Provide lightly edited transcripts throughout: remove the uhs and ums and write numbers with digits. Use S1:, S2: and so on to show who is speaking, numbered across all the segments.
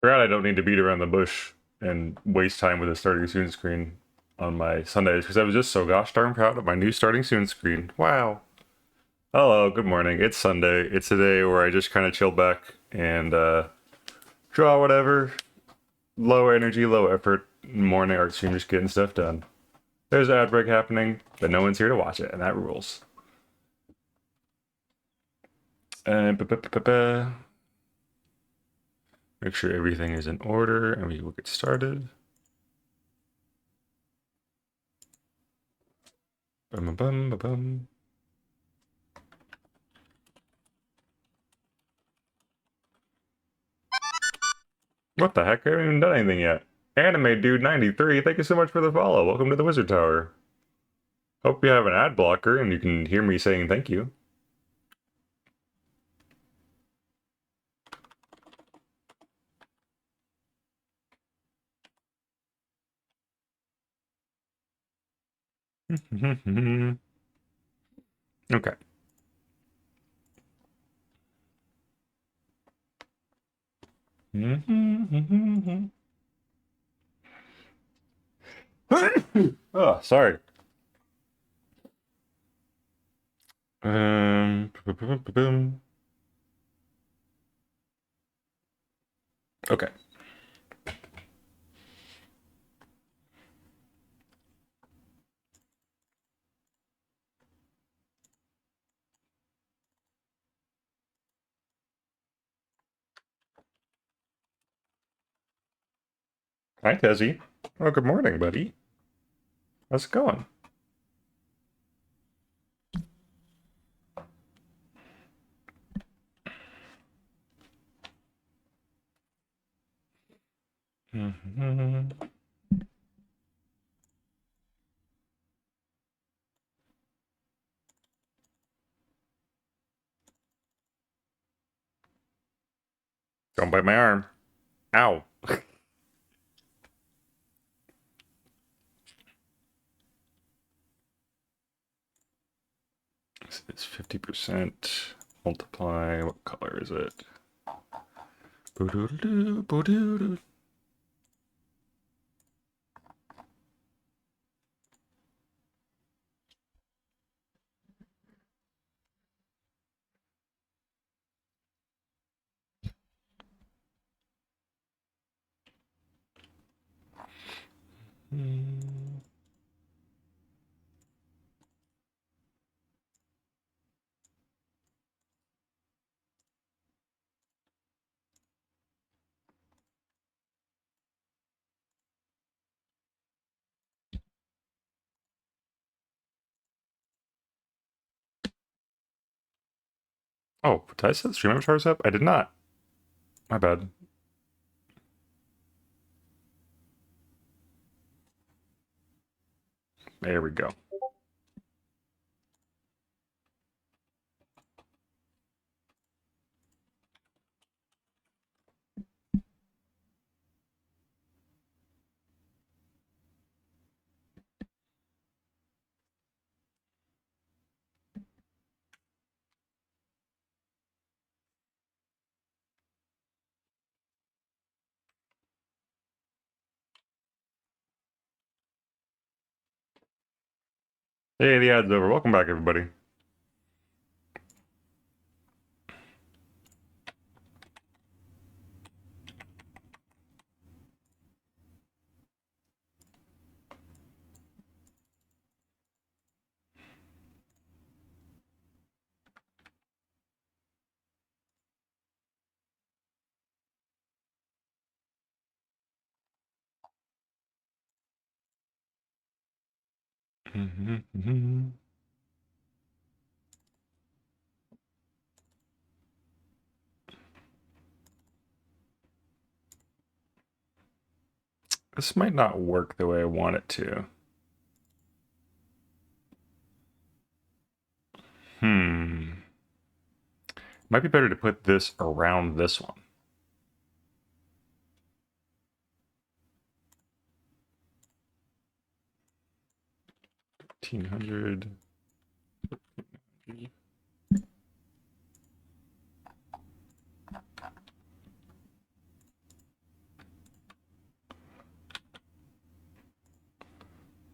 S1: Forgot I don't need to beat around the bush and waste time with a starting soon screen on my Sundays because I was just so gosh darn proud of my new starting soon screen. Wow. Hello, good morning. It's Sunday. It's a day where I just kind of chill back and draw whatever. Low energy, low effort morning art stream, just getting stuff done. There's an ad break happening, but no one's here to watch it, and that rules. And make sure everything is in order and we will get started. Bum, bum, bum, bum. What the heck? I haven't even done anything yet. Anime Dude 93, thank you so much for the follow. Welcome to the Wizard Tower. Hope you have an ad blocker and you can hear me saying thank you. Okay. Oh, sorry. Okay. Hi, Tezzy. Oh, good morning, buddy. How's it going? Don't bite my arm. Ow. It's 50%. Multiply. What color is it? Boo-doo-doo, boo-doo-doo. Oh, did I set the stream avatars up? I did not. My bad. There we go. Hey, the ad's over. Welcome back, everybody. This might not work the way I want it to. Might be better to put this around this one. 1500.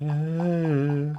S1: Yeah.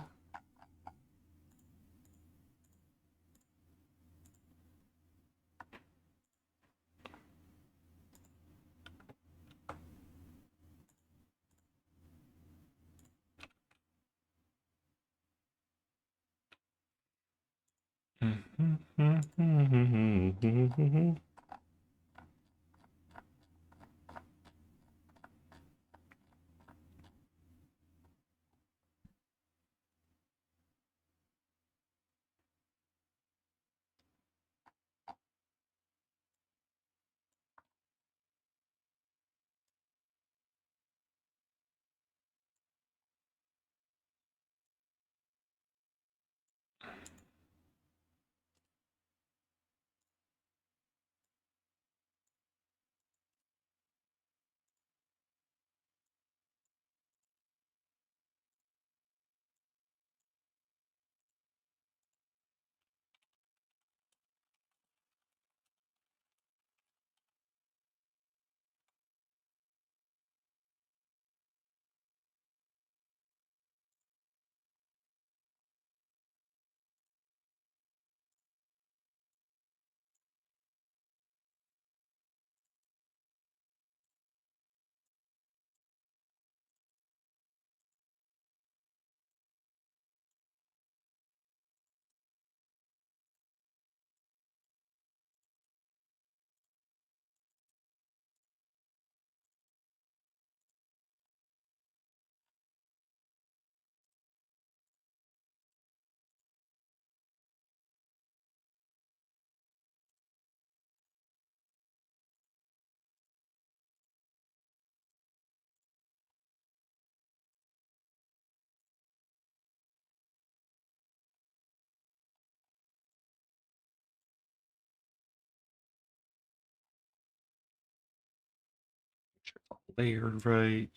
S1: Layered right.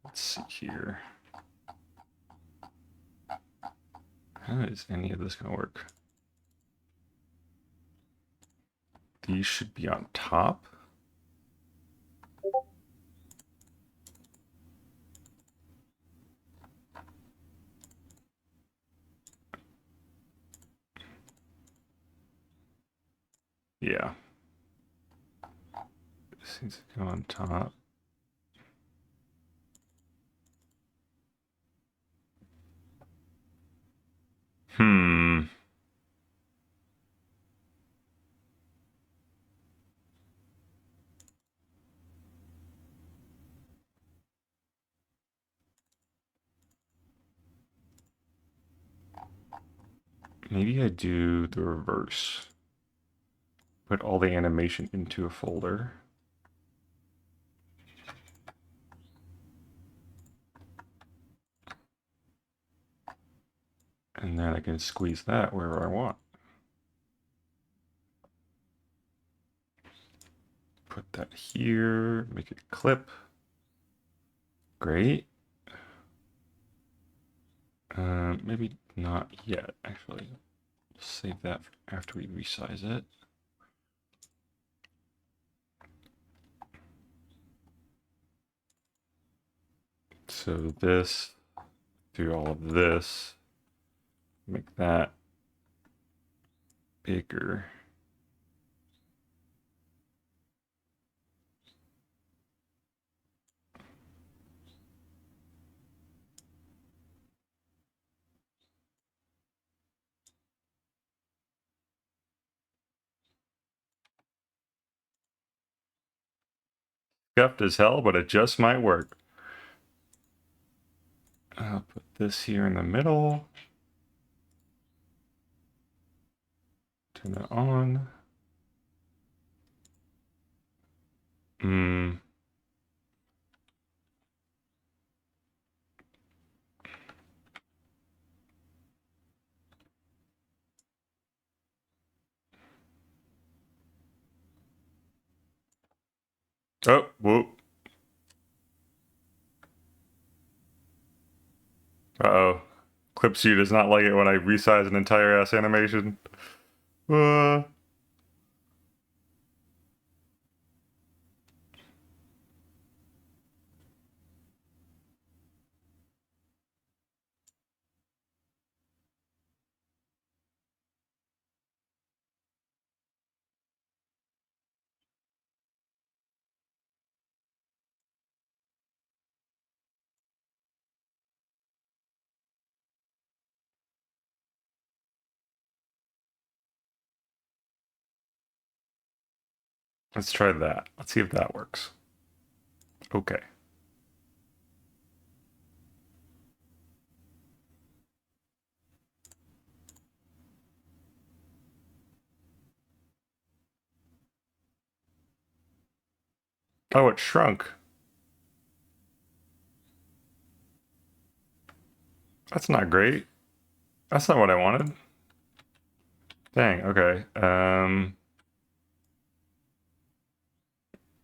S1: Let's see here. How is any of this gonna work? These should be on top. Yeah. This needs to go on top. Hmm. Maybe I do the reverse. Put all the animation into a folder. And then I can squeeze that wherever I want. Put that here, make it clip. Great. Maybe not yet, actually. Save that for after we resize it. So this, do all of this, make that bigger. Scuffed as hell, but it just might work. I'll put this here in the middle. Turn that on. Oh, whoop. Uh-oh. Clipsy does not like it when I resize an entire ass animation. Uh, Let's try that. Let's see if that works. Okay. Oh, it shrunk. That's not great. That's not what I wanted. Dang, okay. I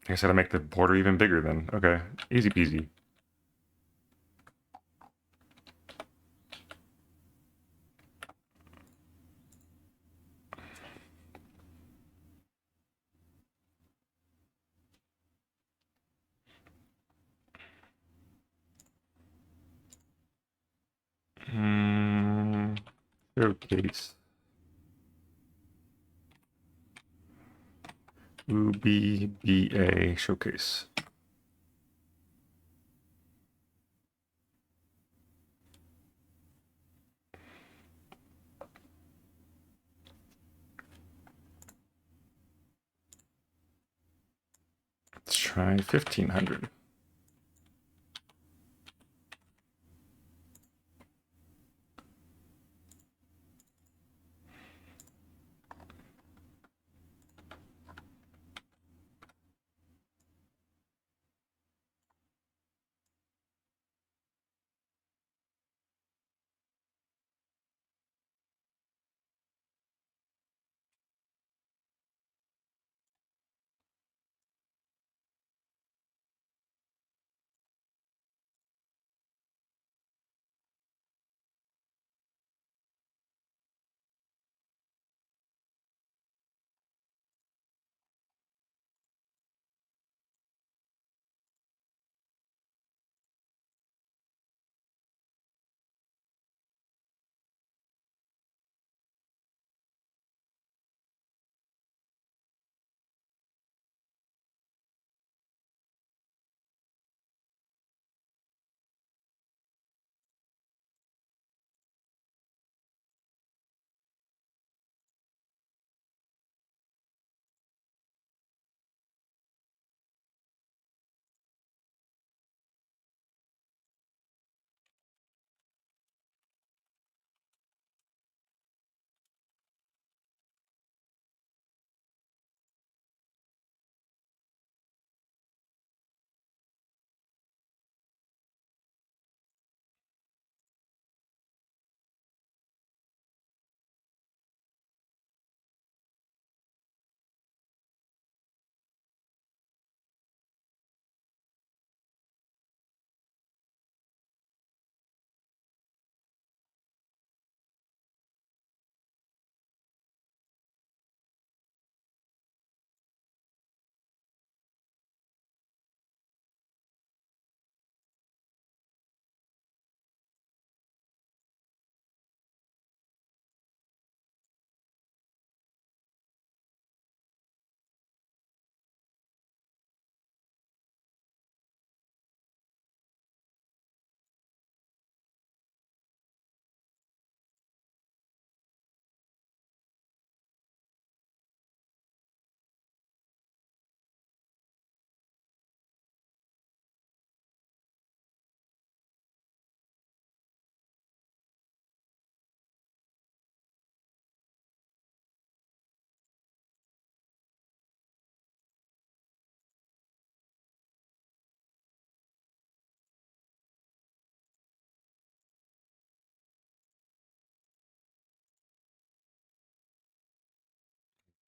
S1: guess I gotta make the border even bigger then. Okay, easy peasy. Hmm, showcase. UBBA showcase. Let's try 1500.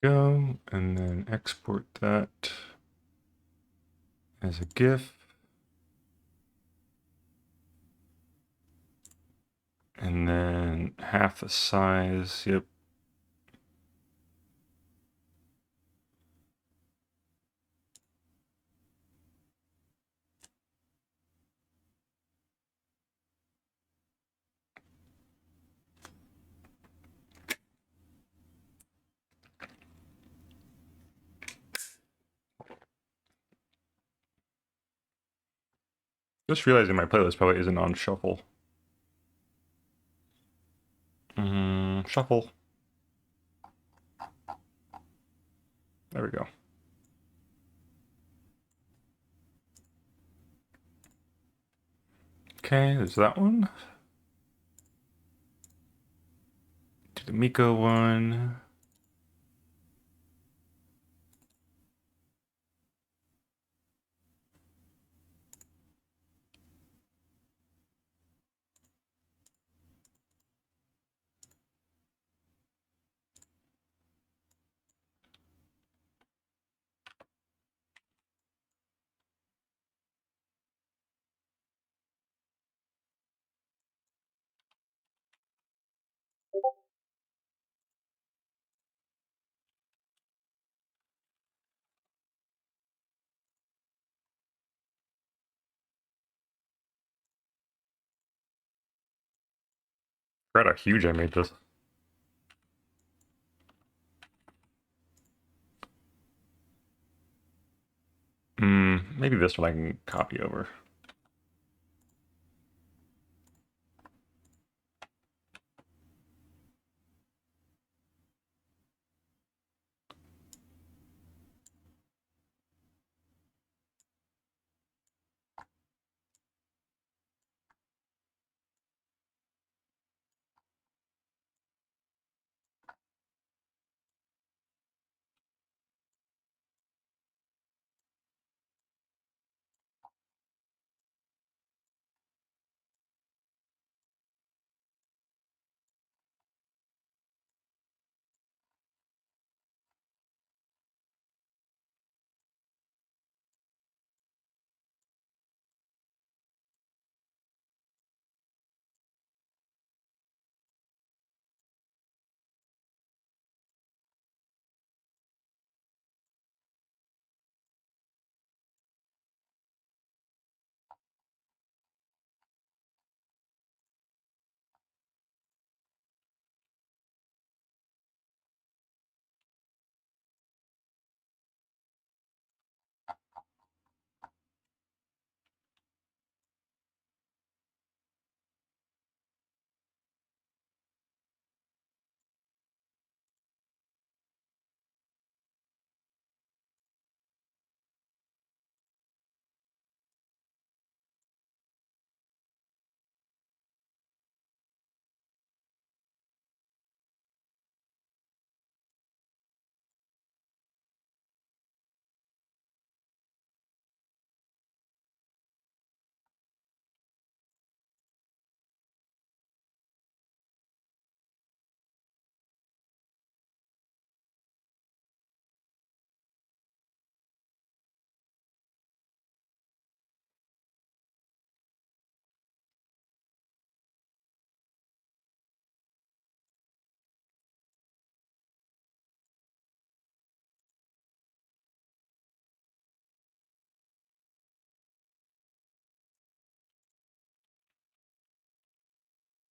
S1: Go, and then export that as a GIF. And then half the size, yep. Just realizing my playlist probably isn't on shuffle. Shuffle. There we go. Okay, there's that one. Do the Miko one. Forgot how huge I made this. Maybe this one I can copy over.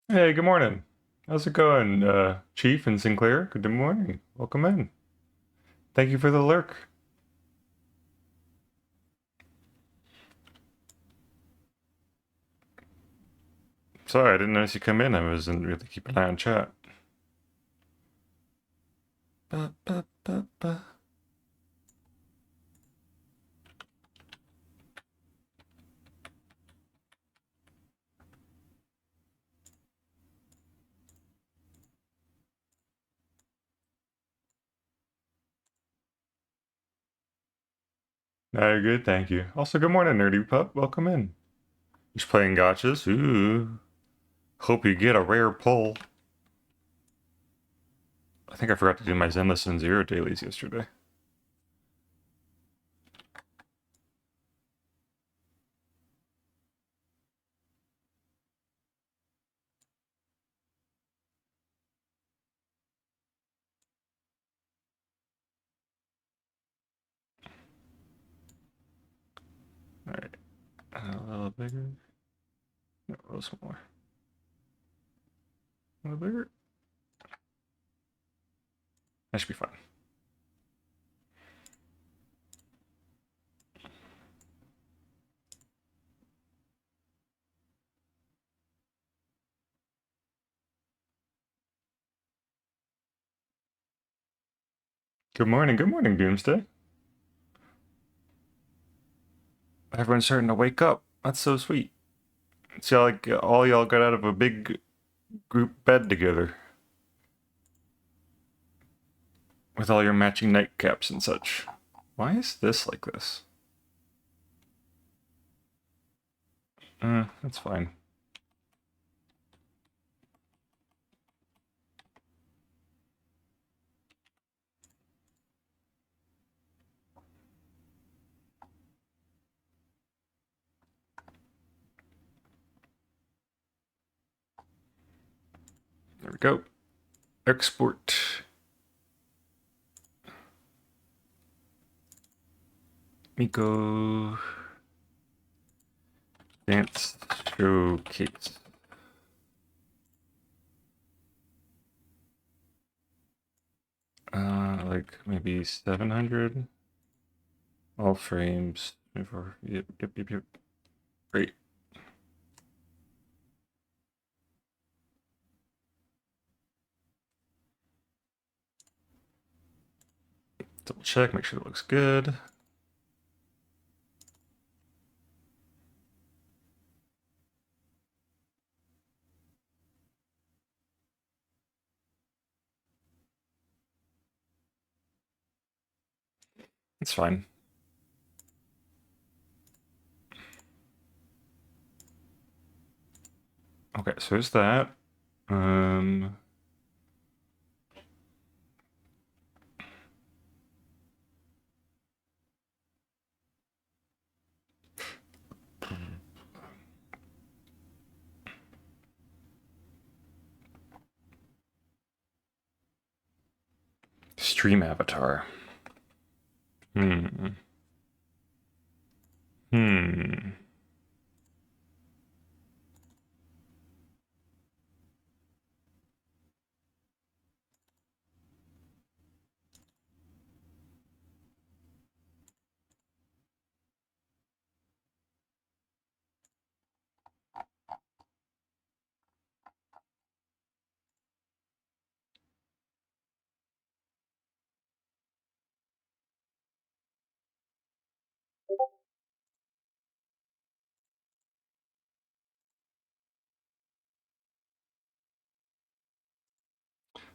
S1: Hey, good morning. How's it going, Chief and Sinclair? Good morning. Welcome in. Thank you for the lurk. Sorry, I didn't notice you come in. I wasn't really keeping an eye on chat. Ba, ba, ba, ba. No, good, thank you. Also, good morning, Nerdy Pup. Welcome in. Just playing gotchas. Ooh. Hope you get a rare pull. I think I forgot to do my Zenless and Zero dailies yesterday. Alright. A little bigger. No, a little smaller. A little bigger. That should be fine. Good morning, Doomsday. Everyone's starting to wake up. That's so sweet. See, like all y'all got out of a big group bed together with all your matching nightcaps and such. Why is this like this? That's fine. There we go. Export. Miko. Dance showcase. Like maybe 700. All frames. Yep. Great. Double check, make sure it looks good. It's fine. Okay, so there's that. Stream avatar. Hmm.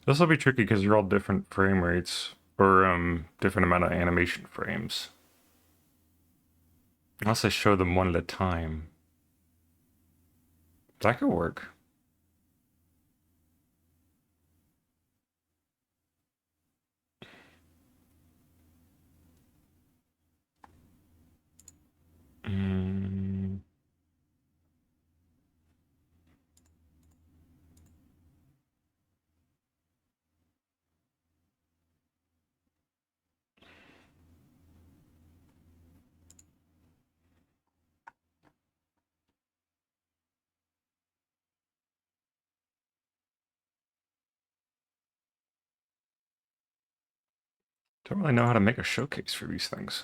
S1: This will be tricky because you're all different frame rates or different amount of animation frames. Unless I show them one at a time. That could work. Mm. Don't really know how to make a showcase for these things.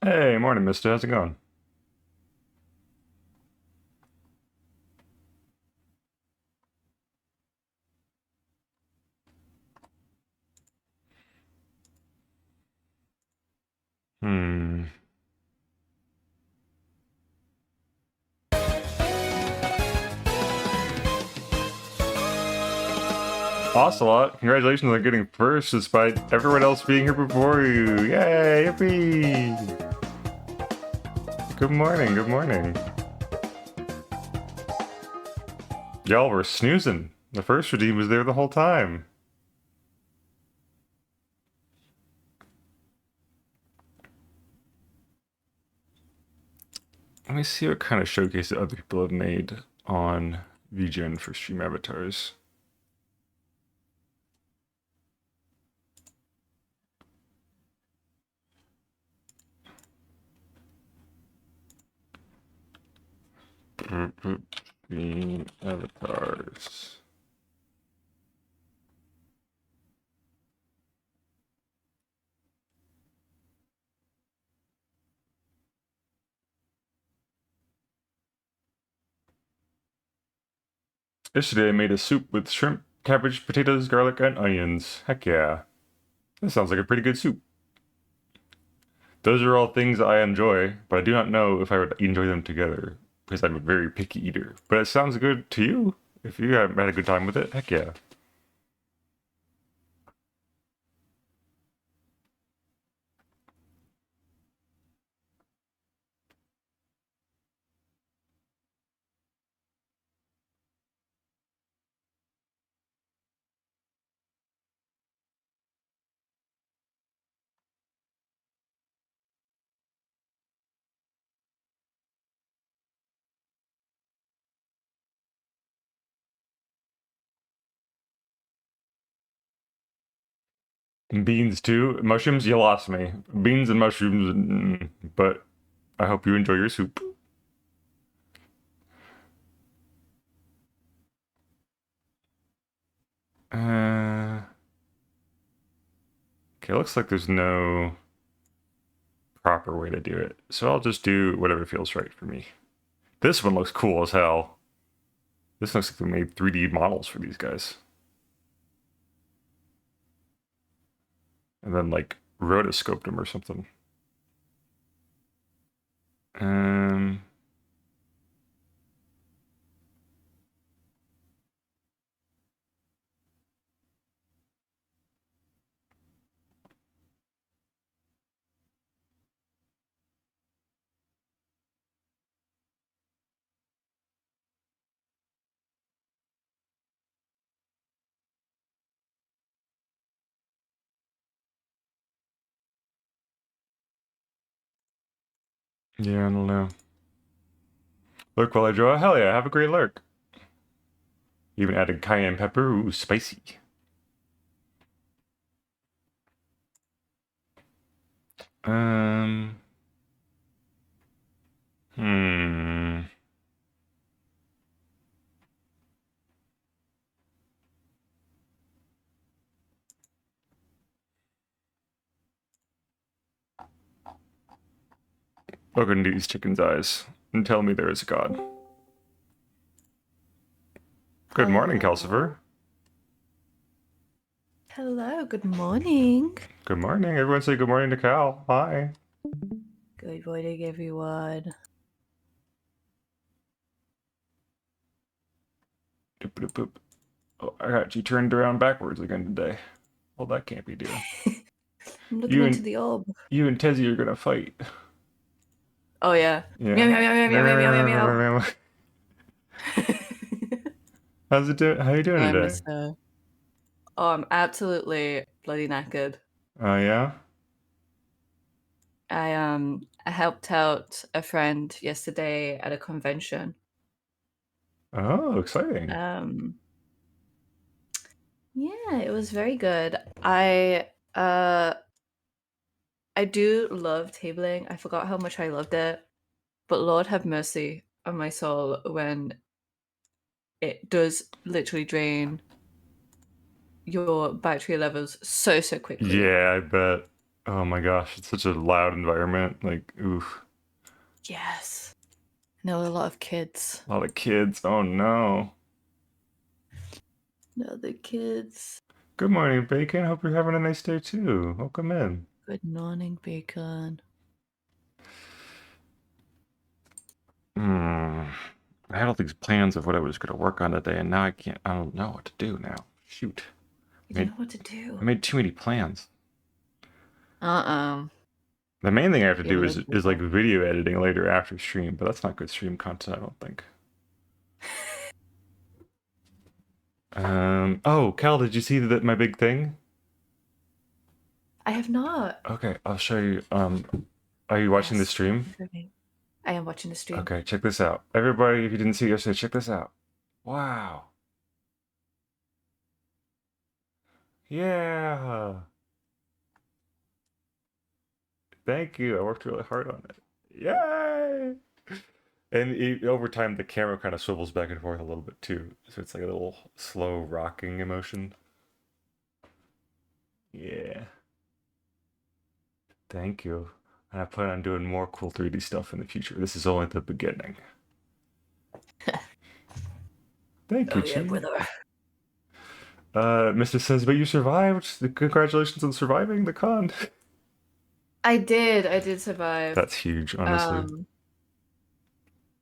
S1: Hey, morning, mister. How's it going? Hmm. Ocelot, congratulations on getting first despite everyone else being here before you. Yay, yippee! Good morning, good morning. Y'all were snoozing. The first redeem was there the whole time. Let me see what kind of showcase that other people have made on VGen for stream avatars. Stream avatars. Yesterday I made a soup with shrimp, cabbage, potatoes, garlic, and onions. Heck yeah. That sounds like a pretty good soup. Those are all things I enjoy, but I do not know if I would enjoy them together because I'm a very picky eater. But it sounds good to you. If you have had a good time with it, heck yeah. Beans too. Mushrooms, you lost me. Beans and mushrooms, but I hope you enjoy your soup. Okay, looks like there's no proper way to do it. So I'll just do whatever feels right for me. This one looks cool as hell. This looks like they made 3D models for these guys. And then like rotoscoped them or something. Um, yeah, I don't know. Lurk while I draw. Hell yeah, have a great lurk. Even added cayenne pepper. Ooh, spicy. Um, hmm. Look into these chicken's eyes and tell me there is a god. Good morning, Calcifer.
S2: Hello, good morning.
S1: Good morning. Everyone say good morning to Cal. Hi.
S2: Good morning, everyone.
S1: Doop, doop, doop. Oh, I got you turned around backwards again today. Well, that can't be doing.
S2: I'm looking into the orb.
S1: You and Tezzy are gonna fight.
S2: Oh yeah.
S1: Yeah.
S2: Meow meow meow meow meow meow meow meow.
S1: How's it doing? How you doing
S2: I
S1: today?
S2: miss her. Oh, I'm absolutely bloody knackered.
S1: Oh yeah.
S2: I helped out a friend yesterday at a convention.
S1: Oh, exciting.
S2: Um yeah, it was very good. I do love tabling. I forgot how much I loved it. But Lord have mercy on my soul when it does literally drain your battery levels so quickly.
S1: Yeah, I bet. Oh my gosh, it's such a loud environment. Like, oof.
S2: Yes. And there were a lot of kids.
S1: A lot of kids. Oh no.
S2: No, the kids.
S1: Good morning, Bacon. Hope you're having a nice day too. Welcome in.
S2: Good morning, Bacon.
S1: Hmm. I had all these plans of what I was going to work on today, and now I can't. I don't know what to do now. Shoot.
S2: You
S1: I
S2: don't
S1: made
S2: know what to do.
S1: I made too many plans.
S2: Uh-uh.
S1: The main thing I have to
S2: You're
S1: do
S2: little
S1: is like
S2: people.
S1: video editing later after stream, but that's not good stream content, I don't think. Oh, Cal, did you see that my big thing?
S2: I have not.
S1: Okay, I'll show you. Are you watching the
S2: Yes.
S1: stream?
S2: I am watching the stream.
S1: Okay, check this out. Everybody, if you didn't see yesterday, check this out. Wow. Yeah. Thank you. I worked really hard on it. Yay! And over time, the camera kind of swivels back and forth a little bit too, so it's like a little slow rocking emotion. Yeah. Thank you. And I plan on doing more cool 3D stuff in the future. This is only the beginning. Thank you,
S2: Oh yeah,
S1: Chi.
S2: brother.
S1: Mr. says, but you survived. Congratulations on surviving the con.
S2: I did. I did survive.
S1: That's huge, honestly.
S2: Um,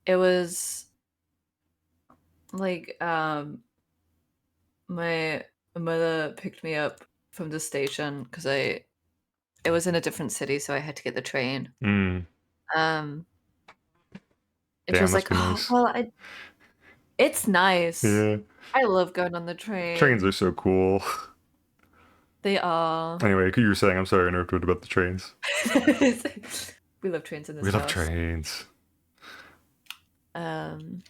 S2: it was like my mother picked me up from the station because it was in a different city, so I had to get the train.
S1: Mm,
S2: Um, and she
S1: damn,
S2: was
S1: must
S2: like,
S1: be
S2: "Oh,
S1: nice.
S2: well, it's nice.
S1: Yeah,
S2: I love going on the
S1: trains are
S2: train.
S1: so cool.
S2: They are.
S1: Anyway, you were saying, I'm sorry I interrupted about the trains.
S2: We love trains in
S1: We
S2: this
S1: love
S2: house.
S1: trains.
S2: Um,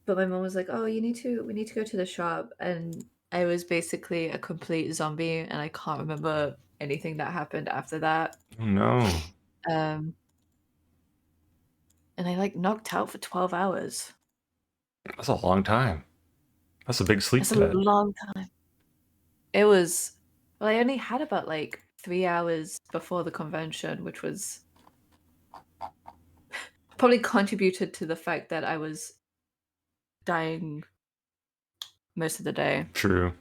S2: but my mom was like, "Oh, we need to go to the shop," and I was basically a complete zombie, and I can't remember anything that happened after that.
S1: Oh no,
S2: Um, and I like knocked out for 12 hours.
S1: that's a long time. That's a big sleep
S2: That's a
S1: debt.
S2: long time. It was, well, I only had about like 3 hours before the convention, which was probably contributed to the fact that I was dying most of the day.
S1: True.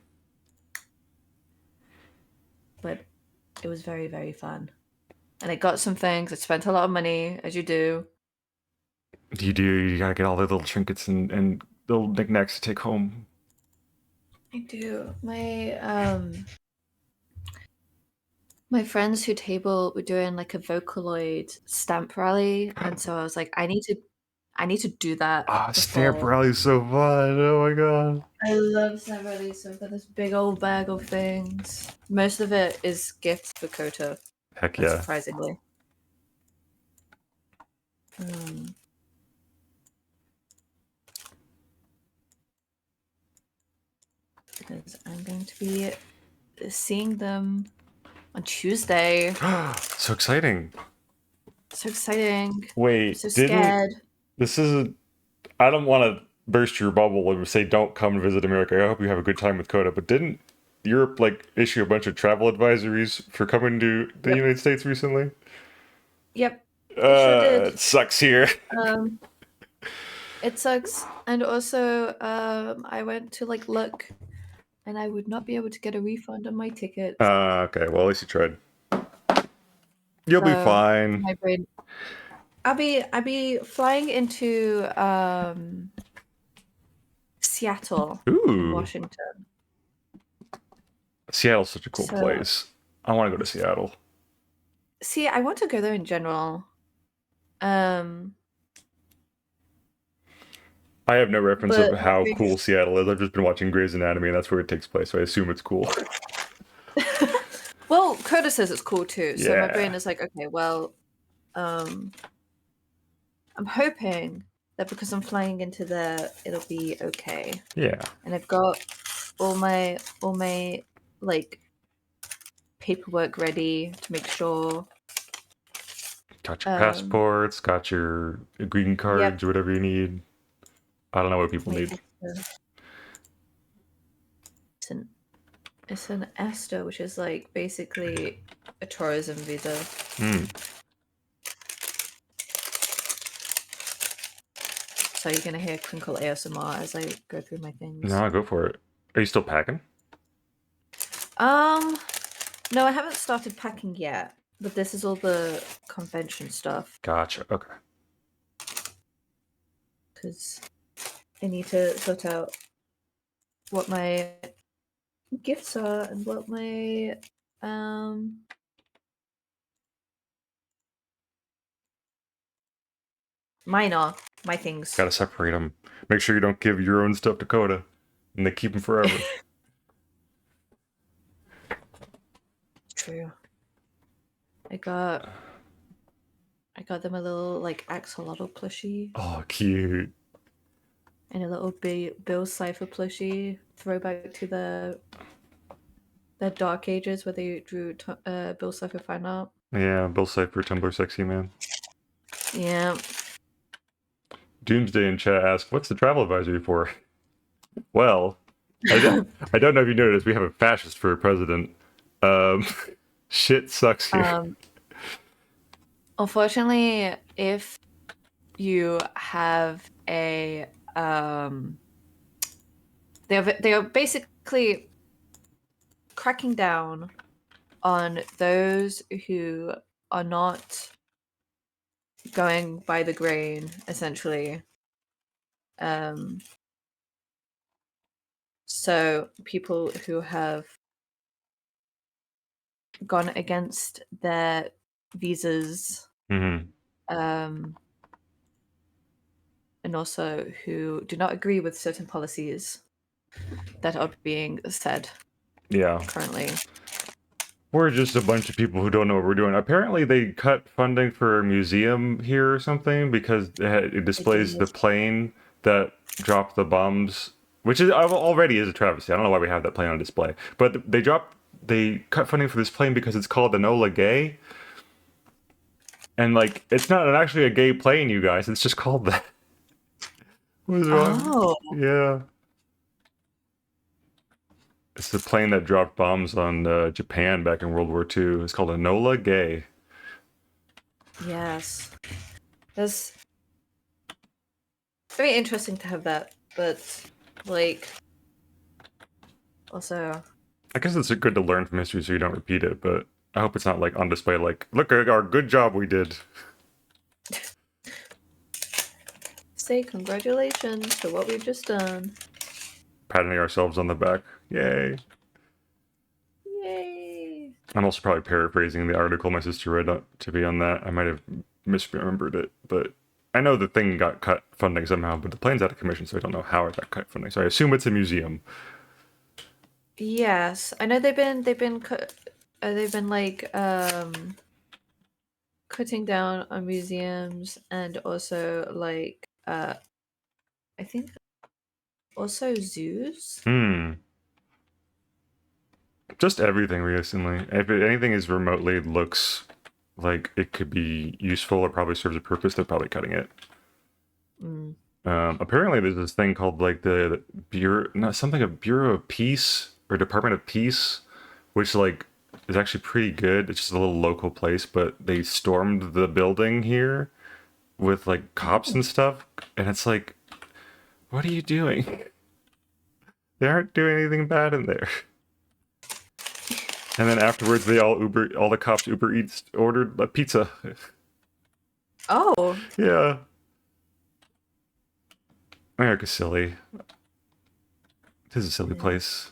S2: But it was very, very fun. And I got some things. I spent a lot of money, as you do.
S1: You gotta get all the little trinkets and little knickknacks to take home.
S2: I do. My friends who table were doing like a Vocaloid stamp rally, and so I was like, I need to do that
S1: Ah, stamp
S2: before.
S1: rally's so fun. Oh my god.
S2: I love stamp rallies, so I've got this big old bag of things. Most of it is gifts for Kota,
S1: Heck yeah.
S2: unsurprisingly. Um, because I'm going to be seeing them on Tuesday.
S1: So exciting.
S2: So exciting.
S1: Wait,
S2: So
S1: didn't
S2: scared.
S1: this isn't I don't want to burst your bubble and say don't come and visit America. I hope you have a good time with Coda, but didn't Europe like issue a bunch of travel advisories for coming to the
S2: Yep.
S1: United States recently?
S2: Yep. They sure did.
S1: It sucks here.
S2: Um, it sucks. And also, I went to like look, and I would not be able to get a refund on my ticket.
S1: Okay, well at least you tried. You'll be
S2: So
S1: fine.
S2: my brain. I'll be flying into Seattle in
S1: Ooh,
S2: Washington.
S1: Seattle's such a cool
S2: So
S1: place. I want to go to Seattle.
S2: see, I want to go there in general. Um,
S1: I have no reference of
S2: but my
S1: how
S2: brain
S1: cool Seattle is. I've just been watching Grey's Anatomy, and that's where it takes place. So I assume it's cool.
S2: well, Coda says it's cool too. So my brain
S1: Yeah,
S2: is like, okay, well, um, I'm hoping that because I'm flying into there, it'll be okay.
S1: yeah.
S2: And I've got all my like paperwork ready to make sure.
S1: Got your
S2: Um,
S1: passports, got your green
S2: yep,
S1: cards, whatever you need. I don't know what people
S2: wait,
S1: need.
S2: it's an it's an ESTA, which is like basically a tourism visa.
S1: Hmm.
S2: So you're gonna hear crinkle ASMR as I go through my things.
S1: No, go for it. Are you still packing?
S2: Um, no, I haven't started packing yet, but this is all the convention stuff
S1: Gotcha. Okay.
S2: because I need to sort out what my gifts are and what my um mine are, my things.
S1: Gotta separate them. Make sure you don't give your own stuff to Coda, and they keep them forever.
S2: True. I got them a little like axolotl plushie
S1: Oh, cute.
S2: and a little Bill Cipher plushie throwback to the Dark Ages where they drew Bill Cipher fan art.
S1: Yeah, Bill Cipher, Tumblr sexy man.
S2: Yeah.
S1: Doomsday in chat asks, "What's the travel advisory for?" Well, I don't know if you noticed, we have a fascist for a president. Um, shit sucks here.
S2: um, unfortunately, if you have a um, they are basically cracking down on those who are not going by the grain, essentially. Um, so people who have gone against their visas,
S1: Mm-hmm.
S2: um, and also who do not agree with certain policies that are being said
S1: Yeah.
S2: currently.
S1: We're just a bunch of people who don't know what we're doing. Apparently, they cut funding for a museum here or something because it
S2: They
S1: displays the
S2: did.
S1: plane that dropped the bombs, which is already is a travesty. I don't know why we have that plane on display, but they cut funding for this plane because it's called Enola Gay, and like it's not actually a gay plane, you guys. It's just called that. What is wrong?
S2: Oh,
S1: Yeah, it's the plane that dropped bombs on Japan back in World War II. It's called Enola Gay.
S2: yes. That's very interesting to have that, but like also
S1: I guess it's good to learn from history so you don't repeat it, but I hope it's not like on display like, look at our good job we did.
S2: say congratulations to what we've just done.
S1: Patting ourselves on the back. Yay.
S2: Yay!
S1: I'm also probably paraphrasing the article my sister read to be on that. I might have misremembered it, but I know the thing got cut funding somehow, but the plane's out of commission, so I don't know how it got cut funding. So I assume it's a museum.
S2: Yes, I know they've been like cutting down on museums and also like I think also zoos.
S1: Hmm. Just everything recently. If anything is remotely looks like it could be useful or probably serves a purpose, they're probably cutting it.
S2: Mm.
S1: Apparently, there's this thing called like the Bureau, not something of Bureau of Peace or Department of Peace, which like is actually pretty good. It's just a little local place, but they stormed the building here with like cops and stuff, and it's like, what are you doing? They aren't doing anything bad in there. And then afterwards, all the cops Uber Eats ordered a pizza.
S2: Oh,
S1: Yeah, America's silly. It is a silly
S2: yeah,
S1: place.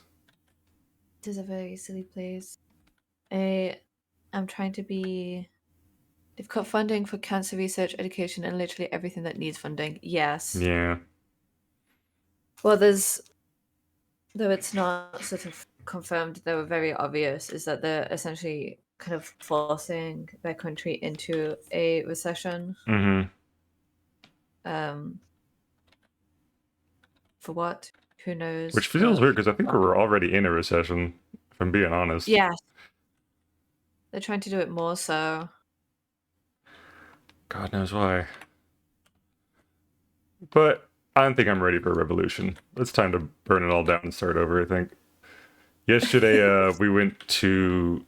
S2: it is a very silly place. I'm trying to be. They've cut funding for cancer research, education, and literally everything that needs funding. Yes.
S1: Yeah.
S2: Well, there's though it's not sort of confirmed, though very obvious, is that they're essentially kind of forcing their country into a recession.
S1: Mm-hmm.
S2: Um, for what? Who
S1: Which
S2: knows?
S1: feels
S2: But
S1: weird because I think we're already in a recession, if I'm being honest.
S2: yes, they're trying to do it more so.
S1: God knows why. But I don't think I'm ready for a revolution. It's time to burn it all down and start over, I think. Yesterday,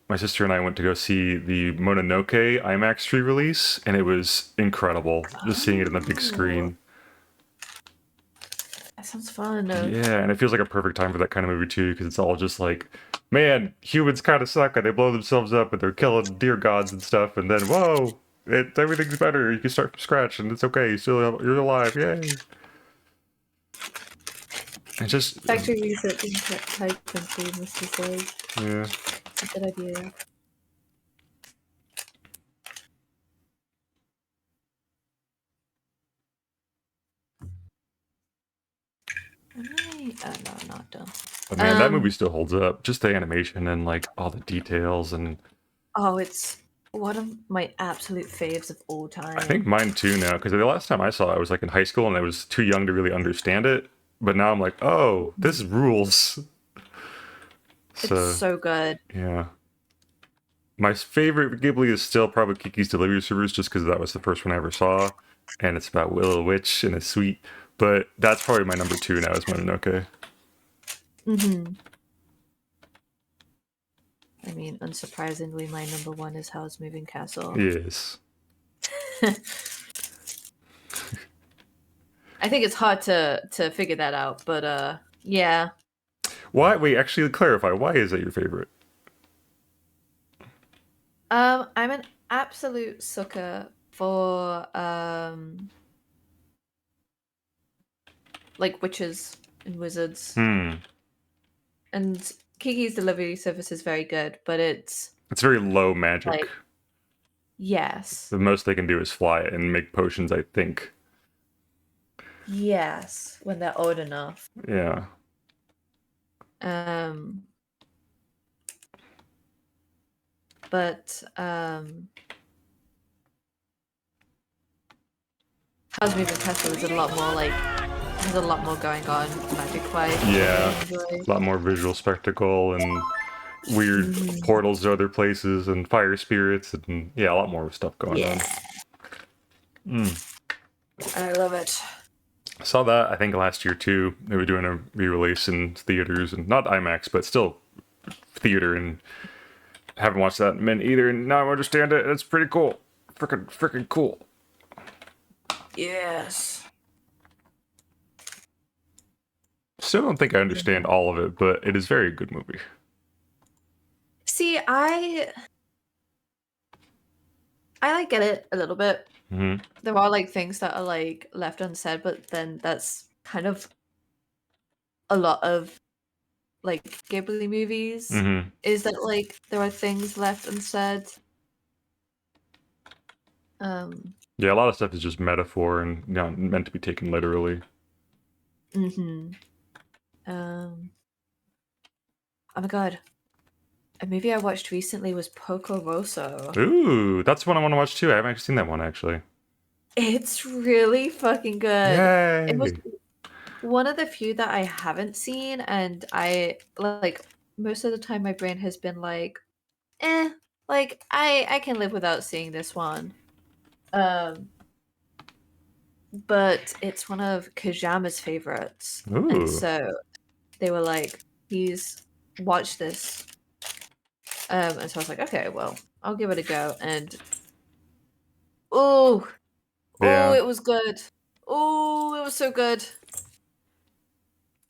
S1: my sister and I went to go see the Mononoke IMAX re-release, and it was incredible. Just seeing it on the big
S2: Oh,
S1: screen.
S2: that sounds fun.
S1: Yeah, and it feels like a perfect time for that kind of movie too, because it's all just like, man, humans kind of suck, and they blow themselves up, and they're killing deer gods and stuff, and then whoa, everything's better. You can start from scratch, and it's okay. You're alive. Yay! And just
S2: Factory research is type country, Mr. Says.
S1: yeah.
S2: It's a good idea. Am I? Oh no, I'm not done.
S1: But man, that movie still holds up. Just the animation and like all the details, and
S2: Oh, it's one of my absolute faves of all
S1: I think
S2: time.
S1: mine too now. Because the last time I saw it, I was like in high school, and I was too young to really understand it. But now I'm like, oh, this rules.
S2: It's
S1: So
S2: so good.
S1: yeah. My favorite Ghibli is still probably Kiki's Delivery Service, just because that was the first one I ever saw, and it's about Willow Witch and it's sweet. But that's probably my number two now is Mononoke.
S2: Hmm. I mean, unsurprisingly, my number one is Howl's Moving Castle.
S1: Yes.
S2: I think it's hard to figure that out, but yeah.
S1: Why? Wait, actually clarify. Why is that your favorite?
S2: I'm an absolute sucker for like witches and wizards.
S1: Hmm.
S2: And Kiki's delivery service is very good, but it's
S1: It's very low magic.
S2: like yes.
S1: The most they can do is fly and make potions, I think.
S2: Yes, when they're old enough.
S1: Yeah.
S2: Um but How's Moving Castle is a lot more like has a lot more going on magic wise, which I
S1: Yeah.
S2: really enjoy.
S1: A lot more visual spectacle and weird
S2: Mhm.
S1: portals to other places and fire spirits and yeah, a lot more stuff going on.
S2: Yeah. I love it.
S1: I saw that I think last year too. They were doing a re-release in theaters and not IMAX, but still theater, and haven't watched that in a minute either. And now I understand it. It's pretty cool. Freaking cool.
S2: Yes.
S1: Still don't think I understand all of it, but it is very good movie.
S2: See, I like get it a little bit.
S1: Hmm.
S2: There are like things that are like left unsaid, but then that's kind of a lot of like Ghibli movies
S1: Hmm.
S2: is that like there are things left unsaid. Um
S1: Yeah, a lot of stuff is just metaphor and not meant to be taken literally.
S2: mhm. Um oh my god. A movie I watched recently was Poco Rosso.
S1: Ooh, that's one I want to watch too. I haven't actually seen that one actually.
S2: It's really fucking good. It was
S1: Yay!
S2: one of the few that I haven't seen, and I like most of the time my brain has been like, like I can live without seeing this one. Um, but it's one of Kajama's favorites, and
S1: Ooh,
S2: so they were like, "Please watch this." And so I was like, "Okay, well, I'll give it a go." And oh, oh,
S1: yeah.
S2: it was good. Oh, it was so good.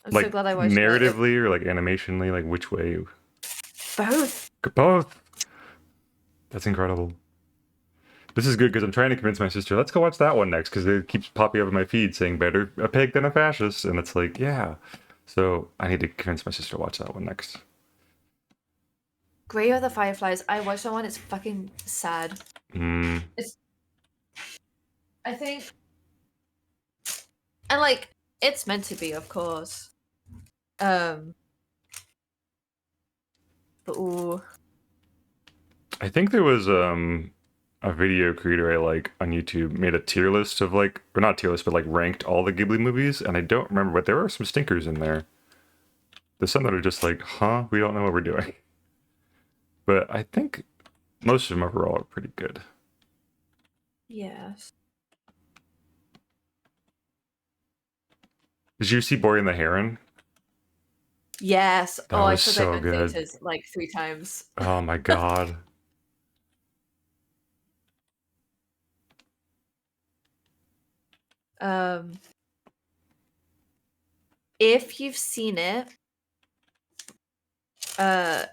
S2: I'm so
S1: Like
S2: glad I watched it.
S1: narratively or like animationally, like which way?
S2: Both.
S1: Both. That's incredible. This is good because I'm trying to convince my sister, let's go watch that one next because it keeps popping up in my feed saying better a pig than a fascist. And it's like, yeah. So I need to convince my sister to watch that one next.
S2: Grave of the Fireflies. I watched that one. It's fucking sad.
S1: Mm,
S2: It's. I think, and like, it's meant to be, of course. Um, but ooh,
S1: I think there was a video creator I like on YouTube made a tier list of like, or not tier list, but like ranked all the Ghibli movies. And I don't remember, but there are some stinkers in there. There's some that are just like, huh, we don't know what we're doing. But I think most of them overall are pretty good.
S2: yes,
S1: Did you see Boy and the Heron?
S2: yes.
S1: That
S2: Oh, I
S1: was
S2: saw that
S1: so
S2: in
S1: good.
S2: theaters like 3 times.
S1: Oh my god.
S2: Um, if you've seen it, there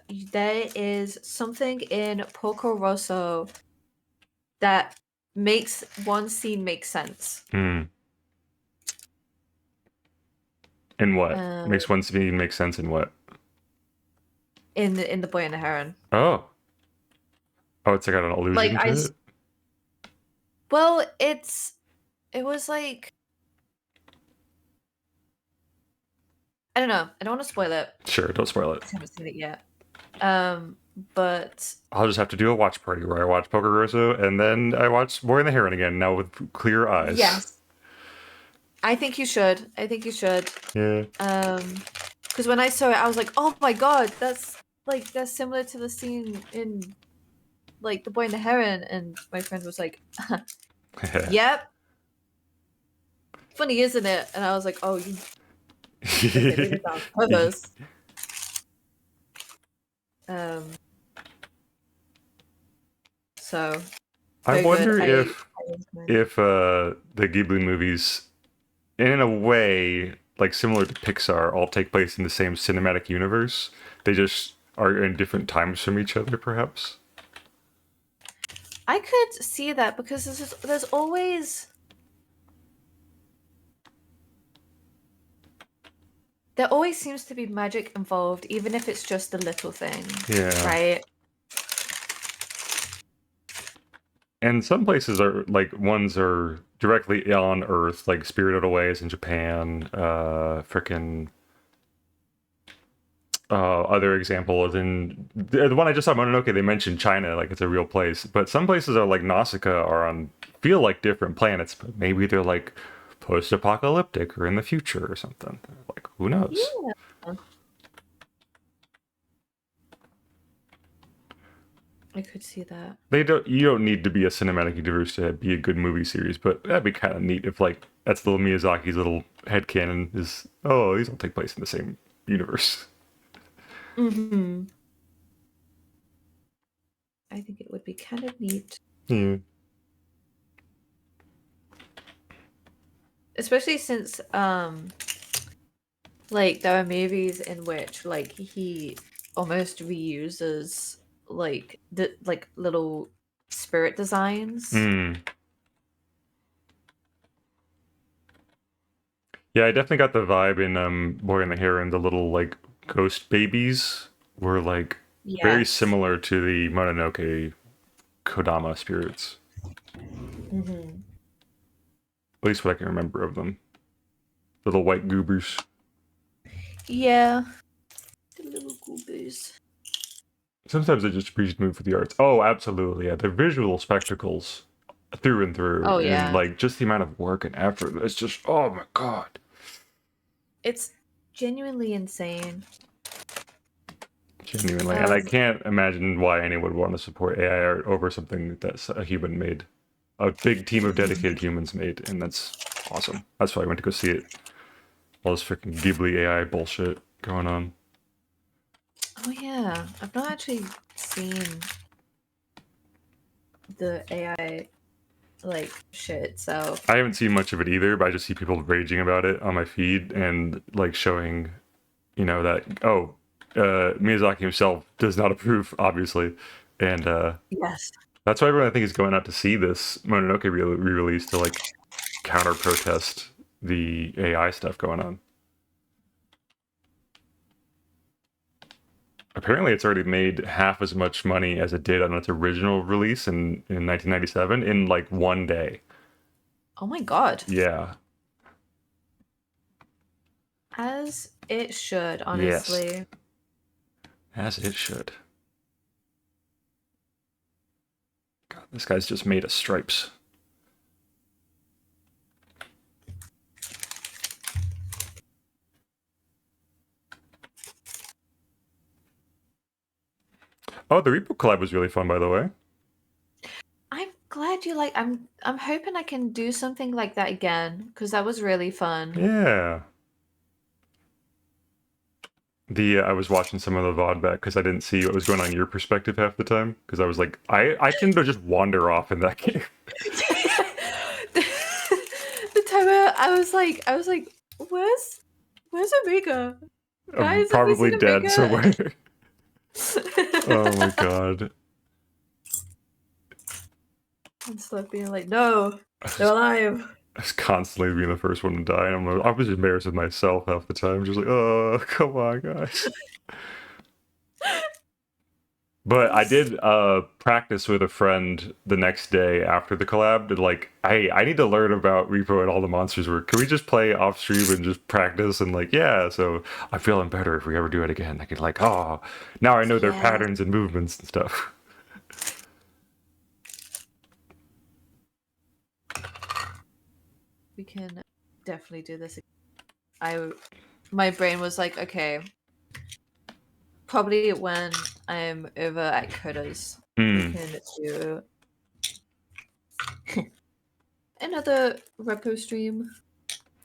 S2: is something in Poco Rosso that makes one scene make sense.
S1: Hmm. In what?
S2: Um,
S1: Makes one scene make sense in what?
S2: in the Boy and the Heron.
S1: Oh. Oh, it's like got an
S2: Like
S1: allusion
S2: I,
S1: to it?
S2: well, it was like I don't know. I don't want to spoil it.
S1: Sure, don't spoil it.
S2: I haven't seen it yet. Um, but
S1: I'll just have to do a watch party where I watch Poker Rosso and then I watch Boy and the Heron again, now with clear eyes.
S2: yes, I think you should. I think you should.
S1: Yeah.
S2: Because when I saw it, I was like, oh my god, that's similar to the scene in like The Boy and the Heron, and my friend was like, yep. Funny, isn't it? And I was like, oh, you okay, they did that on purpose. Um, so
S1: I
S2: very good.
S1: wonder
S2: I recommend.
S1: if the Ghibli movies in a way, like similar to Pixar, all take place in the same cinematic universe. They just are in different times from each other, perhaps.
S2: I could see that because there's always there always seems to be magic involved, even if it's just a little thing,
S1: Yeah.
S2: right?
S1: And some places are like ones are directly on Earth, like Spirited Away is in Japan. Frickin' other example is in the one I just saw, Mononoke. They mentioned China, like it's a real place, but some places are like Nausicaa are on feel like different planets, but maybe they're like post-apocalyptic or in the future or something. Like who knows?
S2: Yeah. I could see that.
S1: They don't. You don't need to be a cinematic universe to be a good movie series, but that'd be kind of neat if like that's little Miyazaki's little headcanon is. Oh, these all take place in the same universe.
S2: Hmm. I think it would be kind of neat.
S1: Yeah.
S2: Especially since like there are movies in which like he almost reuses like the like little spirit designs.
S1: Hmm. Yeah, I definitely got the vibe in Boy and the Heron. The little like ghost babies were like very
S2: Yes.
S1: similar to the Mononoke Kodama spirits.
S2: Hmm.
S1: At least what I can remember of them. Little white goobers.
S2: Yeah. The little goobers.
S1: Sometimes I just appreciate the movie for the arts. Oh, absolutely. Yeah, the visual spectacles through and through,
S2: Oh
S1: and
S2: yeah.
S1: like just the amount of work and effort. It's just oh my god,
S2: It's genuinely insane.
S1: genuinely. And I
S2: Um,
S1: can't imagine why anyone would want to support AI art over something that's a human made, a big team of dedicated humans made, and that's awesome. That's why I went to go see it. All this freaking Ghibli AI bullshit going on.
S2: oh yeah. I've not actually seen the AI like shit, so
S1: I haven't seen much of it either, but I just see people raging about it on my feed and like showing, that Miyazaki himself does not approve, obviously, and
S2: yes.
S1: that's why everyone I think is going out to see this Mononoke re-release to like counter protest the AI stuff going on. Apparently, it's already made half as much money as it did on its original release in 1997 in like one day.
S2: Oh my god.
S1: Yeah.
S2: As it should,
S1: Yes.
S2: honestly.
S1: As it should. God, this guy's just made of stripes. Oh, the Repo collab was really fun, by the way.
S2: I'm glad you like I'm hoping I can do something like that again because that was really fun.
S1: Yeah. The I was watching some of the VOD back because I didn't see what was going on in your perspective half the time because I was like, I tend to just wander off in that game.
S2: the, the time I was like, where's Amiga?
S1: I'm
S2: Guys, have we
S1: probably
S2: seen
S1: dead
S2: Amiga?
S1: somewhere. Oh my god.
S2: And stuff being like, no,
S1: I
S2: they're
S1: was,
S2: alive.
S1: I was constantly being the first one to die, and I was embarrassed with myself half the time. Just like, oh, come on, guys. But I
S2: Yes.
S1: did practice with a friend the next day after the collab. To like, hey, I need to learn about Repo and all the monsters work. Can we just play off stream and just practice? And like, yeah. So I'm feeling better if we ever do it again. I can like, oh, now I know their
S2: Yes.
S1: patterns and movements and stuff.
S2: We can definitely do this. My brain was like, okay, probably when I'm over at Coda's, we
S1: Hmm.
S2: can do another repo stream.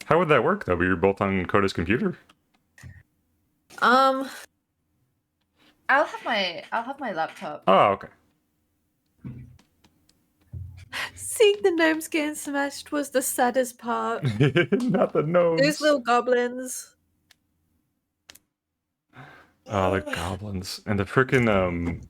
S1: How would that work though? You're both on Coda's computer.
S2: Um, I'll have my laptop.
S1: Oh, okay.
S2: Seeing the gnomes getting smashed was the saddest part.
S1: Not the
S2: Those
S1: gnomes.
S2: little goblins.
S1: Oh, the goblins and the freaking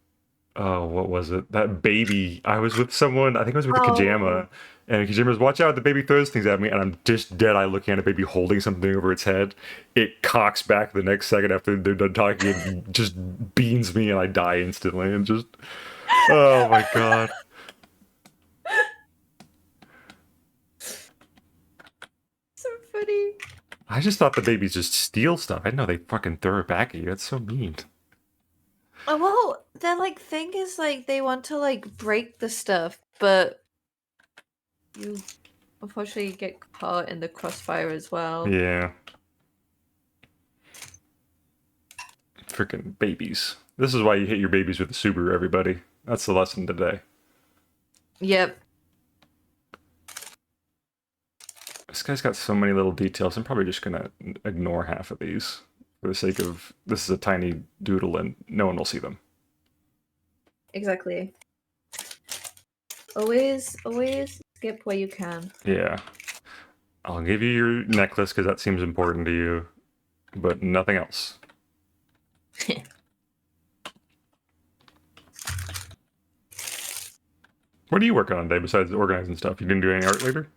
S1: oh, what was it? That baby. I was with someone. I think I was with
S2: Oh,
S1: Kajama, and Kajama's watch out. The baby throws things at me, and I'm just dead eye looking at a baby holding something over its head. It cocks back the next second after they're done talking and just beans me, and I die instantly. And just oh my god.
S2: so funny.
S1: I just thought the babies just steal stuff. I didn't know they fucking throw it back at you. That's so mean.
S2: Oh, well, their like thing is like they want to like break the stuff, but you unfortunately get caught in the crossfire as well.
S1: Yeah. Freaking babies. This is why you hit your babies with a Subaru, everybody. That's the lesson today.
S2: Yep.
S1: This guy's got so many little details. I'm probably just gonna ignore half of these for the sake of this is a tiny doodle and no one will see them.
S2: Exactly. Always skip where you can.
S1: Yeah. I'll give you your necklace because that seems important to you, but nothing else. What are you working on today besides organizing stuff? You didn't do any art later?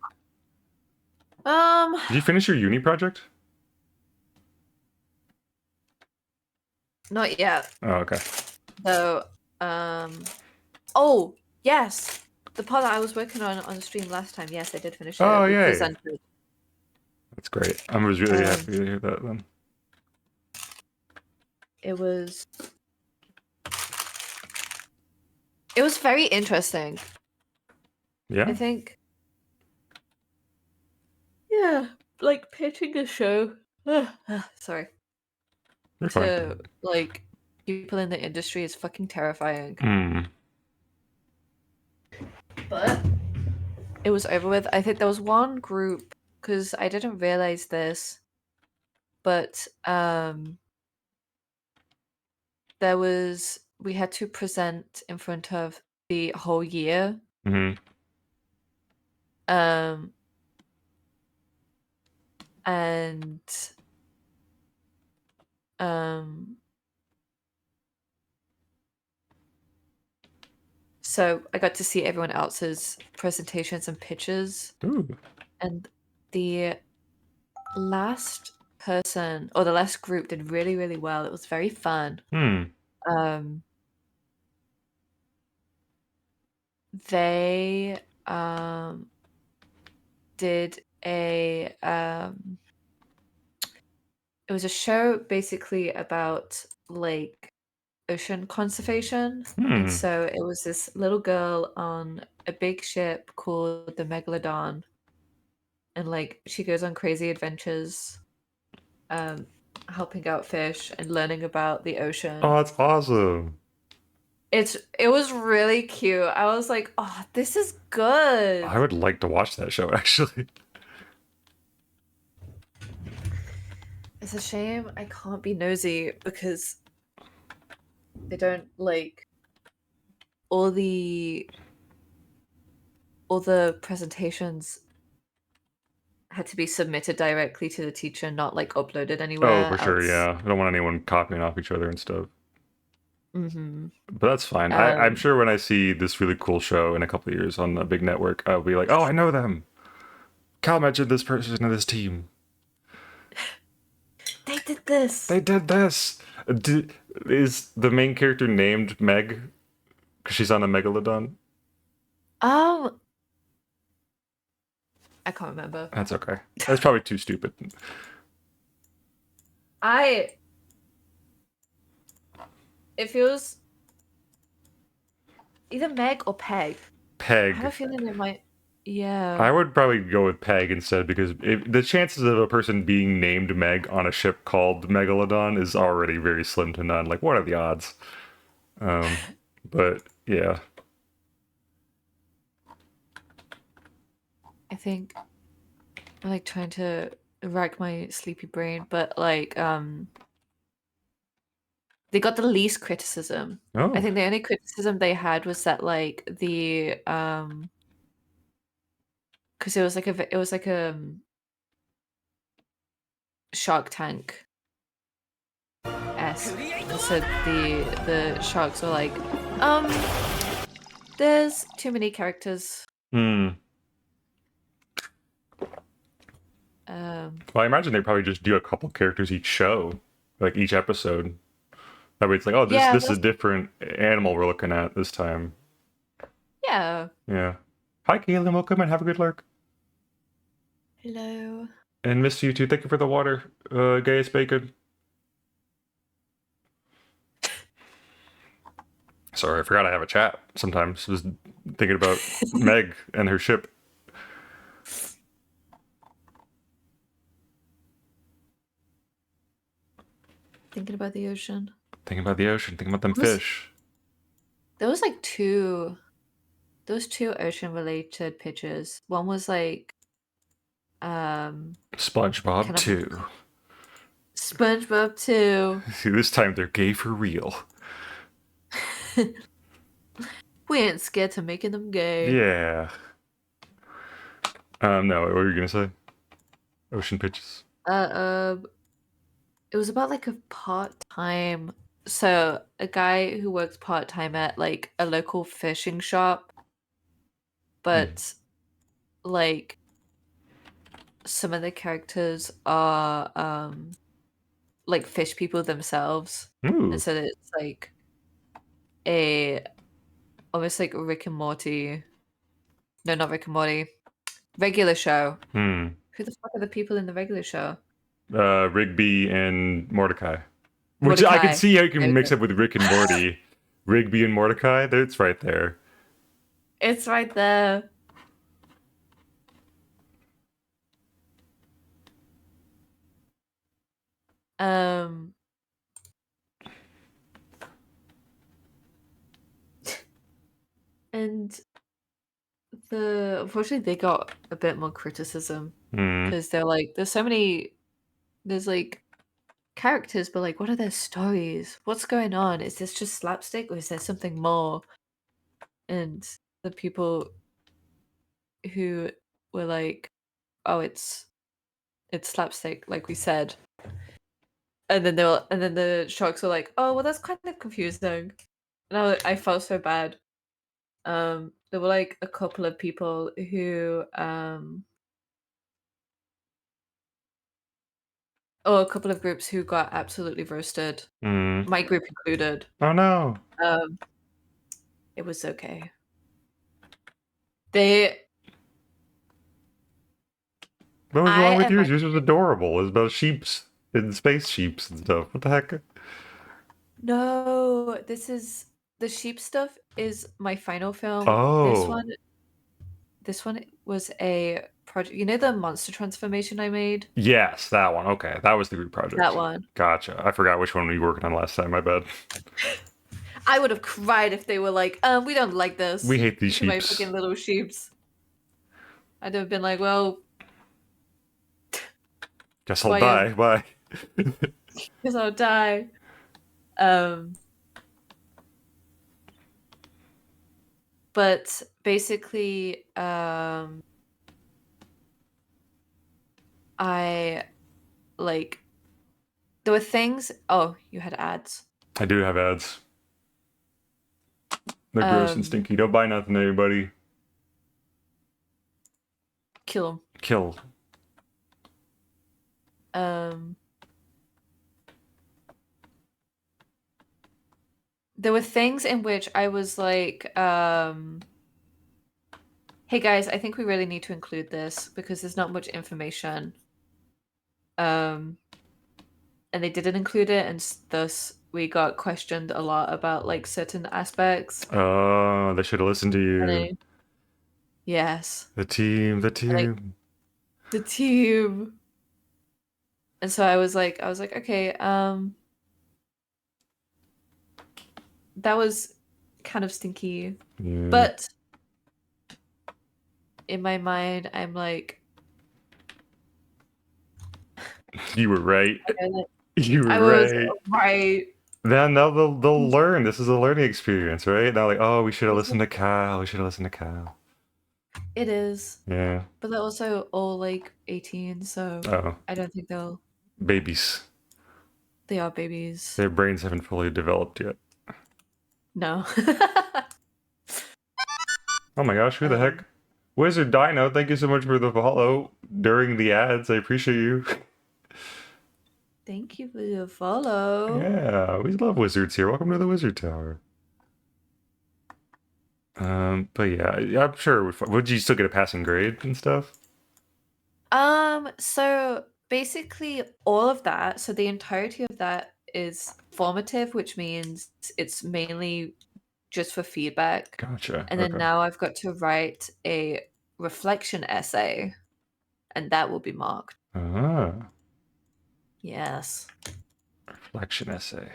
S1: Did you finish your uni project?
S2: Not yet.
S1: Oh, okay.
S2: So, oh, yes. The part that I was working on the stream last time, yes, I did finish it.
S1: Oh,
S2: We
S1: yay.
S2: presented.
S1: That's great. I was really happy to hear that then.
S2: It was very interesting.
S1: Yeah.
S2: I think. Yeah, like pitching a show. Sorry.
S1: You're fine.
S2: To like people in the industry is fucking terrifying.
S1: Hmm.
S2: But it was over with. I think there was one group because I didn't realize this, but we had to present in front of the whole year.
S1: Mm-hmm.
S2: And so I got to see everyone else's presentations and pitches.
S1: Ooh.
S2: And the last person or the last group did really, really well. It was very fun. They did a it was a show basically about like ocean conservation. And so it was this little girl on a big ship called the Megalodon, and like she goes on crazy adventures, helping out fish and learning about the ocean.
S1: Oh, that's awesome.
S2: It was really cute. I was like, oh, this is good.
S1: I would like to watch that show actually.
S2: It's a shame I can't be nosy because they don't like all the presentations had to be submitted directly to the teacher, not like uploaded anywhere.
S1: Oh, for sure, yeah. I don't want anyone copying off each other and stuff.
S2: Mm-hmm.
S1: But that's fine. I'm sure when I see this really cool show in a couple of years on a big network, I'll be like, oh, I know them. Cal mentioned this person in this team.
S2: They did this.
S1: They did this. Is the main character named Meg? Because she's on a megalodon?
S2: I can't remember.
S1: That's okay. That's probably too stupid.
S2: It feels either Meg or Peg.
S1: Peg.
S2: I have a feeling it might. Yeah.
S1: I would probably go with Peg instead because the chances of a person being named Meg on a ship called Megalodon is already very slim to none. Like, what are the odds? But yeah.
S2: I think I'm like trying to rack my sleepy brain, but like they got the least criticism.
S1: Oh.
S2: I think the only criticism they had was that like because it was like a Shark Tank esque. So the sharks are like, there's too many characters.
S1: Hmm.
S2: Um,
S1: Well, I imagine they probably just do a couple characters each show, like each episode. That way it's like, oh, this
S2: yeah,
S1: this is a different animal we're looking at this time.
S2: yeah.
S1: Yeah. Hi, Caitlin. Welcome and have a good lurk.
S2: Hello.
S1: And miss you too. Thank you for the water, Gaius Bacon. Sorry, I forgot I have a chat sometimes. Just thinking about Meg and her ship.
S2: Thinking about the ocean.
S1: Thinking about the ocean. Thinking about them fish.
S2: There was like those two ocean related pictures. One was like
S1: SpongeBob
S2: kind of like
S1: 2.
S2: SpongeBob 2.
S1: See, this time they're gay for real.
S2: We ain't scared to making them gay.
S1: Yeah. No, what were you gonna say? Ocean pitches.
S2: It was about like a part-time, so a guy who works part-time at like a local fishing shop, but like some of the characters are like fish people themselves.
S1: Ooh.
S2: And so it's like a almost like Rick and Morty. No, not Rick and Morty. Regular show.
S1: Hmm.
S2: Who the fuck are the people in the regular show?
S1: Rigby and Mordecai. Which I can
S2: Mordecai.
S1: see how you can mix
S2: Okay.
S1: up with Rick and Morty. Rigby and Mordecai, it's right there.
S2: It's right there. Um and unfortunately they got a bit more criticism
S1: Hmm.
S2: because they're like there's like characters, but like what are their stories? What's going on? Is this just slapstick or is there something more? And the people who were like, oh, it's slapstick, like we said. And then the sharks were like, oh well, that's kind of confusing. And I felt so bad. There were like a couple of people who or a couple of groups who got absolutely roasted.
S1: Hmm.
S2: My group included.
S1: Oh no.
S2: Um, it was okay. They,
S1: What was
S2: I
S1: wrong with
S2: and my
S1: yours? Yours was adorable. It was about sheeps and space sheeps and stuff. What the heck?
S2: no, this is the sheep stuff is my final film.
S1: Oh.
S2: This one was a project. You know the monster transformation I made?
S1: Yes, that one. Okay, that was the group
S2: That
S1: project.
S2: one.
S1: Gotcha. I forgot which one we were working on last time. My bad.
S2: I would have cried if they were like, we don't like this.
S1: We hate these
S2: To my
S1: sheeps.
S2: fucking little sheeps. I'd have been like, well,
S1: Guess I'll
S2: why
S1: die. Bye.
S2: because I'll die. Um, but basically, I like there were things. Oh, you had ads.
S1: I do have ads. They're gross and
S2: Um,
S1: stinky. Don't buy nothing, everybody.
S2: Kill them.
S1: Kill.
S2: There were things in which I was like, hey guys, I think we really need to include this because there's not much information. And they didn't include it, and thus we got questioned a lot about like certain aspects.
S1: Oh, they should have listened to you.
S2: Yes.
S1: The team, the
S2: Like
S1: team.
S2: the team. And so I was like, okay, that was kind of stinky.
S1: Yeah.
S2: But in my mind, I'm like,
S1: You were right.
S2: I
S1: You were
S2: was
S1: right.
S2: right.
S1: Then now they'll learn. This is a learning experience, right? Now like, oh, we should have listened to Kyle. We should have listened to Kyle.
S2: It is.
S1: Yeah.
S2: But they're also all like 18, so
S1: Oh,
S2: I don't think
S1: babies.
S2: they are babies.
S1: Their brains haven't fully developed yet.
S2: No.
S1: Oh my gosh, who the
S2: Um,
S1: heck? Wizard Dino, thank you so much for the follow during the ads. I appreciate you.
S2: Thank you for the follow.
S1: Yeah, we love wizards here. Welcome to the Wizard Tower. But yeah, I'm sure. Would you still get a passing grade and stuff?
S2: So basically all of that, so the entirety of that is formative, which means it's mainly just for feedback.
S1: Gotcha.
S2: And then
S1: Okay.
S2: now I've got to write a reflection essay, and that will be marked.
S1: Ah,
S2: Yes.
S1: reflection essay.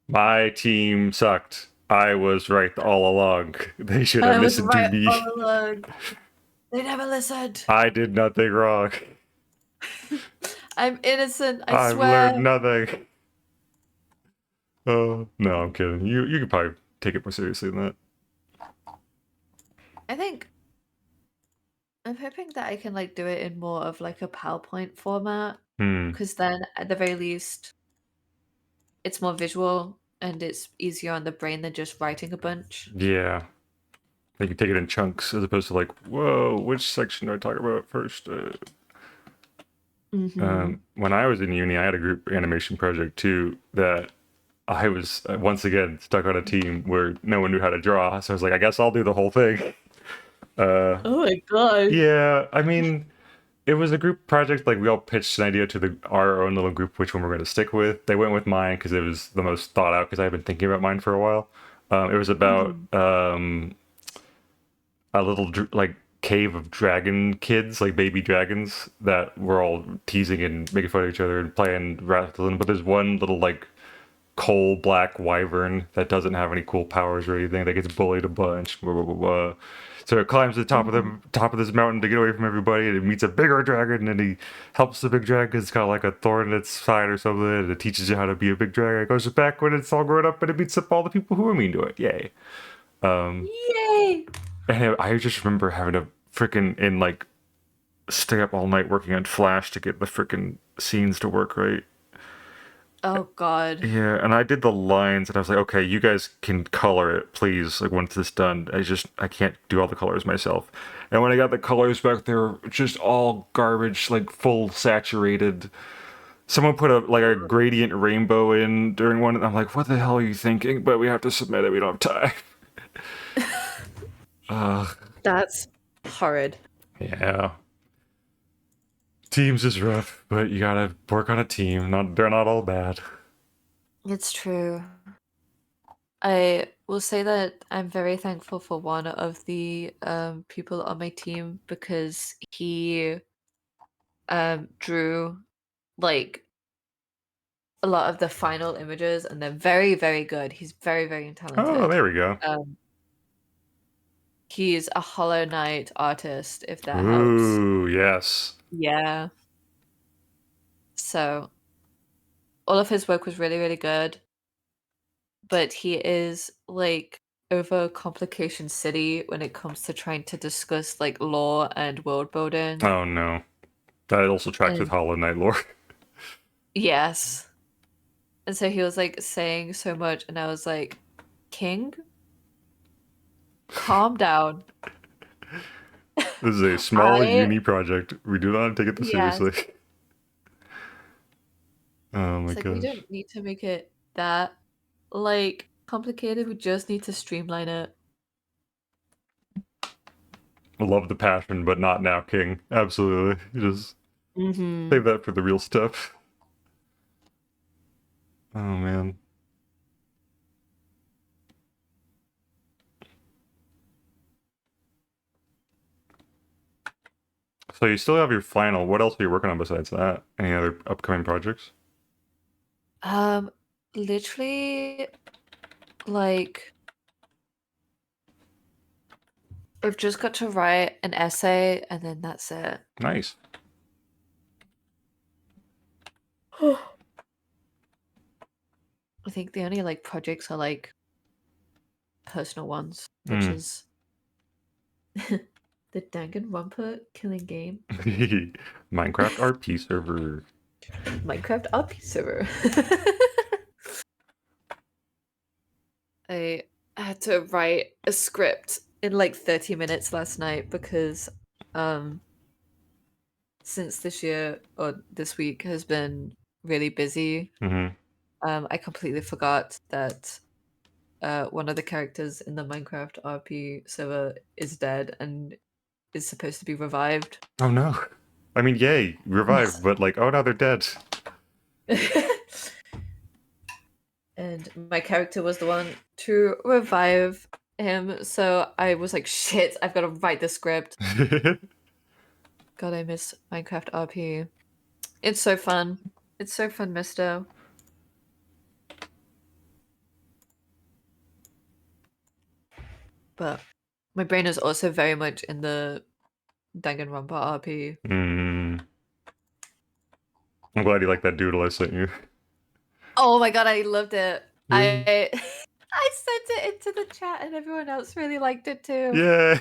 S1: My team sucked. I was right all along. They should have
S2: I was
S1: listened to
S2: right
S1: me.
S2: all along. They never listened.
S1: I did nothing wrong.
S2: I'm innocent, I
S1: I've learned
S2: swear.
S1: nothing. Oh no, I'm kidding. You could probably take it more seriously than that.
S2: I think I'm hoping that I can like do it in more of like a PowerPoint format,
S1: Hmm.
S2: because then at the very least it's more visual and it's easier on the brain than just writing a bunch.
S1: Yeah. They can take it in chunks as opposed to like, whoa, which section do I talk about first?
S2: Mm-hmm.
S1: When I was in uni, I had a group animation project too that I was once again stuck on a team where no one knew how to draw. So I was like, I guess I'll do the whole thing. Uh,
S2: Oh my god.
S1: yeah, I mean, it was a group project. Like we all pitched an idea to our own little group, which one we're going to stick with. They went with mine because it was the most thought out. Because I had been thinking about mine for a while. It was about
S2: Mm-hmm.
S1: a little like cave of dragon kids, like baby dragons, that were all teasing and making fun of each other and playing wrestling. But there's one little like coal black wyvern that doesn't have any cool powers or anything that gets bullied a bunch. Blah, blah, blah, blah. So it climbs to the top of this mountain to get away from everybody, and it meets a bigger dragon, and he helps the big dragon 'cause it's got like a thorn in its side or something, and it teaches you how to be a big dragon. It goes back when it's all grown up, and it beats up all the people who are mean to it. Yay!
S2: Yay!
S1: And I just remember having to freaking and like stay up all night working on Flash to get the freaking scenes to work right.
S2: Oh god.
S1: Yeah, and I did the lines, and I was like, okay, you guys can color it, please. Like once it's done, I can't do all the colors myself. And when I got the colors back, they were just all garbage, like full saturated. Someone put a gradient rainbow in during one, and I'm like, what the hell are you thinking? But we have to submit it. We don't have time.
S2: That's horrid.
S1: Yeah. Teams is rough, but you gotta work on a team. They're not all bad.
S2: It's true. I will say that I'm very thankful for one of the people on my team because he drew like a lot of the final images and they're very, very good. He's very, very
S1: Oh,
S2: talented.
S1: there we go.
S2: Um, he's a Hollow Knight artist, if that helps.
S1: Ooh, yes.
S2: Yeah. So all of his work was really, really good. But he is like over complication city when it comes to trying to discuss like lore and world building.
S1: Oh no. That also tracks with
S2: And
S1: Hollow Knight lore.
S2: yes. And so he was like saying so much, and I was like, King, calm down.
S1: This is a small
S2: I,
S1: uni project. We do not take it this
S2: yes.
S1: seriously. Oh my
S2: It's like we
S1: gosh.
S2: don't need to make it that like complicated. We just need to streamline it.
S1: Love the passion, but not now, King. Absolutely. You just
S2: Mm-hmm.
S1: save that for the real stuff. Oh man. So you still have your final. What else are you working on besides that? Any other upcoming projects?
S2: Um, literally, like I've just got to write an essay, and then that's it.
S1: Nice.
S2: I think the only like projects are like personal ones, which
S1: Hmm.
S2: is The Danganronpa killing game.
S1: Minecraft RP server.
S2: Minecraft RP server. I had to write a script in like 30 minutes last night because um since this year or this week has been really busy,
S1: Hmm.
S2: I completely forgot that one of the characters in the Minecraft RP server is dead and is supposed to be revived.
S1: Oh no. I mean, yay, revived,
S2: Yes.
S1: but like, oh no, they're dead.
S2: And my character was the one to revive him, so I was like, shit, I've got to write the script. God, I miss Minecraft RP. It's so fun. It's so fun, mister. But my brain is also very much in the Danganronpa RP.
S1: Mm. I'm glad you like that doodle I sent you.
S2: Oh my god, I loved it.
S1: Yeah.
S2: I I sent it into the chat and everyone else really liked it too.
S1: Yeah.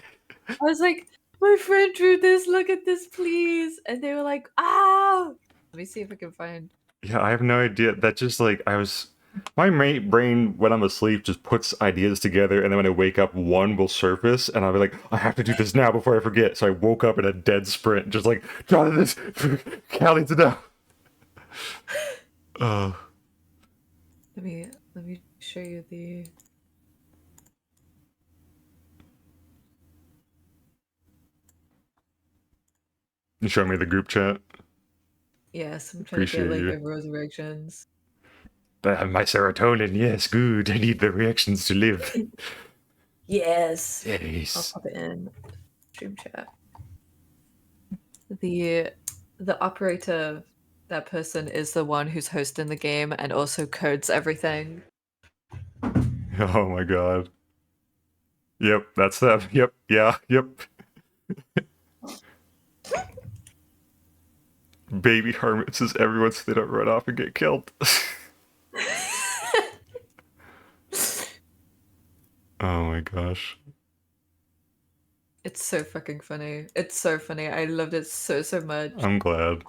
S2: I was like, my friend drew this, look at this, please. And they were like, ah. Let me see if I can find.
S1: Yeah, I have no idea. That just like my brain when I'm asleep just puts ideas together, and then when I wake up, one will surface, and I'll be like, I have to do this now before I forget. So I woke up in a dead sprint, just like, John, this, Callie, to know. Uh,
S2: Let me show you the.
S1: you show me the group chat.
S2: Yes, I'm trying to get
S1: Appreciate
S2: like
S1: you.
S2: everyone's reactions.
S1: My serotonin, yes, good. I need the reactions to live.
S2: Yes. I'll
S1: Yes.
S2: pop it in stream chat. The the operator, that person is the one who's hosting the game and also codes everything.
S1: Oh my god. Yep, that's them. Yep, yeah, yep. Baby Hermit says everyone so they don't run off and get killed. Oh my gosh.
S2: It's so fucking funny. It's so funny. I loved it so much.
S1: I'm glad.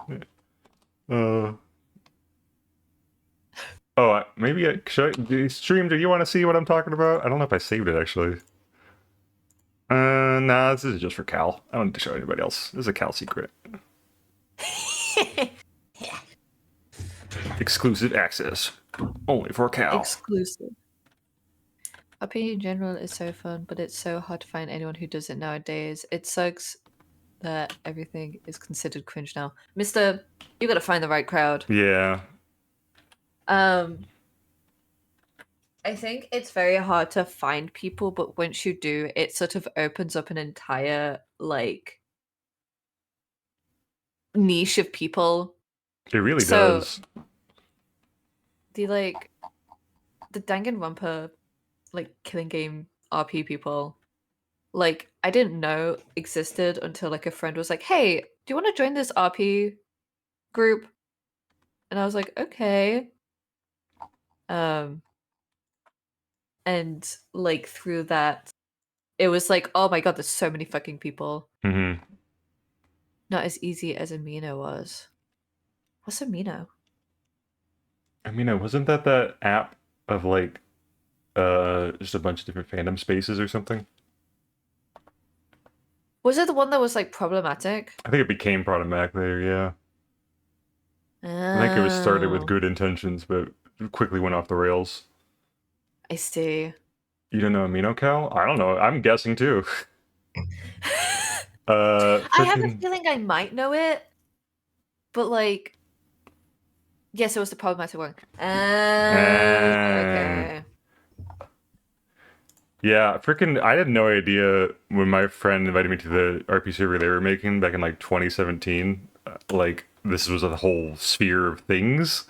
S1: Uh, oh, maybe stream. Do you want to see what I'm talking about? I don't know if I saved it actually. Nah, this is just for Cal. I don't need to show anybody else. This is a Cal secret. Exclusive access. Only for Cal.
S2: Exclusive. RP in general is so fun, but it's so hard to find anyone who does it nowadays. It sucks that everything is considered cringe now. Mister, you gotta find the right crowd.
S1: Yeah.
S2: Um, I think it's very hard to find people, but once you do, it sort of opens up an entire like niche of people.
S1: It really
S2: So
S1: does.
S2: the Danganronpa like killing game RP people, like I didn't know existed until like a friend was like, "Hey, do you want to join this RP group?" And I was like, "Okay." Um, and like through that, it was like, "Oh my god, there's so many fucking people."
S1: Hmm.
S2: Not as easy as Amino was. What's Amino?
S1: I mean, wasn't that app of like just a bunch of different fandom spaces or something?
S2: Was it the one that was like problematic?
S1: I think it became problematic later, yeah. I think it was started with
S2: Oh,
S1: good intentions, but quickly went off the rails.
S2: I see.
S1: You don't know Amino Cal? I don't know. I'm guessing too.
S2: I have a
S1: Freaking.
S2: feeling I might know it, but like, yes, it was the problematic one.
S1: Uh,
S2: Okay.
S1: yeah, freaking. I had no idea when my friend invited me to the RP server they were making back in like 2017. Like, this was a whole sphere of things.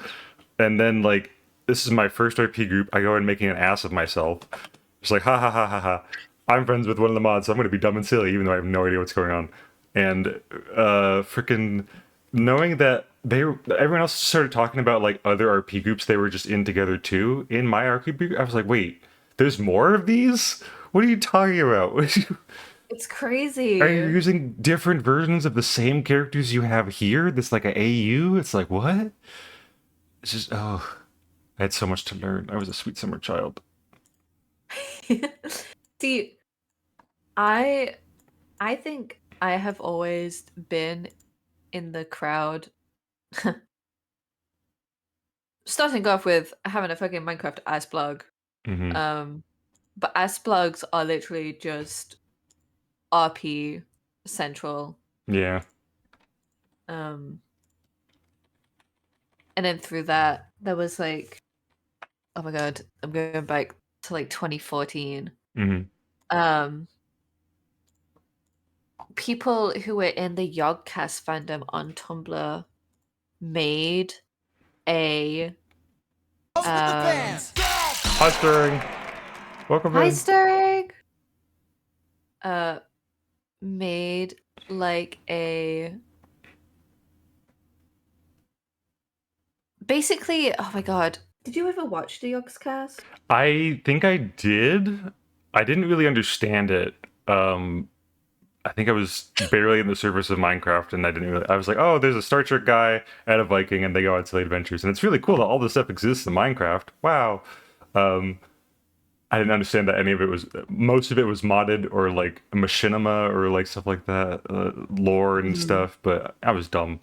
S1: And then, like, this is my first RP group. I go in making an ass of myself. Just like, ha ha ha ha ha. I'm friends with one of the mods, so I'm going to be dumb and silly, even though I have no idea what's going on. And freaking knowing that everyone else started talking about like other RP groups they were just in together too. In my RP group, I was like, wait, there's more of these? What are you talking about?
S2: It's
S1: Are you
S2: crazy.
S1: using different versions of the same characters you have here? This like a AU? It's like what? It's just oh, I had so much to learn. I was a sweet summer child.
S2: See, I I think I have always been in the crowd. Starting off with having a fucking Minecraft ass plug.
S1: Hmm.
S2: Um, but ass plugs are literally just RP central.
S1: Yeah.
S2: Um, and then through that, there was like, oh my god, I'm going back to like 2014.
S1: Hmm.
S2: Um, people who were in the Yogcast fandom on Tumblr made a
S1: Hi, Stirring. Welcome
S2: hi
S1: in.
S2: Stirring uh made like a basically, oh my god, did you ever watch the Yogscast?
S1: I think I did. I didn't really understand it. I think I was barely in the surface of Minecraft, and I didn't really. I was like, oh, there's a Star Trek guy and a Viking, and they go on silly adventures, and it's really cool that all this stuff exists in Minecraft. Wow. Um, I didn't understand that any of it was. Most of it was modded or like machinima or like stuff like that, lore and
S2: Mhm.
S1: stuff. But I was dumb.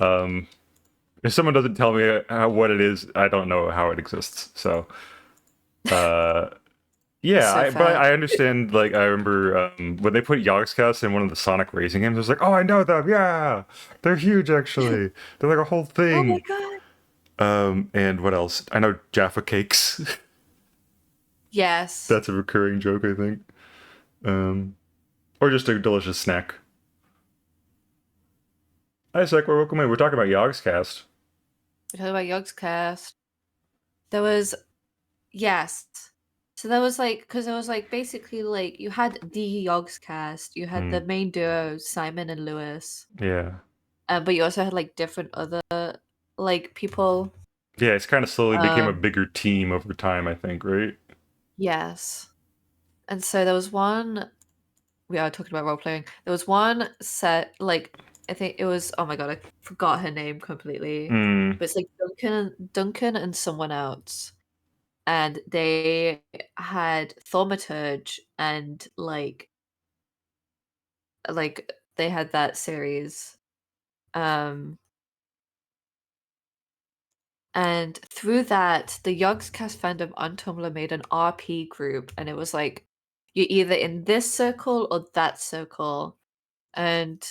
S1: Um, if someone doesn't tell me what it is, I don't know how it exists. So. Uh,
S2: It's
S1: Yeah,
S2: so
S1: but
S2: fair.
S1: I understand. Like, I remember when they put Yogscast in one of the Sonic racing games. I was like, "Oh, I know them. Yeah, they're huge. Actually, they're like a whole
S2: Oh my
S1: thing."
S2: god.
S1: And what else? I know Jaffa cakes.
S2: Yes.
S1: That's a recurring joke, I think. Or just a delicious snack. Hi, Sec. Welcome in. We're talking about Yogscast.
S2: We talked about Yogscast. There was yes. So there was like because there was like basically like you had the Yogscast, you had the
S1: Hmm.
S2: main duo Simon and Lewis,
S1: Yeah,
S2: but you also had like different other like people.
S1: yeah. It's kind of slowly became a
S2: Um,
S1: bigger team over time. I think, right?
S2: yes, and so there was one. We are talking about role playing. There was one set like I think it was. Oh my god, I forgot her name completely.
S1: Hmm.
S2: But it's like Duncan and someone else, and they had Thaumaturge and like they had that series. Um, and through that, the Yogscast fandom on Tumblr made an RP group, and it was like you're either in this circle or that circle, and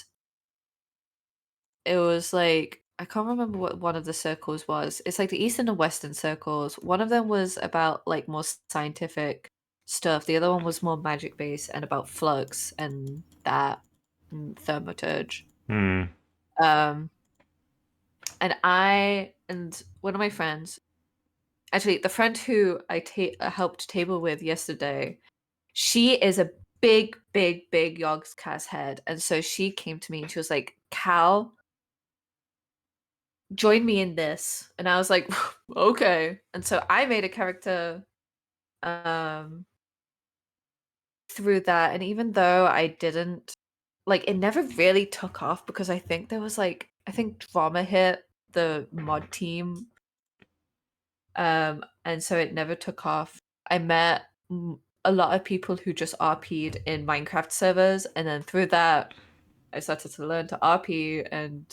S2: it was like I can't remember what one of the circles was. It's like the Eastern and Western circles. One of them was about like more scientific stuff. The other one was more magic based and about flux and that and thaumaturge.
S1: Hmm.
S2: Um, and I and one of my friends, actually the friend who helped table with yesterday, she is a big, big, big Yogscast head, and so she came to me and she was like, "Cal, join me in this." And I was like, okay. And so I made a character um through that. And even though I didn't like it never really took off because I think there was like I think drama hit the mod team. And so it never took off. I met a lot of people who just RP'd in Minecraft servers, and then through that I started to learn to RP and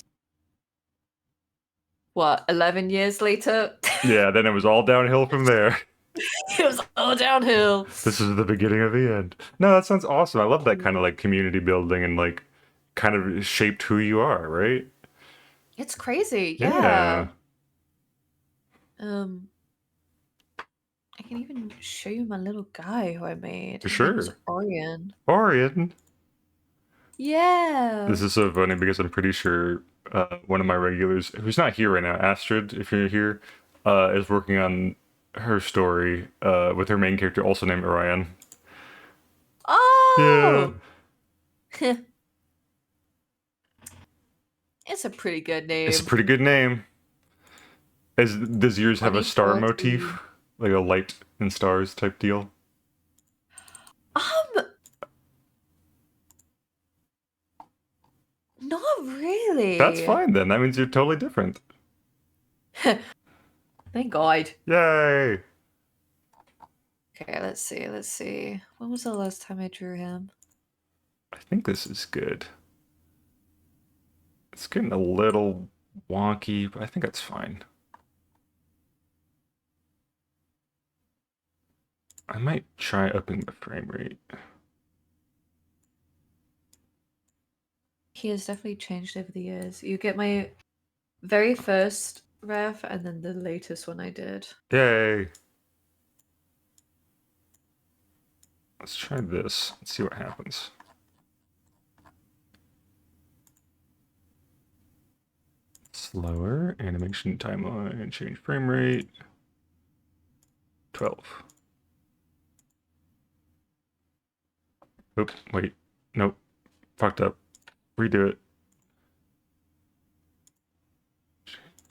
S2: what, 11 years later?
S1: Yeah. Then it was all downhill from there.
S2: It was all downhill.
S1: This is the beginning of the end. No, that sounds awesome. I love that kind of
S2: Mm.
S1: like community building and like kind of shaped who you are, right?
S2: It's crazy,
S1: Yeah,
S2: yeah. Um, I can even show you my little guy who I made.
S1: for
S2: His name was
S1: sure.
S2: Orion.
S1: Orion. This
S2: Yeah.
S1: is so funny because I'm pretty sure one of my regulars, who's not here right now, Astrid, if you're here, is working on her story with her main character, also named Orion. Yeah,
S2: Oh! It's a pretty good
S1: it's a
S2: name.
S1: pretty good name. Does yours have a star
S2: 2014.
S1: motif, like a light and stars type deal?
S2: Um, Oh,
S1: That's
S2: really?
S1: fine then. That means you're totally different.
S2: Thank God.
S1: Yay!
S2: Okay, let's see. Let's see. When was the last time I drew him?
S1: I think this is good. It's getting a little wonky, but I think that's fine. I might try upping the frame rate.
S2: He has definitely changed over the years. You get my very first ref and then the latest one I did.
S1: Yay! Let's try this. Let's see what happens. Slower, animation timeline, change frame rate. 12. Oops, wait. Nope. Fucked up. Redo it.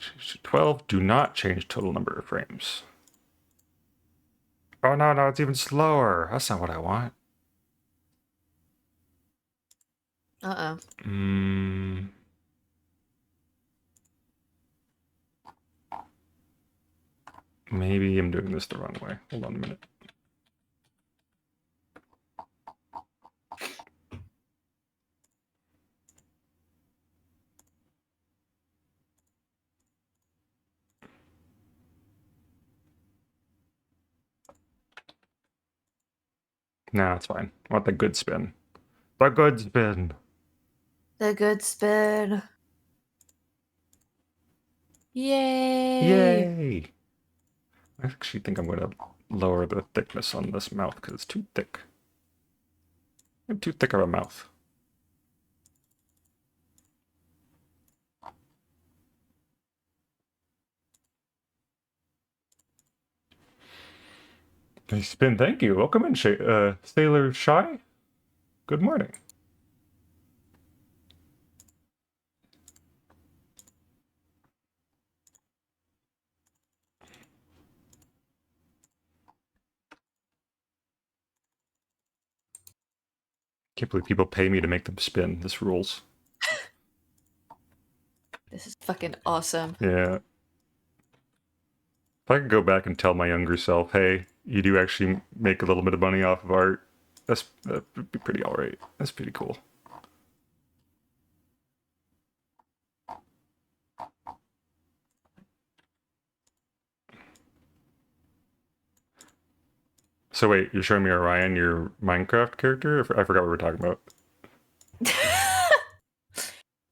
S1: Change to 12. Do not change total number of frames. Oh no, it's even slower. That's not what I want.
S2: Uh-oh.
S1: Maybe I'm doing this the wrong way. Hold on a minute. Nah, it's fine. I want the good spin. The good spin.
S2: The good spin. Yay!
S1: Yay! I actually think I'm going to lower the thickness on this mouth because it's too thick. I have too thick of a mouth. Nice spin, thank you. Welcome in, Sailor Shy. Good morning. Can't believe people pay me to make them spin. This rules.
S2: This is fucking awesome.
S1: Yeah. If I could go back and tell my younger self, hey, you do actually make a little bit of money off of art, that would be pretty alright. That's pretty cool. So wait, you're showing me Orion, your Minecraft character? I forgot what we were talking about.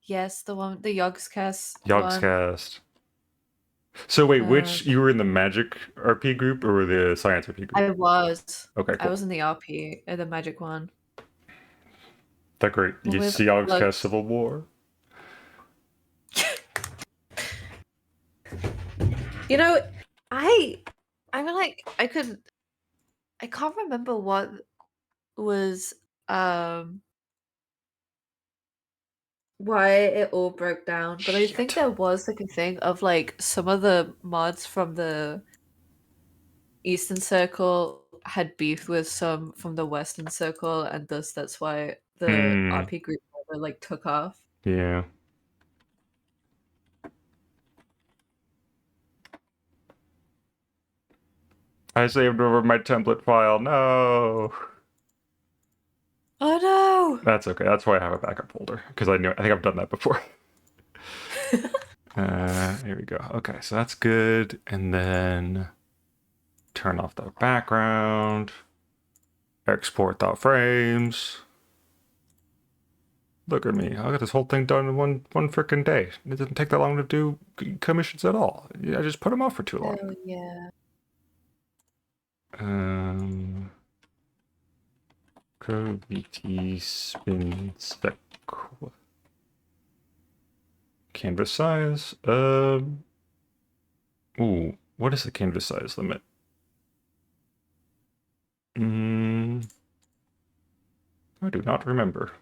S2: Yes, the one, the Yogscast one.
S1: Yogscast. So wait, which you were in the Magic RP group or the Science RP group?
S2: I was.
S1: Okay,
S2: I
S1: cool.
S2: was in the RP, the magic one.
S1: That great. You
S2: With
S1: see Yogscast
S2: like,
S1: Civil War?
S2: you know, I'm like I can't remember what was why it all broke down, but I think
S1: Shit.
S2: there was like a thing of like some of the mods from the Eastern Circle had beef with some from the Western Circle, and thus that's why the
S1: Hmm.
S2: RP group never like took off.
S1: Yeah. I saved over my template file. No.
S2: Oh no!
S1: That's okay. That's why I have a backup folder because I think I've done that before. Here we go. Okay, so that's good. And then turn off the background. Export the frames. Look at me. I got this whole thing done in one freaking day. It didn't take that long to do commissions at all. I just put them off for too long.
S2: Oh yeah.
S1: VT spin spec. Canvas size. Ooh, what is the canvas size limit? I do not remember.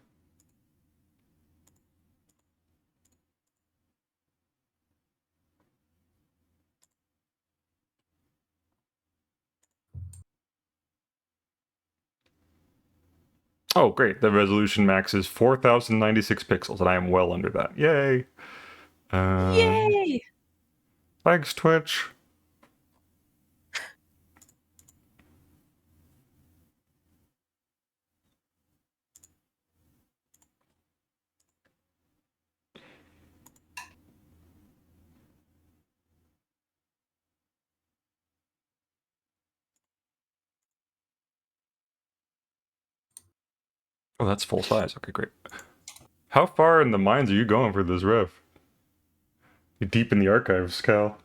S1: Oh, great. The resolution max is 4096 pixels, and I am well under that. Yay.
S2: Yay!
S1: Thanks, Twitch. Oh, that's full size. Okay, great. How far in the mines are you going for this ref? You're deep in the archives, Cal.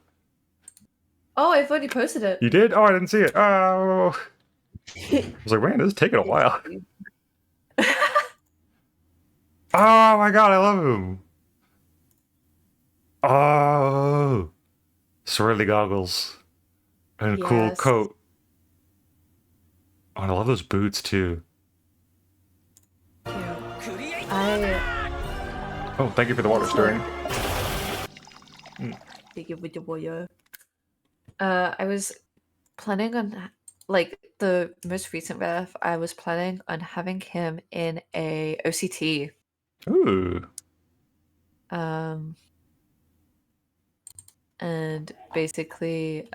S2: Oh, I've already posted it.
S1: You did? Oh, I didn't see it. Oh. I was like, man, this is taking a while. Oh my god, I love him. Oh. Swirly goggles. And a cool
S2: Yes.
S1: coat. Oh, and I love those boots too.
S2: Cute. I
S1: Oh, thank you for the water stirring.
S2: take it with the boyo. I was planning on like the most recent ref. I was planning on having him in a OCT.
S1: Ooh.
S2: Um, and basically,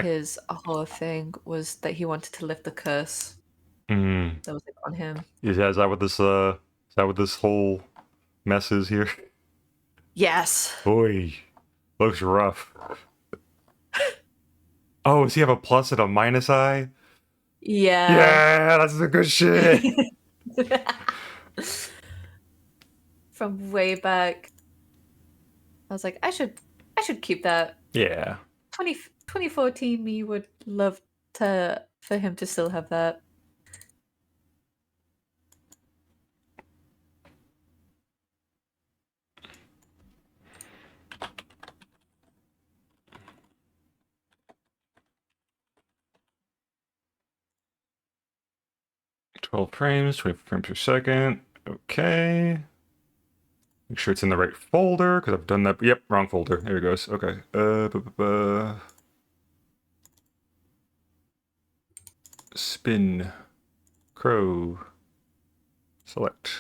S2: his whole thing was that he wanted to lift the curse
S1: Mm.
S2: that was like, on him.
S1: Yeah, is that what this whole mess is here?
S2: Yes.
S1: Boy. Looks rough. Oh, does he have a plus and a minus eye?
S2: Yeah.
S1: Yeah, that's the good shit.
S2: From way back. I was like, I should keep that.
S1: Yeah.
S2: 2014 me would love for him to still have that.
S1: $12 frames, 20 frames per second. Okay. Make sure it's in the right folder, because I've done that. Yep, wrong folder. There it goes. Okay. Spin. Crow. Select.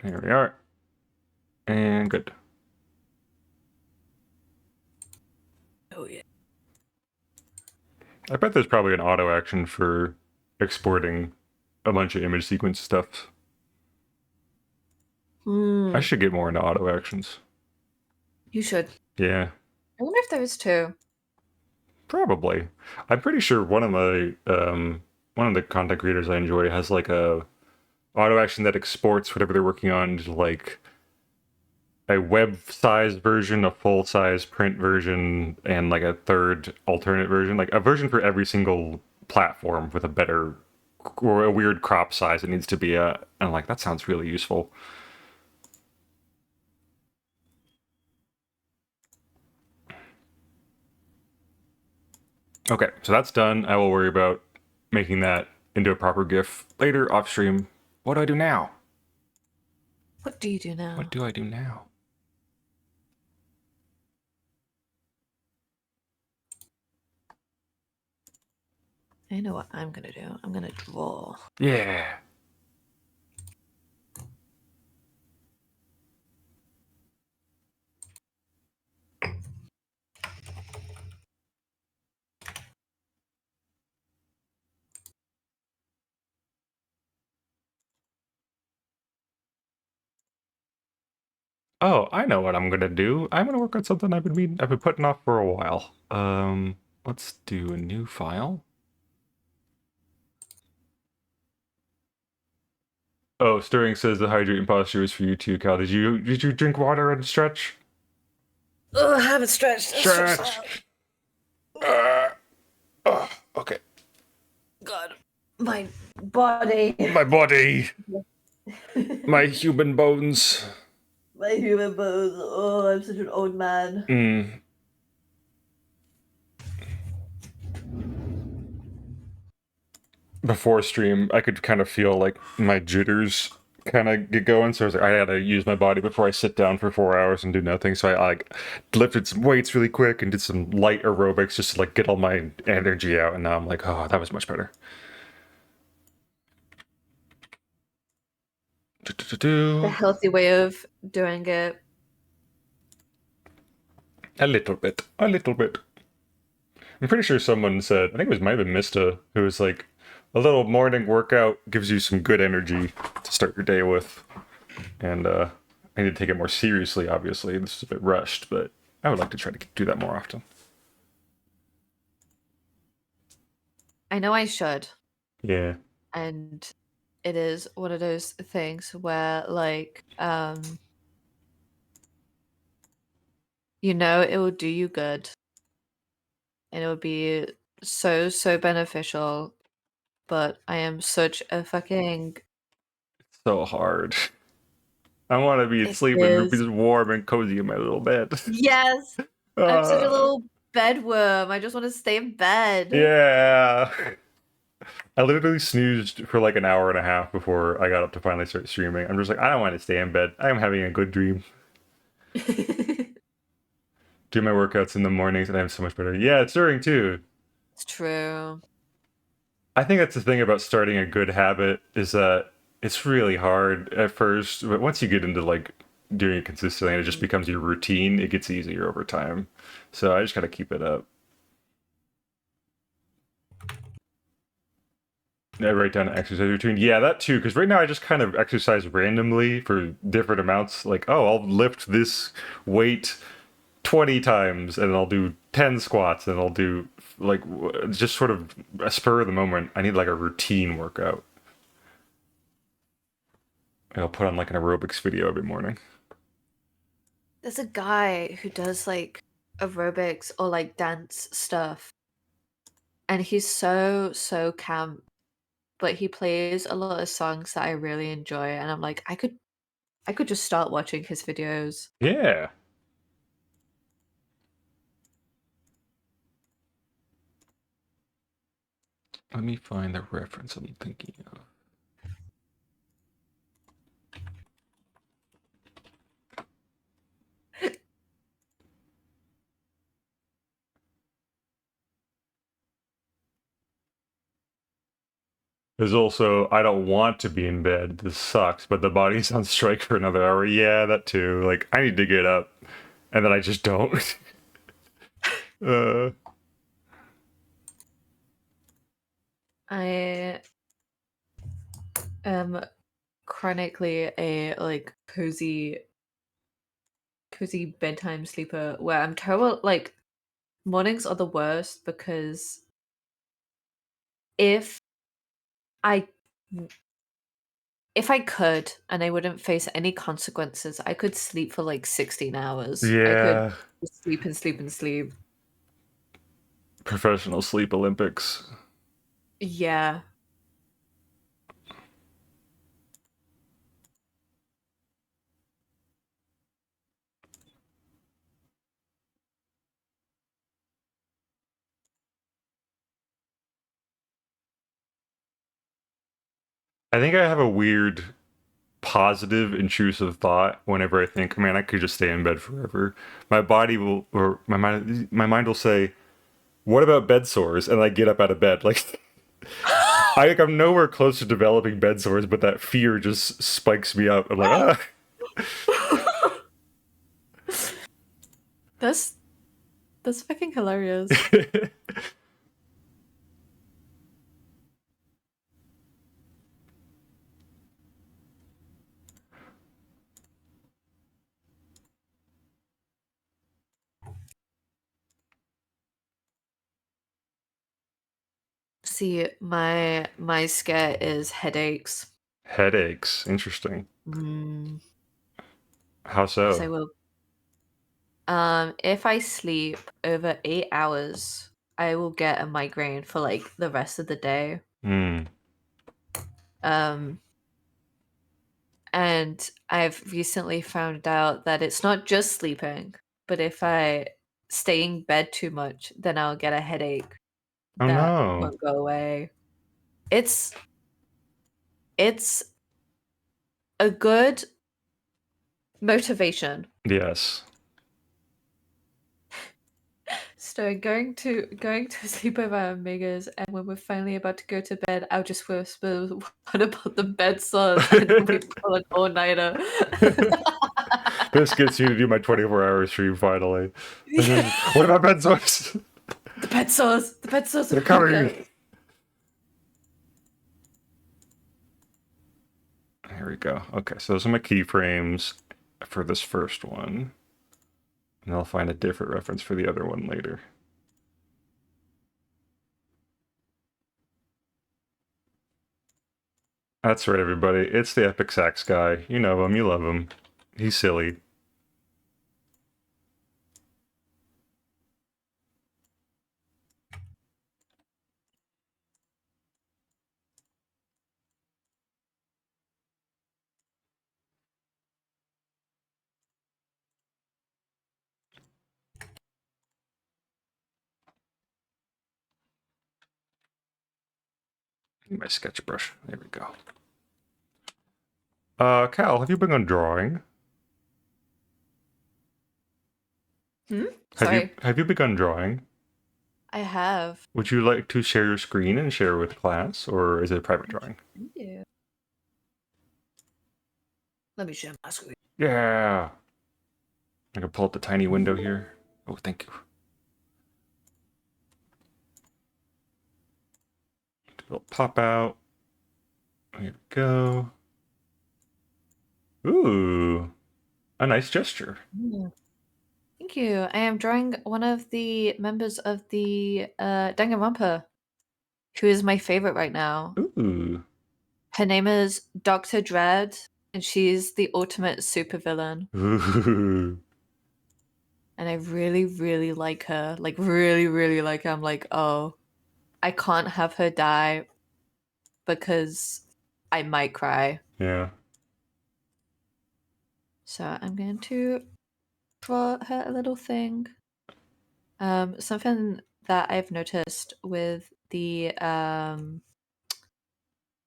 S1: Here we are. And good.
S2: Oh yeah.
S1: I bet there's probably an auto action for exporting a bunch of image sequence stuff. I should get more into auto actions.
S2: You should.
S1: Yeah.
S2: I wonder if there is too.
S1: Probably. I'm pretty sure one of the content creators I enjoy has like a auto action that exports whatever they're working on to like a web size version, a full size print version, and like a third alternate version, like a version for every single platform with a better or a weird crop size it needs to be at. And like that sounds really useful. Okay, so that's done. I will worry about making that into a proper GIF later off stream. What do I do now?
S2: What do you do now?
S1: What do I do now?
S2: I know what I'm gonna do. I'm gonna draw.
S1: Yeah. Oh, I know what I'm gonna do. I'm gonna work on something I've been putting off for a while. Let's do a new file. Oh, Stirring says the hydrating posture is for you too, Cal. Did you drink water and stretch?
S2: Oh, I haven't stretched.
S1: Stretch. Okay.
S2: God, my body.
S1: My body. My human bones.
S2: My human bones. Oh, I'm such an old man.
S1: Before stream, I could kind of feel like my jitters kind of get going. So I was like, I gotta use my body before I sit down for 4 hours and do nothing. So I like lifted some weights really quick and did some light aerobics just to like get all my energy out. And now I'm like, oh, that was much better.
S2: The healthy way of doing it.
S1: A little bit, a little bit. I'm pretty sure someone said, I think it was might have been Mista, who was like, a little morning workout gives you some good energy to start your day with. And I need to take it more seriously, obviously. This is a bit rushed, but I would like to try to do that more often.
S2: I know I should.
S1: Yeah.
S2: And it is one of those things where like it will do you good and it would be so beneficial, but I am such a fucking
S1: So hard. I want to be
S2: it
S1: sleeping, be
S2: is.
S1: just warm and cozy in my little bed.
S2: Yes, I'm such a
S1: uh,
S2: little bedworm. I just want to stay in bed.
S1: yeah. I literally snoozed for like an hour and a half before I got up to finally start streaming. I'm just like, I don't want to stay in bed. I am having a good dream.
S2: It's
S1: Do my workouts in the mornings and I'm so much better. Yeah, it's during too.
S2: true.
S1: I think that's the thing about starting a good habit is that it's really hard at first, but once you get into like doing it consistently and it just becomes your routine, it gets easier over time. So I just gotta keep it up. I write down an exercise routine. Yeah, that too. Because right now I just kind of exercise randomly for different amounts. Like, oh, I'll lift this weight 20 times and I'll do 10 squats and I'll do like just sort of a spur of the moment. I need like a routine workout. And I'll put on like an aerobics video every morning.
S2: There's a guy who does like aerobics or like dance stuff, and he's so camp, but he plays a lot of songs that I really enjoy, and I'm like, I could just start watching his videos.
S1: Yeah. Let me find the reference I'm thinking of. There's also, I don't want to be in bed. This sucks, but the body's on strike for another hour. Yeah, that too. Like, I need to get up, and then I just don't. uh,
S2: I am chronically a like cozy bedtime sleeper where I'm terrible. Like mornings are the worst because if I if I could and I wouldn't face any consequences, I could sleep for like 16 hours. I could
S1: yeah,
S2: just sleep and sleep and sleep.
S1: professional sleep Olympics.
S2: Yeah.
S1: I think I have a weird positive intrusive thought whenever I think, man, I could just stay in bed forever. My body will, or my mind will say, "What about bed sores?" And I get up out of bed. Like I'm nowhere close to developing bed sores, but that fear just spikes me up. I'm like, ah.
S2: That's that's fucking hilarious. See, my scare is headaches.
S1: Headaches. Interesting.
S2: Mm,
S1: How
S2: because I
S1: so?
S2: will. If I sleep over 8 hours, I will get a migraine for like the rest of the day.
S1: Hmm.
S2: Um, and I've recently found out that it's not just sleeping, but if I stay in bed too much, then I'll get a headache
S1: Oh
S2: that
S1: no.
S2: won't go away. It's it's a good motivation.
S1: Yes.
S2: So going to sleep over at Mega's, and when we're finally about to go to bed, I'll just whisper, "What about the bed sores?" And then we pull an all-nighter.
S1: This gets you to do my 24-hour stream finally.
S2: Yeah.
S1: What about bed sores?
S2: The bed sores. The bed sores
S1: They're
S2: are really
S1: coming.
S2: good.
S1: Here we go. Okay, so those are my keyframes for this first one. And I'll find a different reference for the other one later. That's right, everybody. It's the Epic Sax guy. You know him. You love him. He's silly. My sketch brush. There we go. Cal, have you begun drawing?
S2: Sorry,
S1: Have you begun drawing?
S2: I have.
S1: Would you like to share your screen and share with class, or is it private drawing?
S2: Yeah. Let me share my screen.
S1: Yeah. I can pull up the tiny window here. Oh, thank you. It'll pop out. Here we go. Ooh, a nice gesture.
S2: Yeah. Thank you. I am drawing one of the members of the Danganronpa, who is my favorite right now.
S1: Ooh.
S2: Her name is Dr. Dread, and she's the ultimate supervillain.
S1: Ooh.
S2: And I really, really like her. Like, really, really like her. I'm like, oh, I can't have her die because I might cry.
S1: Yeah.
S2: So I'm going to draw her a little thing. Something that I've noticed with the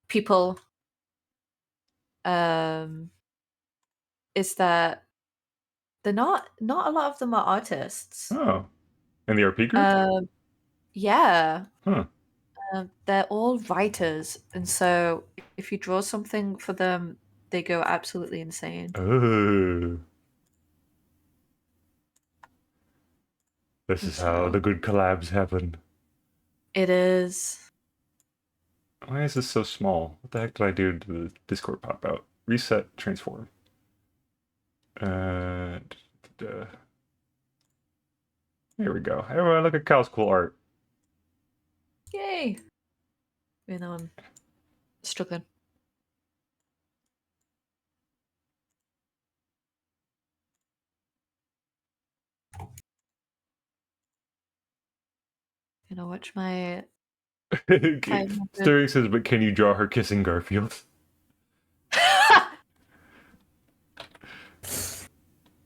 S2: people is that they're not a lot of them are artists.
S1: Oh. In the RP group?
S2: Yeah.
S1: Huh.
S2: They're all writers, and so if you draw something for them, they go absolutely insane.
S1: Ooh. This is how
S2: So
S1: the good collabs happen.
S2: it is.
S1: Why is this so small? What the heck did I do to the Discord pop out? Reset, transform. There we go. Everyone, look at Cal's cool art.
S2: Yay! Even though I'm struggling. Gonna watch my 500.
S1: Stirring says, but can you draw her kissing Garfield?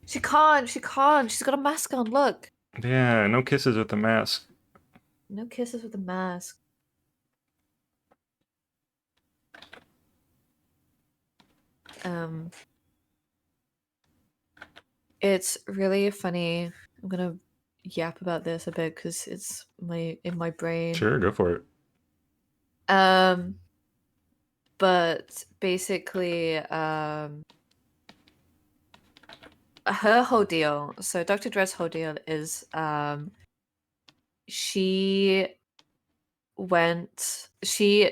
S2: She can't. She can't. She's got a mask on. Look.
S1: Yeah, no kisses with the mask.
S2: No kisses with a mask. It's really funny. I'm gonna yap about this a bit because it's in my brain.
S1: Sure, go for it.
S2: But basically, her whole deal. So Dr. Dredd's whole deal is, she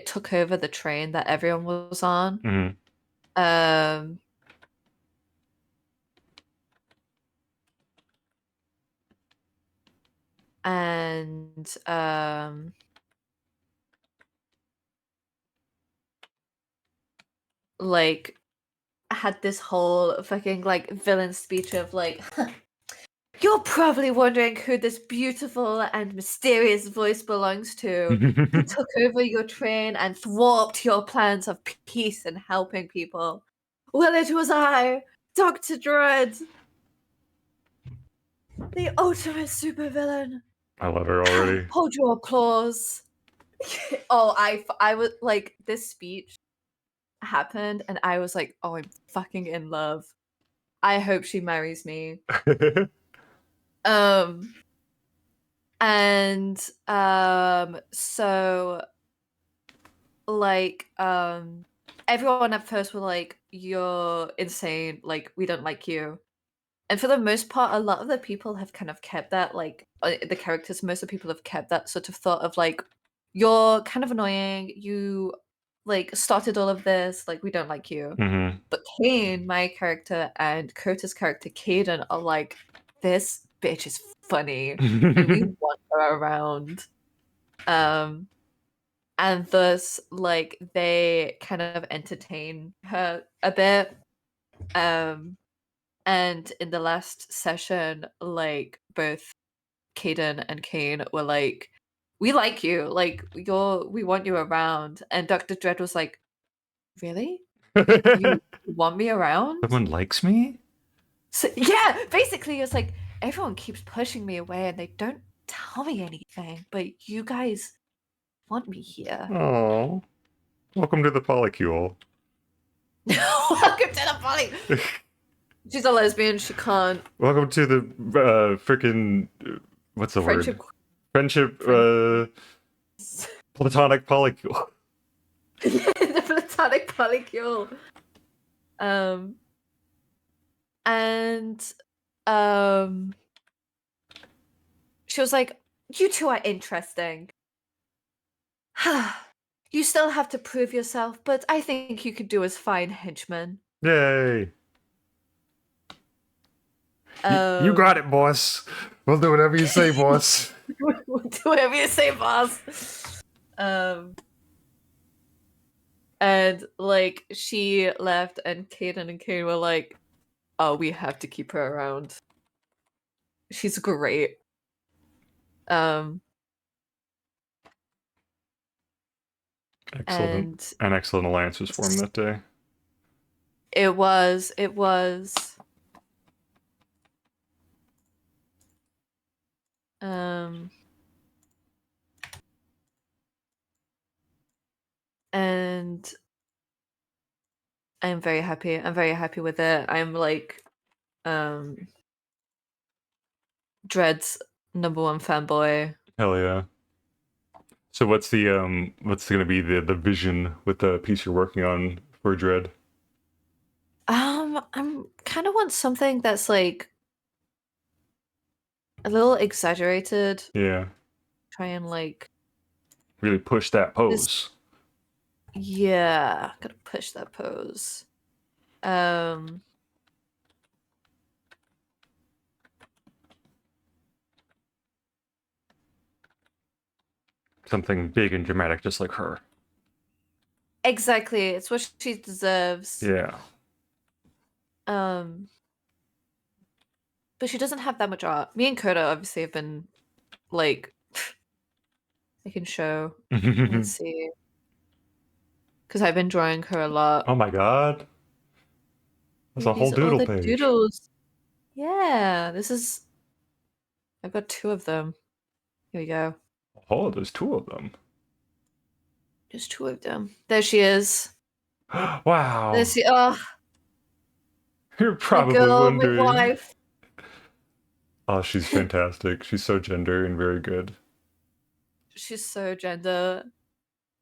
S2: took over the train that everyone was on.
S1: Mm-hmm.
S2: And like had this whole fucking like villain speech of like, you're probably wondering who this beautiful and mysterious voice belongs to. He took over your train and thwarted your plans of peace and helping people. Well, it was I, Dr. Dread, the ultimate supervillain.
S1: I love her already.
S2: Hold your applause. Oh, I was like, this speech happened, and I was like, "Oh, I'm fucking in love. I hope she marries me." Um, and so like everyone at first were like, "You're insane. Like, we don't like you." And for the most part, a lot of the people have kind of kept that, like, the characters, most of the people have kept that sort of thought of like, "You're kind of annoying. You like started all of this. Like, we don't like you."
S1: Hmm.
S2: But Kane, my character, and Curtis' character, Caden, are like, "This bitch is funny, and we want her around." Um, and thus, like, they kind of entertain her a bit. Um, and in the last session, like, both Caden and Kane were like, "We like you. Like, we want you around." And Dr. Dredd was like, "Really? You want me around?"
S1: Someone likes me?
S2: So yeah, basically it's like everyone keeps pushing me away and they don't tell me anything, but you guys want me here.
S1: Oh, welcome to the polycule.
S2: Welcome to the party. She's a lesbian. She can't
S1: Welcome to the freaking what's the
S2: friendship.
S1: word? Friendship,
S2: Friend,
S1: platonic polycule.
S2: the platonic polycule. Um, and um, she was like, "You two are interesting. You still have to prove yourself, but I think you could do as fine henchmen."
S1: Yay! You got it, boss. We'll do whatever you say, boss.
S2: Do whatever you say, boss. And like she left, and Kaden and Kane were like, "Oh, we have to keep her around. She's great." Um,
S1: Excellent.
S2: and
S1: An excellent alliance was formed that day.
S2: it was, um, and I'm very happy. I'm very happy with it. I'm like, um, Dread's #1 fanboy.
S1: Hell yeah. So what's gonna be the vision with the piece you're working on for Dread?
S2: I'm kind of want something that's like a little exaggerated.
S1: Yeah.
S2: Try and like
S1: Really push that
S2: this.
S1: pose.
S2: Yeah, gotta push that pose. Um,
S1: Something big and dramatic just like her.
S2: exactly. It's what she deserves.
S1: Yeah.
S2: Um, but she doesn't have that much art. Me and Coda obviously have been like, I can show. Let's see, because I've been drawing her a lot.
S1: Oh my god. That's a whole
S2: These are all
S1: doodle
S2: the
S1: page.
S2: doodles. Yeah, this is. I've got 2 of them. Here we go.
S1: Oh, there's two of them.
S2: There's 2 of them. There she is. There
S1: Wow.
S2: she. Oh,
S1: You're
S2: my
S1: probably
S2: girl, my
S1: wondering.
S2: wife.
S1: Oh, she's fantastic. She's so gender and very good.
S2: She's so gender.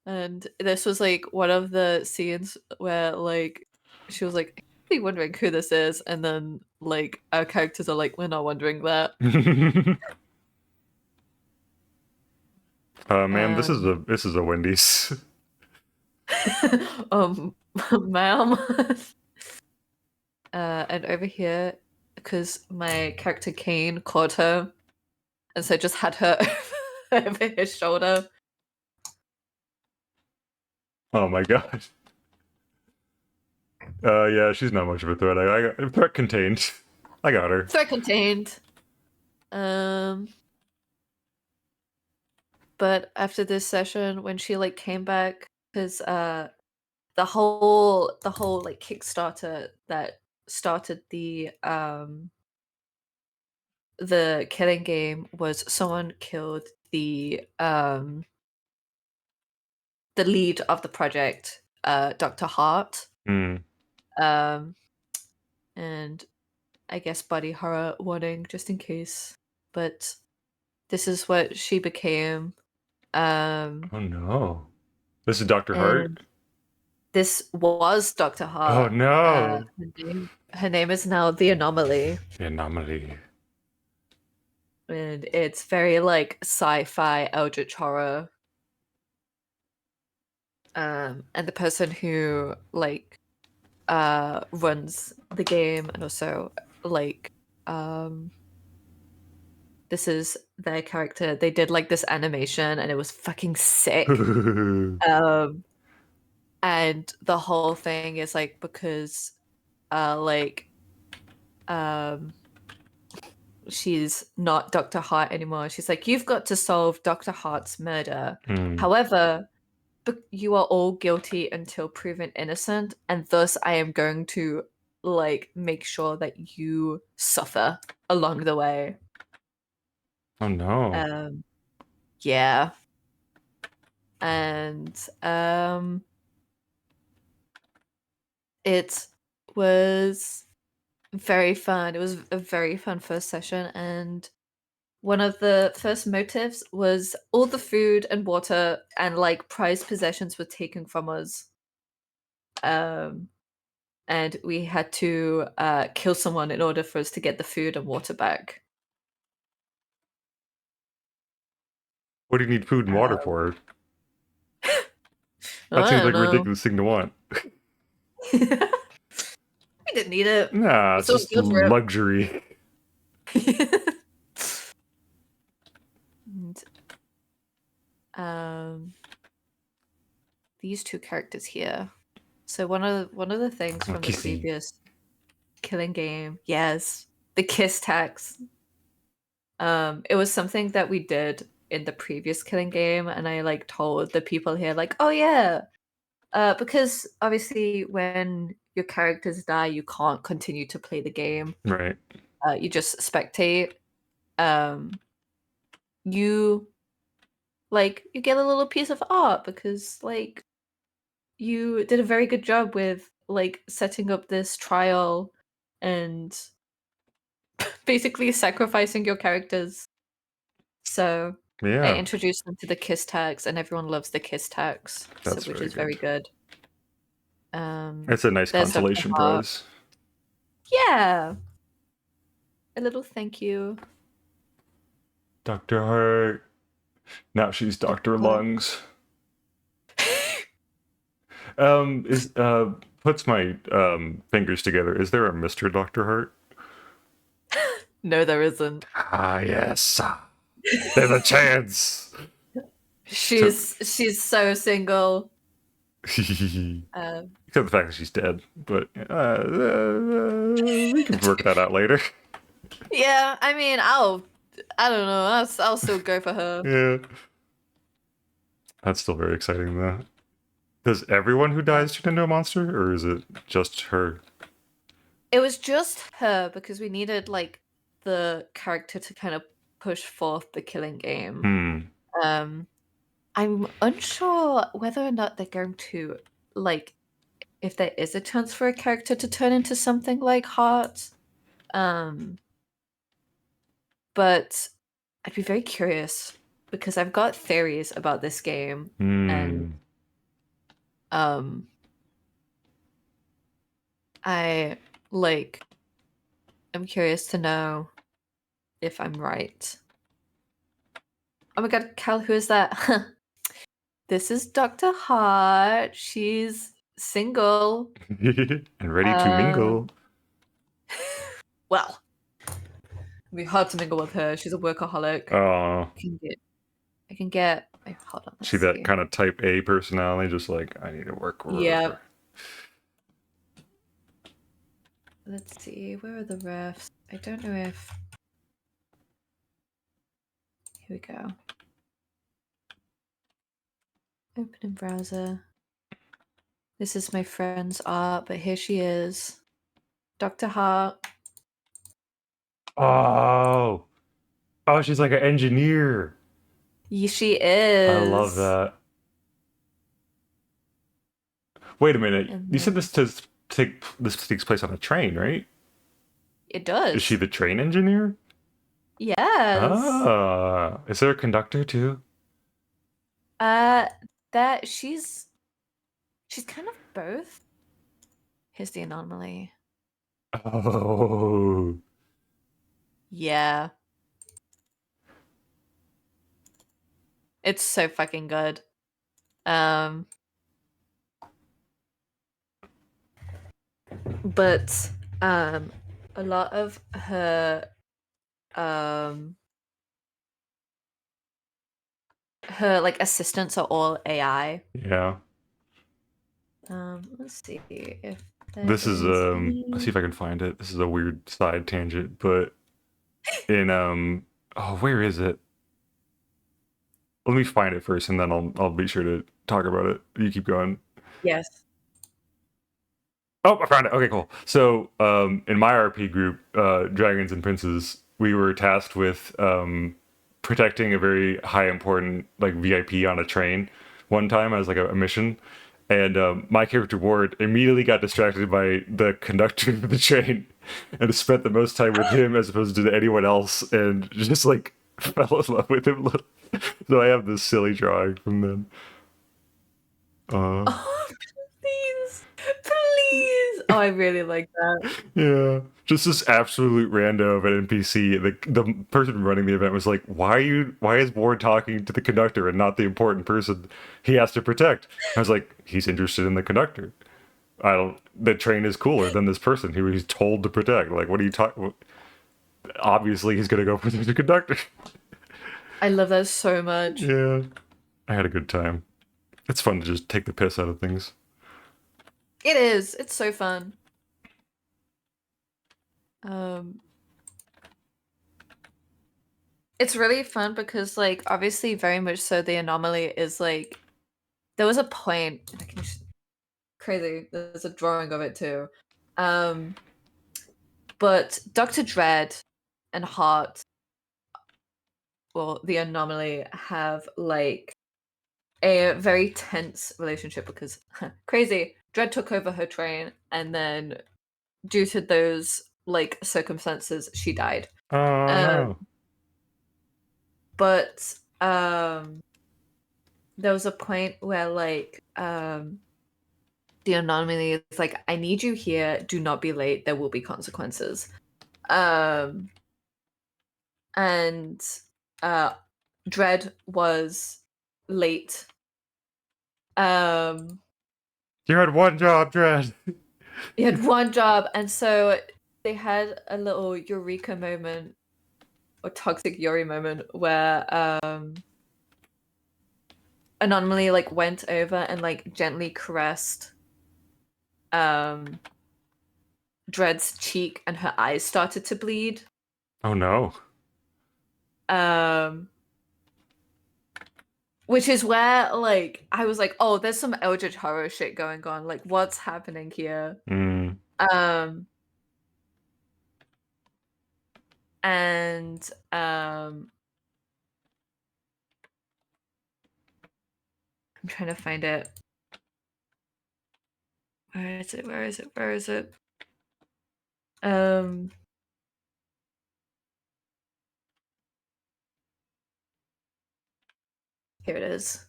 S2: And this was like one of the scenes where like she was like, "I be wondering who this is," and then like our characters are like, "We're not wondering that."
S1: Ma'am,
S2: Um,
S1: this is a Wendy's.
S2: um, ma'am. And over here, because my character Kane caught her, and so just had her over his shoulder.
S1: Oh my god. Yeah, she's not much of a threat. I got threat contained. I got her.
S2: Threat contained. Um, but after this session, when she like came back, because the whole like Kickstarter that started the killing game was someone killed the lead of the project, Dr. Hart.
S1: Hmm.
S2: Um, and I guess body horror warning just in case. But this is what she became. Um,
S1: Oh no. This is Dr. Hart?
S2: and this was Dr.
S1: Oh
S2: Hart.
S1: no.
S2: Her name is now the Anomaly,
S1: The anomaly.
S2: and it's very like sci-fi eldritch horror. And the person who like runs the game and also like um this is their character. They did like this animation and it was fucking sick. Um and the whole thing is like because like um she's not Dr. Hart anymore. She's like, you've got to solve Dr. Hart's murder.
S1: Hmm.
S2: However, you are all guilty until proven innocent, and thus I am going to like make sure that you suffer along the way.
S1: Oh no.
S2: Um, yeah, and it was very fun. It was a very fun first session, and one of the first motives was all the food and water and like prized possessions were taken from us. Um, and we had to kill someone in order for us to get the food and water back.
S1: What do you need food and water
S2: Uh,
S1: for? That
S2: I
S1: seems
S2: don't
S1: like a
S2: know.
S1: ridiculous thing to want.
S2: We didn't need it.
S1: Nah,
S2: We
S1: it's
S2: saw
S1: just
S2: good for
S1: luxury.
S2: it. And, um, these two characters here. So one of the things
S1: Oh,
S2: from the
S1: kissy.
S2: previous killing game, yes, the kiss tax. It was something that we did in the previous killing game, and I like told the people here, like, oh yeah, because obviously when your characters die, you can't continue to play the game.
S1: Right.
S2: You just spectate. Um, you you get a little piece of art because like you did a very good job with like setting up this trial and basically sacrificing your characters. So I
S1: Yeah,
S2: introduced them to the kiss tags, and everyone loves the kiss tags, so
S1: that's
S2: which
S1: very
S2: is very
S1: good.
S2: good.
S1: It's a nice
S2: There's Dr.
S1: consolation
S2: Hart.
S1: prize.
S2: Yeah, a little thank you,
S1: Dr. Hart. Now she's
S2: Dr.
S1: Dr.
S2: Hart.
S1: Lungs. Is puts my fingers together. Is there a Mr. Dr. Hart?
S2: No, there isn't.
S1: Ah, yes. There's a chance. To...
S2: She's so single. Um,
S1: Except the fact that she's dead. But we can work that out later.
S2: yeah, I mean, I don't know. I'll still go for her.
S1: Yeah. That's still very exciting, though. Does everyone who
S2: Yeah.
S1: dies turn into a monster, or is it just her?
S2: It was just her because we needed like the character to kind of push forth the killing game.
S1: Hmm.
S2: Um, I'm unsure whether or not they're going to like if there is a chance for a character to turn into something like Heart. Um, but I'd be very curious because I've got theories about this game and
S1: Hmm.
S2: um I like I'm curious to know if I'm right. Oh my god, Cal, who is that? This is Dr. Hart. She's single.
S1: And ready to mingle.
S2: Um, well, it'd be hard to mingle with her. She's a workaholic.
S1: Oh,
S2: I can get. I can get. Wait, hold on.
S1: she
S2: Let's
S1: that
S2: see.
S1: kind of type A personality, just like I need to work.
S2: Yeah. Let's see. Where are the refs? I don't know if. Here we go. Open in browser. This is my friend's art, but here she is. Dr. Hart.
S1: Oh, oh, she's like an engineer.
S2: She
S1: I love
S2: is.
S1: that. Wait a minute.
S2: And
S1: You said
S2: then
S1: this takes place on a train, right?
S2: it
S1: Is she
S2: does.
S1: the train engineer?
S2: Yes.
S1: Ah, is there a conductor too?
S2: Uh that she's kind of both. Here's the anomaly.
S1: Oh,
S2: Yeah. It's so fucking good. Um but um a lot of um her like assistants are all AI.
S1: yeah.
S2: Let's see if there
S1: This is
S2: is
S1: let's
S2: any.
S1: see if I can find it. This is a weird side tangent, but in oh, where is it? Let me find it first and then I'll be sure to talk about it. You keep going.
S2: Yes.
S1: Oh, I found it. Okay, cool. So, in my RP group, Dragons and Princes, we were tasked with protecting a very high important like VIP on a train one time as like a mission, and my character Ward immediately got distracted by the conductor of the train, and spent the most time with him as opposed to anyone else, and just like fell in love with him. So I have this silly drawing from then. Uh,
S2: Oh, please, please. Oh, I really like that.
S1: Yeah, just this absolute rando of an NPC. The person running the event was like, Why is Ward talking to the conductor and not the important person he has to protect?" I was like, "He's interested in the conductor. I don't. The train is cooler than this person who he's told to protect. Like, what are you talking? Obviously, he's gonna go for the conductor."
S2: I love that so much.
S1: Yeah, I had a good time. It's fun to just take the piss out of things.
S2: It is. It's so fun. Um, it's really fun because, like, obviously, very much so. The anomaly is like there was a point. I can crazy. There's a drawing of it too. Um, but Doctor Dread and Heart, well, the anomaly have like a very tense relationship because crazy. Dread took over her train, and then due to those like circumstances, she died.
S1: Oh
S2: Um,
S1: no.
S2: but there was a point where the anomaly is like, I need you here. Do not be late. There will be consequences. Um, and uh, Dread was late. Um,
S1: You had one job, Dredd.
S2: he had one job, and so they had a little eureka moment or toxic Yuri moment where Anomaly like went over and like gently caressed um Dread's cheek and her eyes started to bleed.
S1: Oh no.
S2: Um which is where like I was like, oh, there's some Eldritch horror shit going on. Like what's happening here?
S1: Mm.
S2: Um and I'm trying to find it. Where is it? Where is it? Where is it? Um Here it is.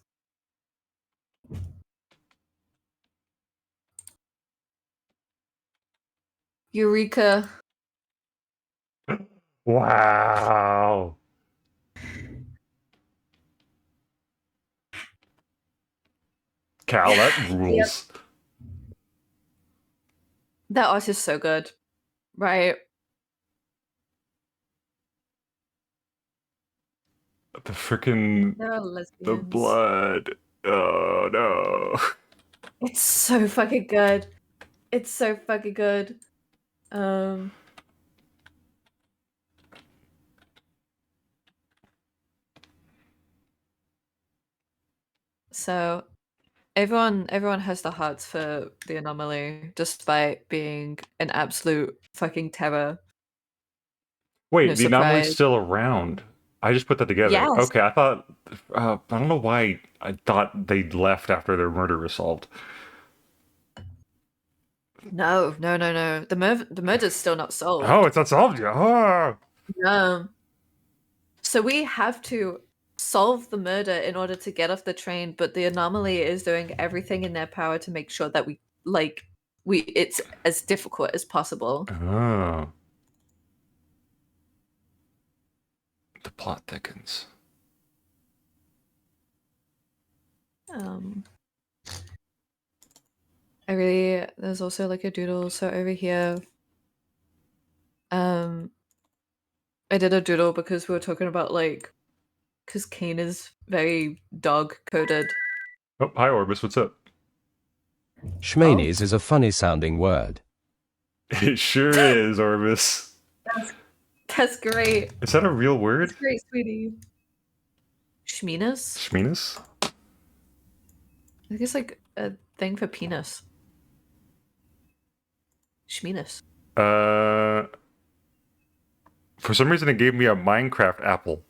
S2: Eureka.
S1: Wow. Cal, that
S2: Yep.
S1: rules.
S2: That art is so good. Right?
S1: The freaking
S2: There are
S1: the
S2: lesbians.
S1: blood. Oh no.
S2: It's so fucking good. It's so fucking good. Um, so everyone has the hearts for the anomaly, despite being an absolute fucking terror. No
S1: Wait, the anomaly's
S2: surprise.
S1: still around. I just put that together.
S2: Yes.
S1: Okay, I thought. I don't know why I thought they left after their murder was solved.
S2: No, no, no, no. The murder's still not
S1: Oh,
S2: solved.
S1: it's not solved yet. Oh.
S2: No. So we have to solve the murder in order to get off the train, but the anomaly is doing everything in their power to make sure that we it's as difficult as possible.
S1: Oh. The plot thickens.
S2: Um there's also like a doodle. So over here, um I did a doodle because we were talking about like because Kane is very dog coded.
S1: Oh, hi Orbis, what's up?
S2: Oh,
S3: Shmainies is a funny sounding word.
S1: It sure is, Orbis.
S2: that's great.
S1: Is that a real word?
S2: That's great, sweetie. Shminas?
S1: Shminas?
S2: I think it's like a thing for penis. Shminas.
S1: For some reason it gave me a Minecraft apple.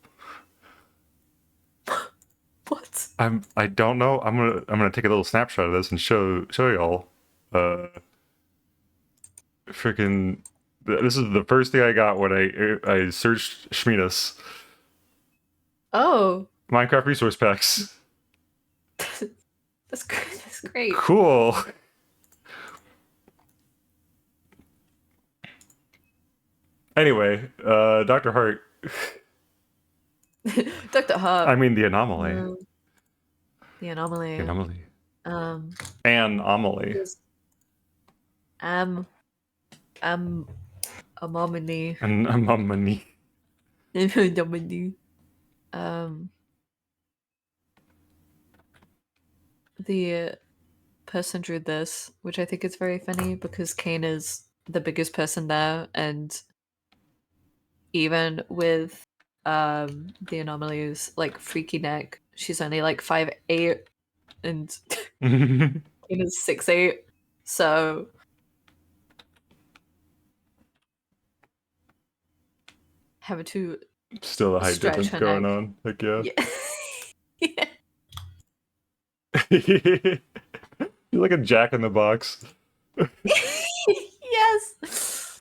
S2: What?
S1: I don't know. I'm gonna take a little snapshot of this and show y'all. Freaking this is the first thing I got when I searched Shminas.
S2: Oh,
S1: Minecraft resource packs.
S2: that's great. That's great.
S1: Cool. Anyway, Dr. Hart.
S2: Dr. Hart.
S1: I mean the anomaly.
S2: Mm, the anomaly.
S1: The anomaly.
S2: Um,
S1: Anomaly.
S2: is am am anomaly.
S1: An anomaly.
S2: Anomaly. Um, the person drew this, which I think is very funny because Kane is the biggest person there, and even with the anomalies like Freaky Neck, she's only like 5'8", and Kane is 6'8", so having to
S1: Still a height
S2: stretch
S1: difference
S2: her
S1: going
S2: neck.
S1: on. Heck yeah.
S2: Yeah.
S1: You're like a jack in the box.
S2: Yes.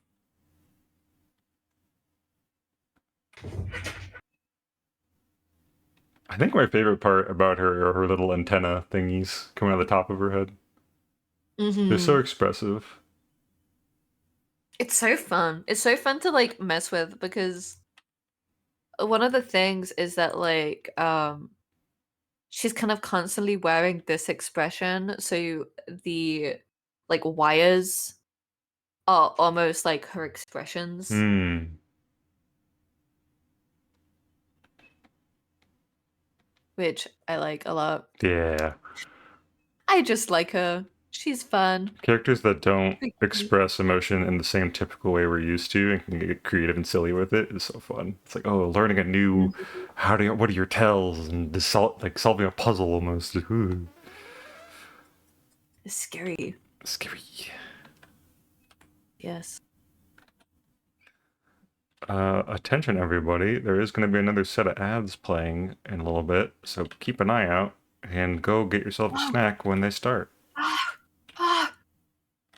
S1: I think my favorite part about her are her little antenna thingies coming out of the top of her head. They're so
S2: Mhm.
S1: expressive.
S2: It's so fun. It's so fun to like mess with because one of the things is that like she's kind of constantly wearing this expression, so the like wires are almost like her expressions,
S1: Hmm.
S2: which I like a lot.
S1: Yeah.
S2: I just like her. She's fun.
S1: Characters that don't
S2: Freaky.
S1: express emotion in the same typical way we're used to and can get creative and silly with it is so fun. It's like, oh, learning a new
S2: Mhm.
S1: what are your tells and this like solving a puzzle almost. Ooh,
S2: It's scary.
S1: scary.
S2: Yes.
S1: Attention everybody, there is going to be another set of ads playing in a little bit, so keep an eye out and go get yourself a
S2: Oh.
S1: snack when they start.
S2: Ah, ah,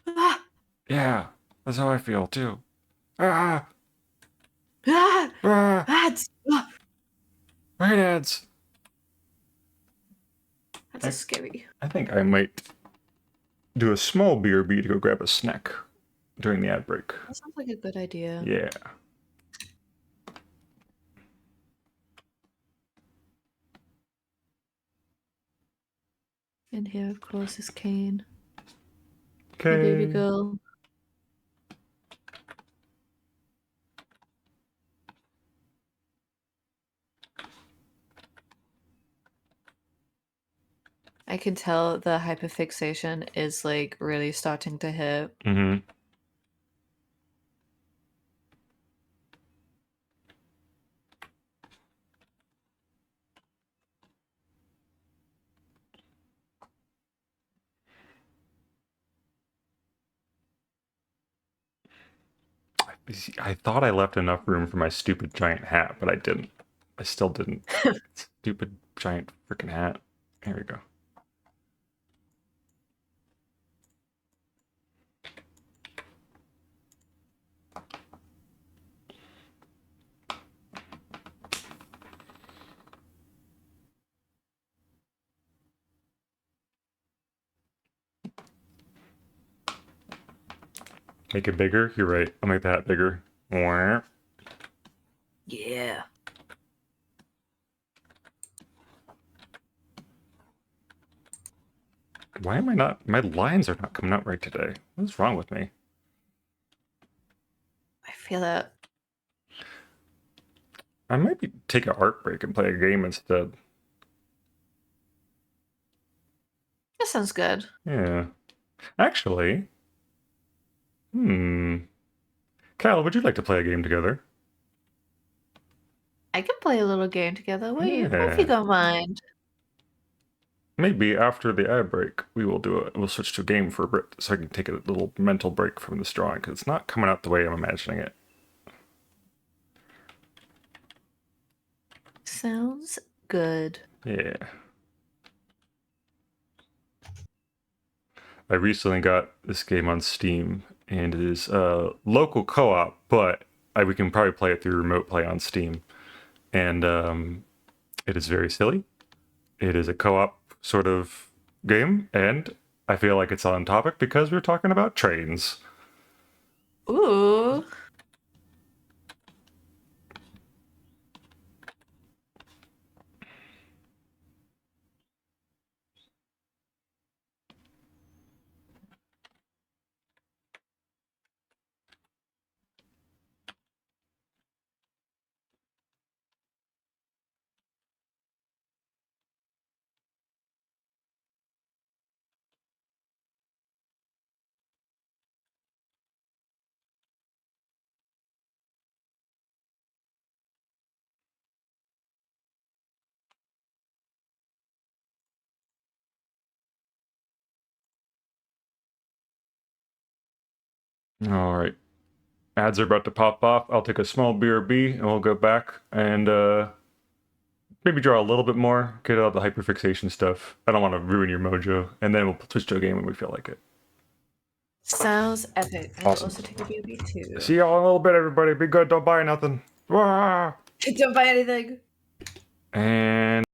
S2: ah,
S1: Yeah, that's how I feel too. Ah,
S2: ah,
S1: ah,
S2: ads. Ah,
S1: right ads.
S2: that's a scary.
S1: I think I might do a small BRB to go grab a snack during the ad break.
S2: That sounds like a good idea.
S1: Yeah.
S2: And here, of course, is Kane, the baby
S1: Okay.
S2: girl. I can tell the hyperfixation is like really starting to hit.
S1: Mm-hmm. I thought I left enough room for my stupid giant hat, but I didn't. I still didn't. Stupid giant freaking hat. Here we go. Make it bigger? You're right. I'll make that bigger. Wah.
S2: Yeah.
S1: Why am I not... My lines are not coming out right today. What's wrong with me?
S2: I feel it.
S1: I might be take an art break and play a game instead.
S2: That sounds good.
S1: Yeah. Actually, Cal, would you like to play a game together?
S2: I can play a little game together. What if you
S1: Yeah.
S2: don't mind?
S1: Maybe after the ad break, we'll switch to a game for a bit so I can take a little mental break from this drawing because it's not coming out the way I'm imagining it.
S2: Sounds good.
S1: Yeah. I recently got this game on Steam, and it is local co-op, but we can probably play it through remote play on Steam. And it is very silly. It is a co-op sort of game, and I feel like it's on topic because we're talking about trains.
S2: Ooh.
S1: All right. Ads are about to pop off. I'll take a small BRB and we'll go back and maybe draw a little bit more, get all the hyperfixation stuff. I don't want to ruin your mojo. And then we'll switch to a game when we feel like it.
S2: Sounds epic. I will
S1: Awesome.
S2: also take a BB too.
S1: See y'all in a little bit, everybody. Be good. Don't buy nothing. Wah!
S2: Don't buy anything.
S1: And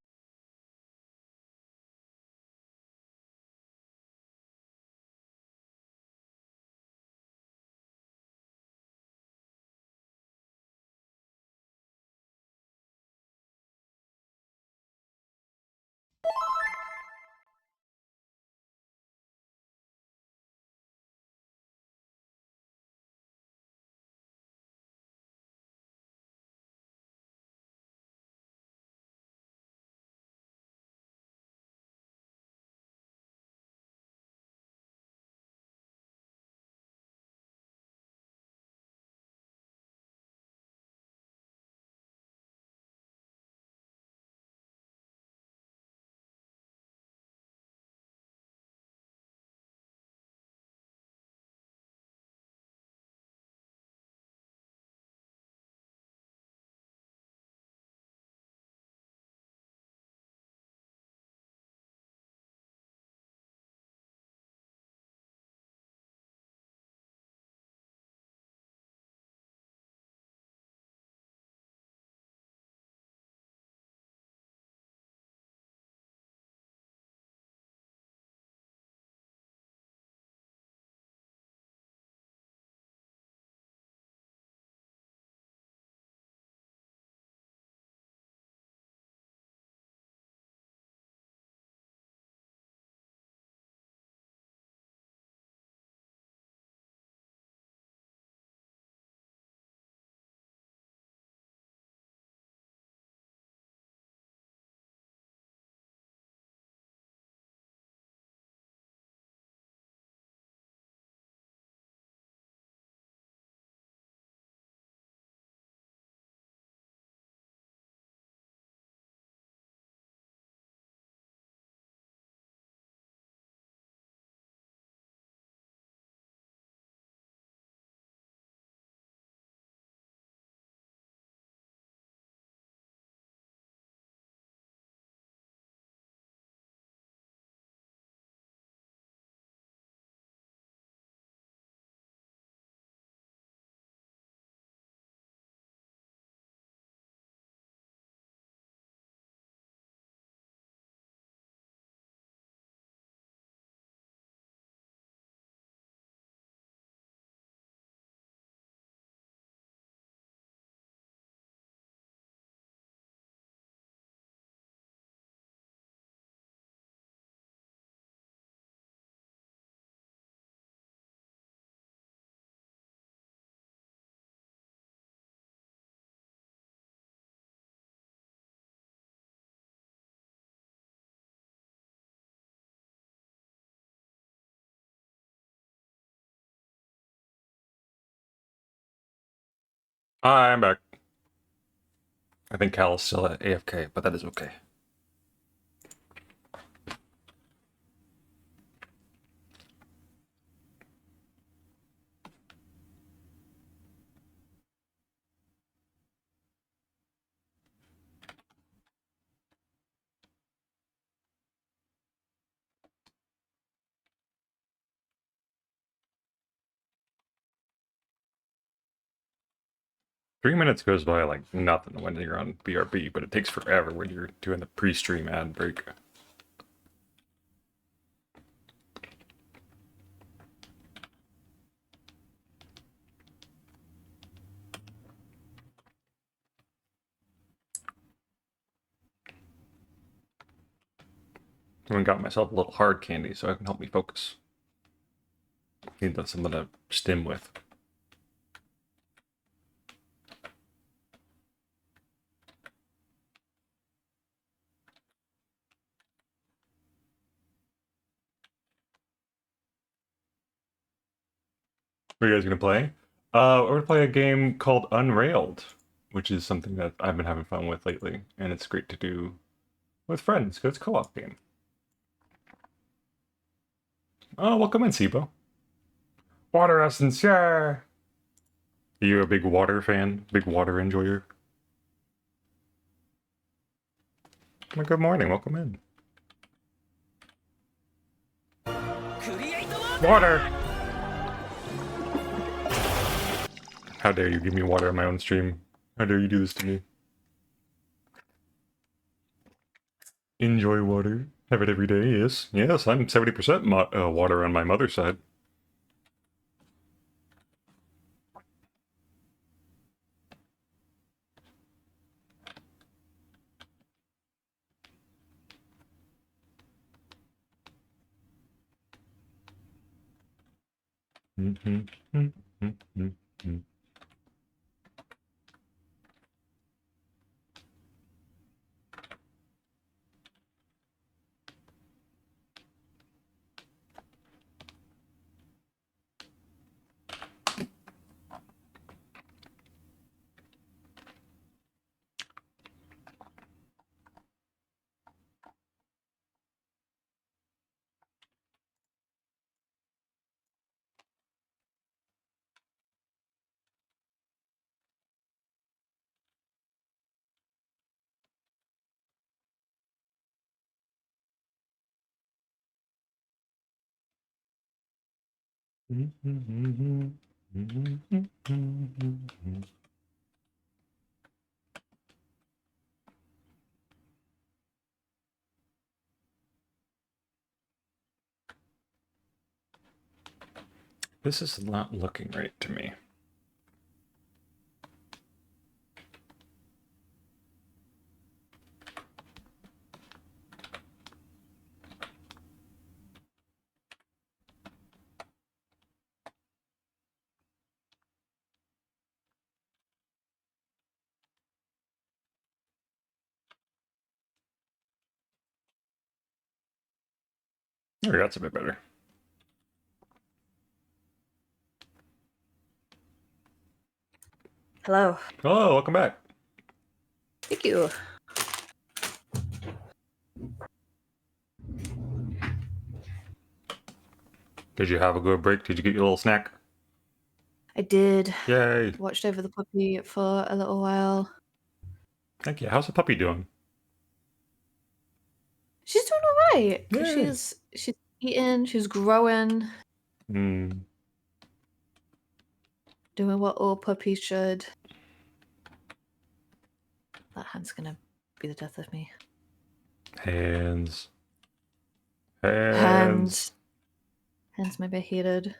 S1: Hi, I'm back. I think Cal is still at AFK, but that is okay. Three minutes goes by like nothing when you're on BRB, but it takes forever when you're doing the pre-stream ad break. I even got myself a little hard candy so it can help me focus. Need something to stim with. What are you guys gonna play? We're gonna play a game called Unrailed, which is something that I've been having fun with lately, and it's great to do with friends because it's a co-op game. Oh, welcome in, Sibo. Water essence, yeah. Are you a big water fan? Big water enjoyer? Well, good morning, welcome in. Water! How dare you give me water on my own stream? How dare you do this to me? Enjoy water. Have it every day, yes. Yes, I'm 70% water on my mother's side. This is not looking right to me. There we go, that's a bit better.
S2: Hello.
S1: Hello, welcome back.
S2: Thank you.
S1: Did you have a good break? Did you get your little snack?
S2: I did.
S1: Yay.
S2: Watched over the puppy for a little while.
S1: Thank you. How's the puppy doing?
S2: She's doing all right.
S1: Yay.
S2: She's eating. She's growing.
S1: Hmm.
S2: Doing what all puppies should. That hand's gonna be the death of me.
S1: Hands.
S2: Hands may be heated.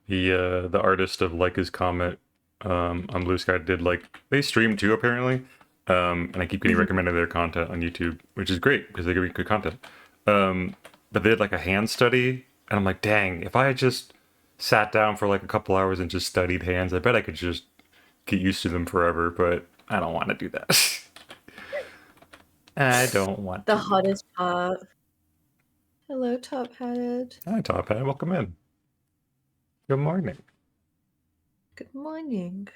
S1: The artist of Like His Comet on Blue Sky did they stream too apparently, and I keep getting recommended their content on YouTube, which is great because they give me good content. But they did a hand study, and I'm like, dang, if I had just sat down for a couple hours and just studied hands, I bet I could just get used to them forever. But I don't want to do that. I don't want
S2: The
S1: to.
S2: hardest Hello, Top Hatted.
S1: Hi, Top Hat. Welcome in. Good morning.
S2: Good morning.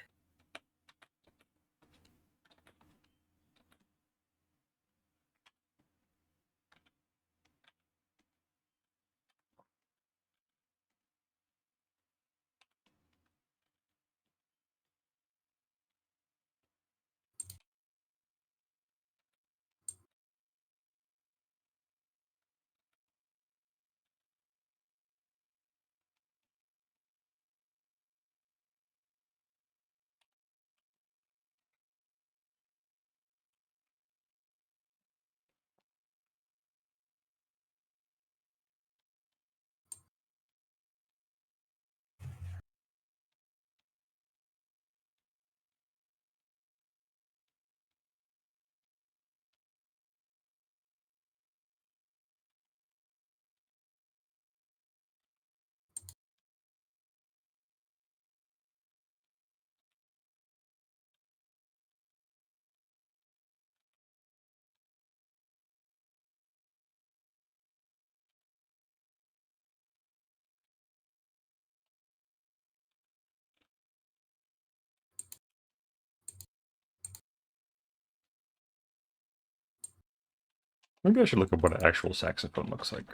S1: Maybe I should look up what an actual saxophone looks like.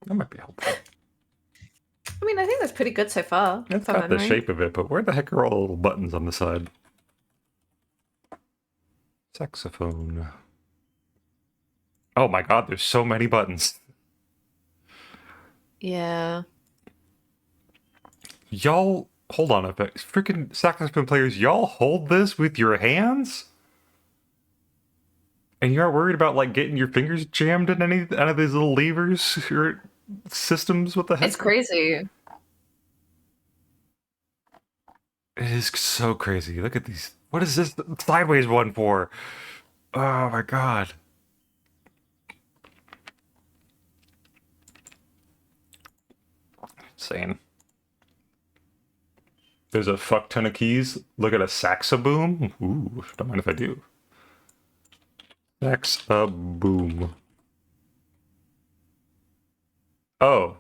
S1: That might be helpful.
S2: I mean, I think that's pretty good so far.
S1: It's
S2: from
S1: got the
S2: memory.
S1: shape of it, but where the heck are all the little buttons on the side? Saxophone. Oh my god, there's so many buttons.
S2: Yeah.
S1: Y'all, hold on a bit. Freaking saxophone players, y'all hold this with your hands? And you aren't worried about, like, getting your fingers jammed in any of these little levers or systems? What the heck?
S2: It's crazy.
S1: It is so crazy. Look at these. What is this sideways one for? Oh my god. Insane. There's a fuck ton of keys. Look at a saxaboom. Ooh, don't mind if I do. Saxaboom. Oh.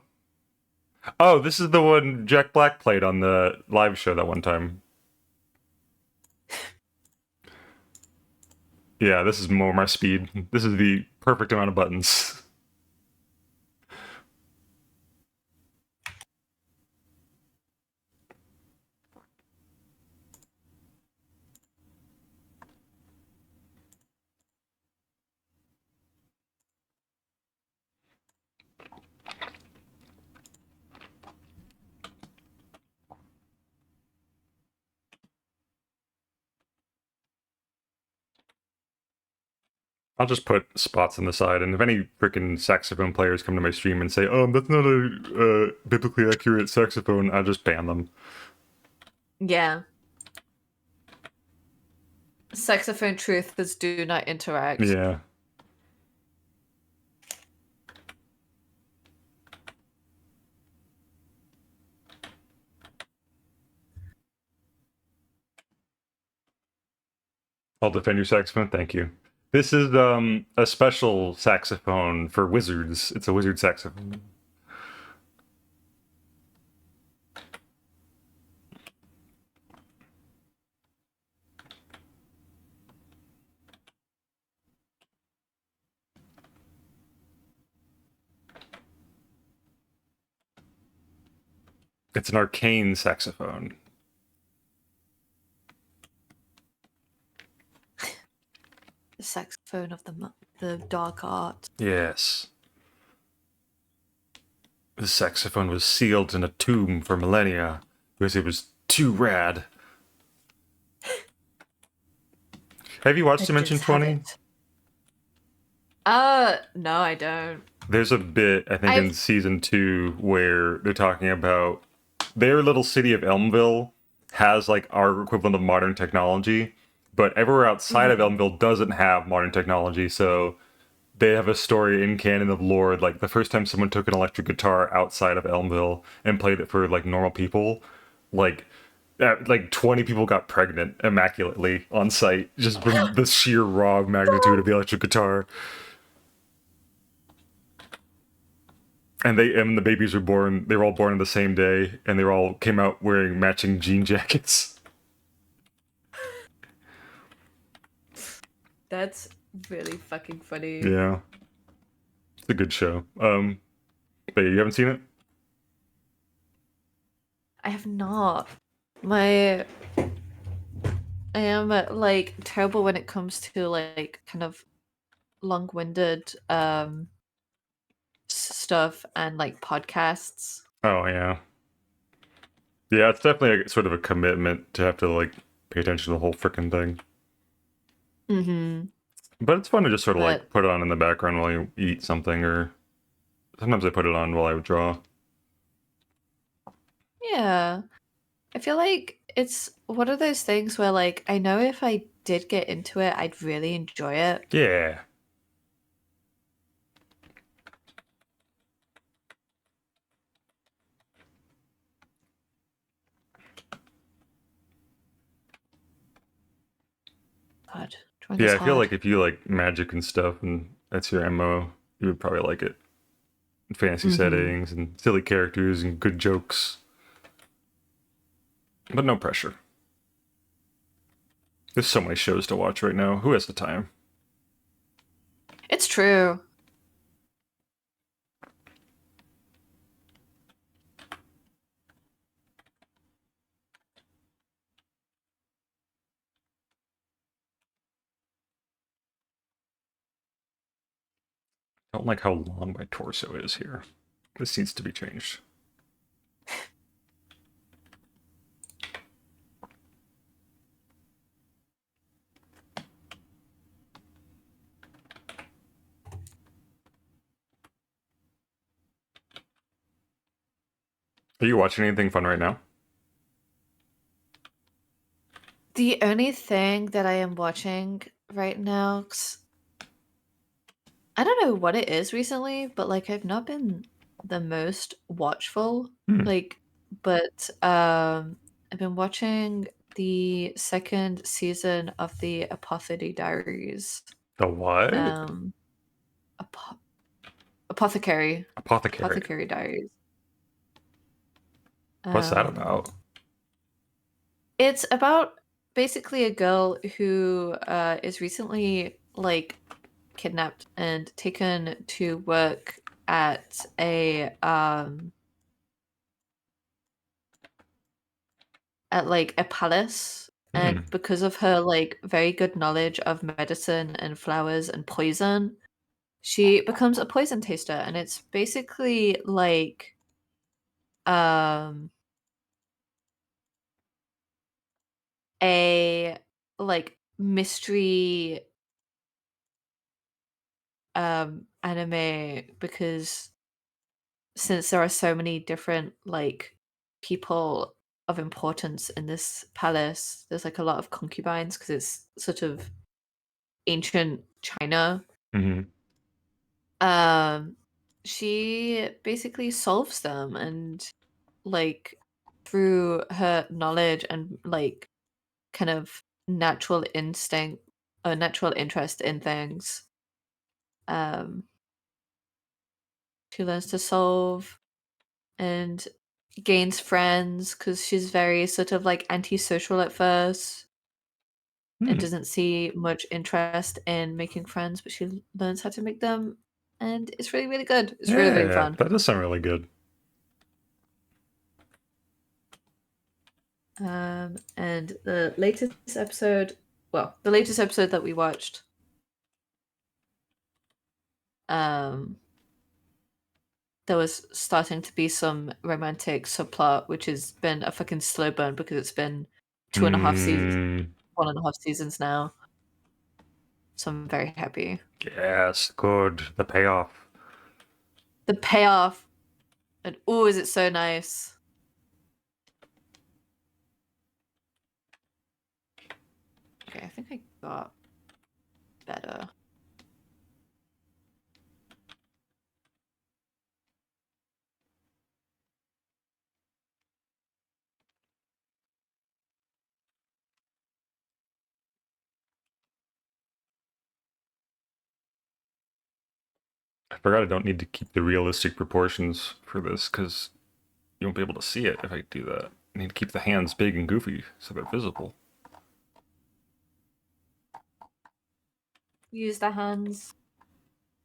S1: Oh, this is the one Jack Black played on the live show that one time. Yeah, this is more my speed. This is the perfect amount of buttons. I'll just put spots on the side, and if any freaking saxophone players come to my stream and say, that's not a biblically accurate saxophone, I'll just ban them.
S2: Yeah. Saxophone truthers do not interact.
S1: Yeah. I'll defend your saxophone, thank you. This is a special saxophone for wizards. It's a wizard saxophone. It's an arcane saxophone.
S2: The saxophone of the dark art.
S1: Yes. The saxophone was sealed in a tomb for millennia because it was too rad. Have you watched Dimension 20?
S2: No, I don't.
S1: There's a bit, I think, in season 2 where they're talking about their little city of Elmville has like our equivalent of modern technology, but everywhere outside of Elmville doesn't have modern technology. So they have a story in canon of lore, like the first time someone took an electric guitar outside of Elmville and played it for like normal people, like 20 people got pregnant immaculately on site just from the sheer raw magnitude of the electric guitar. and the babies were born. They were all born on the same day, and they all came out wearing matching jean jackets.
S2: That's really fucking funny.
S1: Yeah, it's a good show. But you haven't seen it?
S2: I have not. I am like terrible when it comes to like kind of long-winded stuff and like podcasts.
S1: Oh yeah, yeah. It's definitely sort of a commitment to have to like pay attention to the whole freaking thing.
S2: Mm-hmm.
S1: But it's fun to just sort of like
S2: But
S1: put it on in the background while you eat something, or sometimes I put it on while I draw.
S2: yeah, I feel like it's one of those things where like I know if I did get into it, I'd really enjoy it.
S1: Yeah.
S2: God, drawing is
S1: Yeah, I feel
S2: hard.
S1: like if you like magic and stuff and that's your MO, you would probably like it. Fantasy
S2: Mm-hmm.
S1: settings and silly characters and good jokes. But no pressure. There's so many shows to watch right now. Who has the time?
S2: It's true.
S1: I don't like how long my torso is here. This needs to be changed. Are you watching anything fun right now?
S2: The only thing that I am watching right now, 'cause I don't know what it is recently, but like I've not been the most watchful.
S1: Hmm.
S2: Like, but I've been watching the second season of the Apothecary Diaries.
S1: The what?
S2: Um, Apo- Apothecary,
S1: Apothecary.
S2: Apothecary Diaries.
S1: What's that
S2: Um,
S1: about?
S2: it's about basically a girl who is recently like kidnapped and taken to work at like a palace, and
S1: Hmm.
S2: because of her like very good knowledge of medicine and flowers and poison, she becomes a poison taster, and it's basically um a like mystery anime, because since there are so many different like people of importance in this palace, there's like a lot of concubines because it's sort of ancient China.
S1: Hmm.
S2: Um, she basically solves them, and like through her knowledge and like kind of natural instinct or natural interest in things, um, she learns to solve and gains friends because she's very sort of like antisocial at first and
S1: Hmm.
S2: doesn't see much interest in making friends, but she learns how to make them, and it's really, really good. It's really, really
S1: Yeah,
S2: fun.
S1: that does sound really good.
S2: And the latest episode, well, the latest episode that we watched, um, there was starting to be some romantic subplot, which has been a fucking slow burn because it's been 2.5 seasons,
S1: Mm,
S2: 1.5 seasons now. So I'm very happy.
S1: yes, good. The payoff.
S2: The payoff, and oh, is it so nice? Okay, I think I got better.
S1: I forgot I don't need to keep the realistic proportions for this because you won't be able to see it if I do that. I need to keep the hands big and goofy so they're visible.
S2: Use the hands.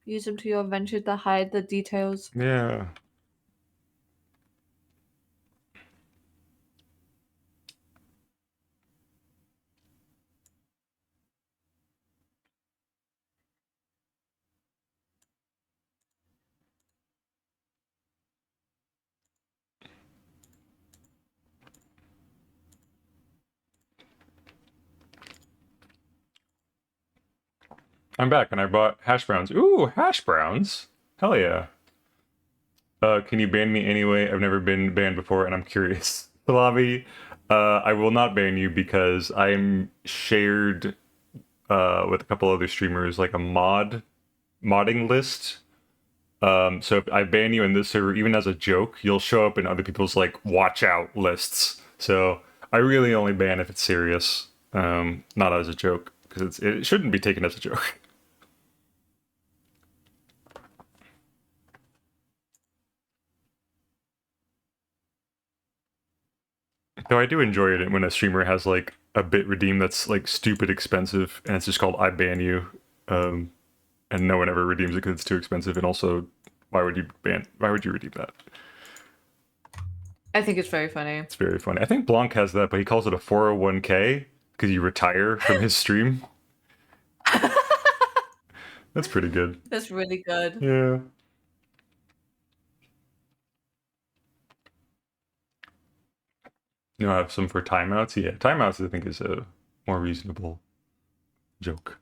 S2: Use them to your advantage to hide the details.
S1: Yeah. I'm back and I bought hash browns. Ooh, hash browns. Hell yeah. Can you ban me anyway? I've never been banned before and I'm curious. Salavi, I will not ban you because I'm shared with a couple other streamers like a modding list. So if I ban you in this server, even as a joke, you'll show up in other people's like watch out lists. So I really only ban if it's serious, not as a joke, because it shouldn't be taken as a joke. Though I do enjoy it when a streamer has like a bit redeem that's like stupid expensive, and it's just called "I ban you," and no one ever redeems it because it's too expensive. And also, why would you ban? Why would you redeem that?
S2: I think it's very funny.
S1: It's very funny. I think Blanc has that, but he calls it a 401k because you retire from his stream. That's pretty good.
S2: That's really good.
S1: Yeah. You know, I have some for timeouts. Yeah, timeouts I think is a more reasonable joke.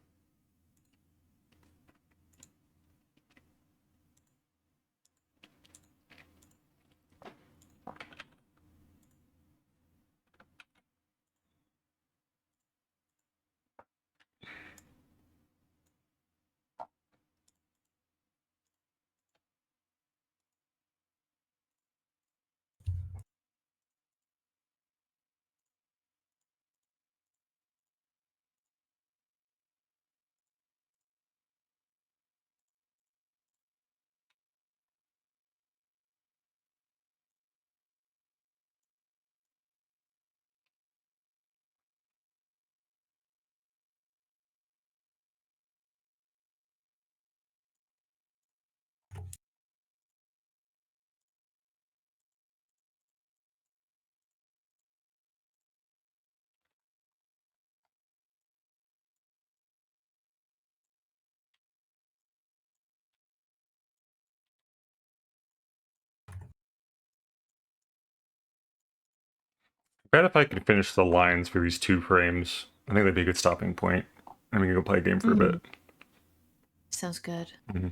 S1: I bet if I could finish the lines for these 2 frames, I think that'd be a good stopping point. And we can go play a game for a bit.
S2: Sounds good.
S1: Mm-hmm.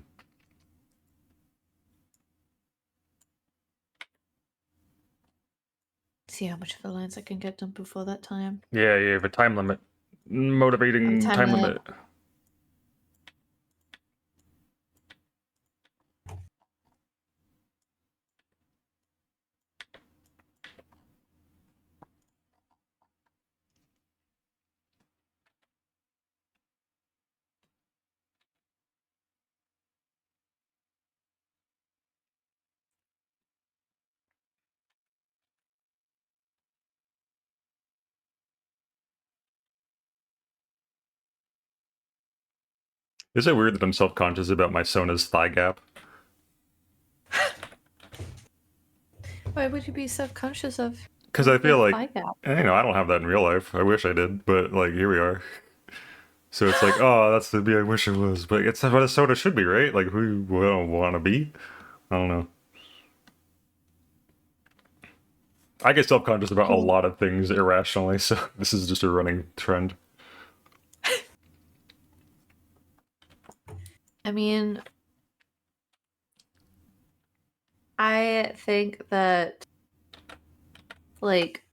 S2: See how much of the lines I can get done before that time.
S1: Yeah, you have a time limit. Motivating time limit. Is it weird that I'm self-conscious about my Sona's thigh gap?
S2: Why would you be self-conscious of?
S1: Because I feel like,
S2: thigh gap?
S1: I don't have that in real life. I wish I did, but like here we are. So it's like, oh, that's the me I wish it was. But it's what a soda should be, right? Like who don't want to be? I don't know. I get self-conscious about a lot of things irrationally, so this is just a running trend.
S2: I mean, I think that, like,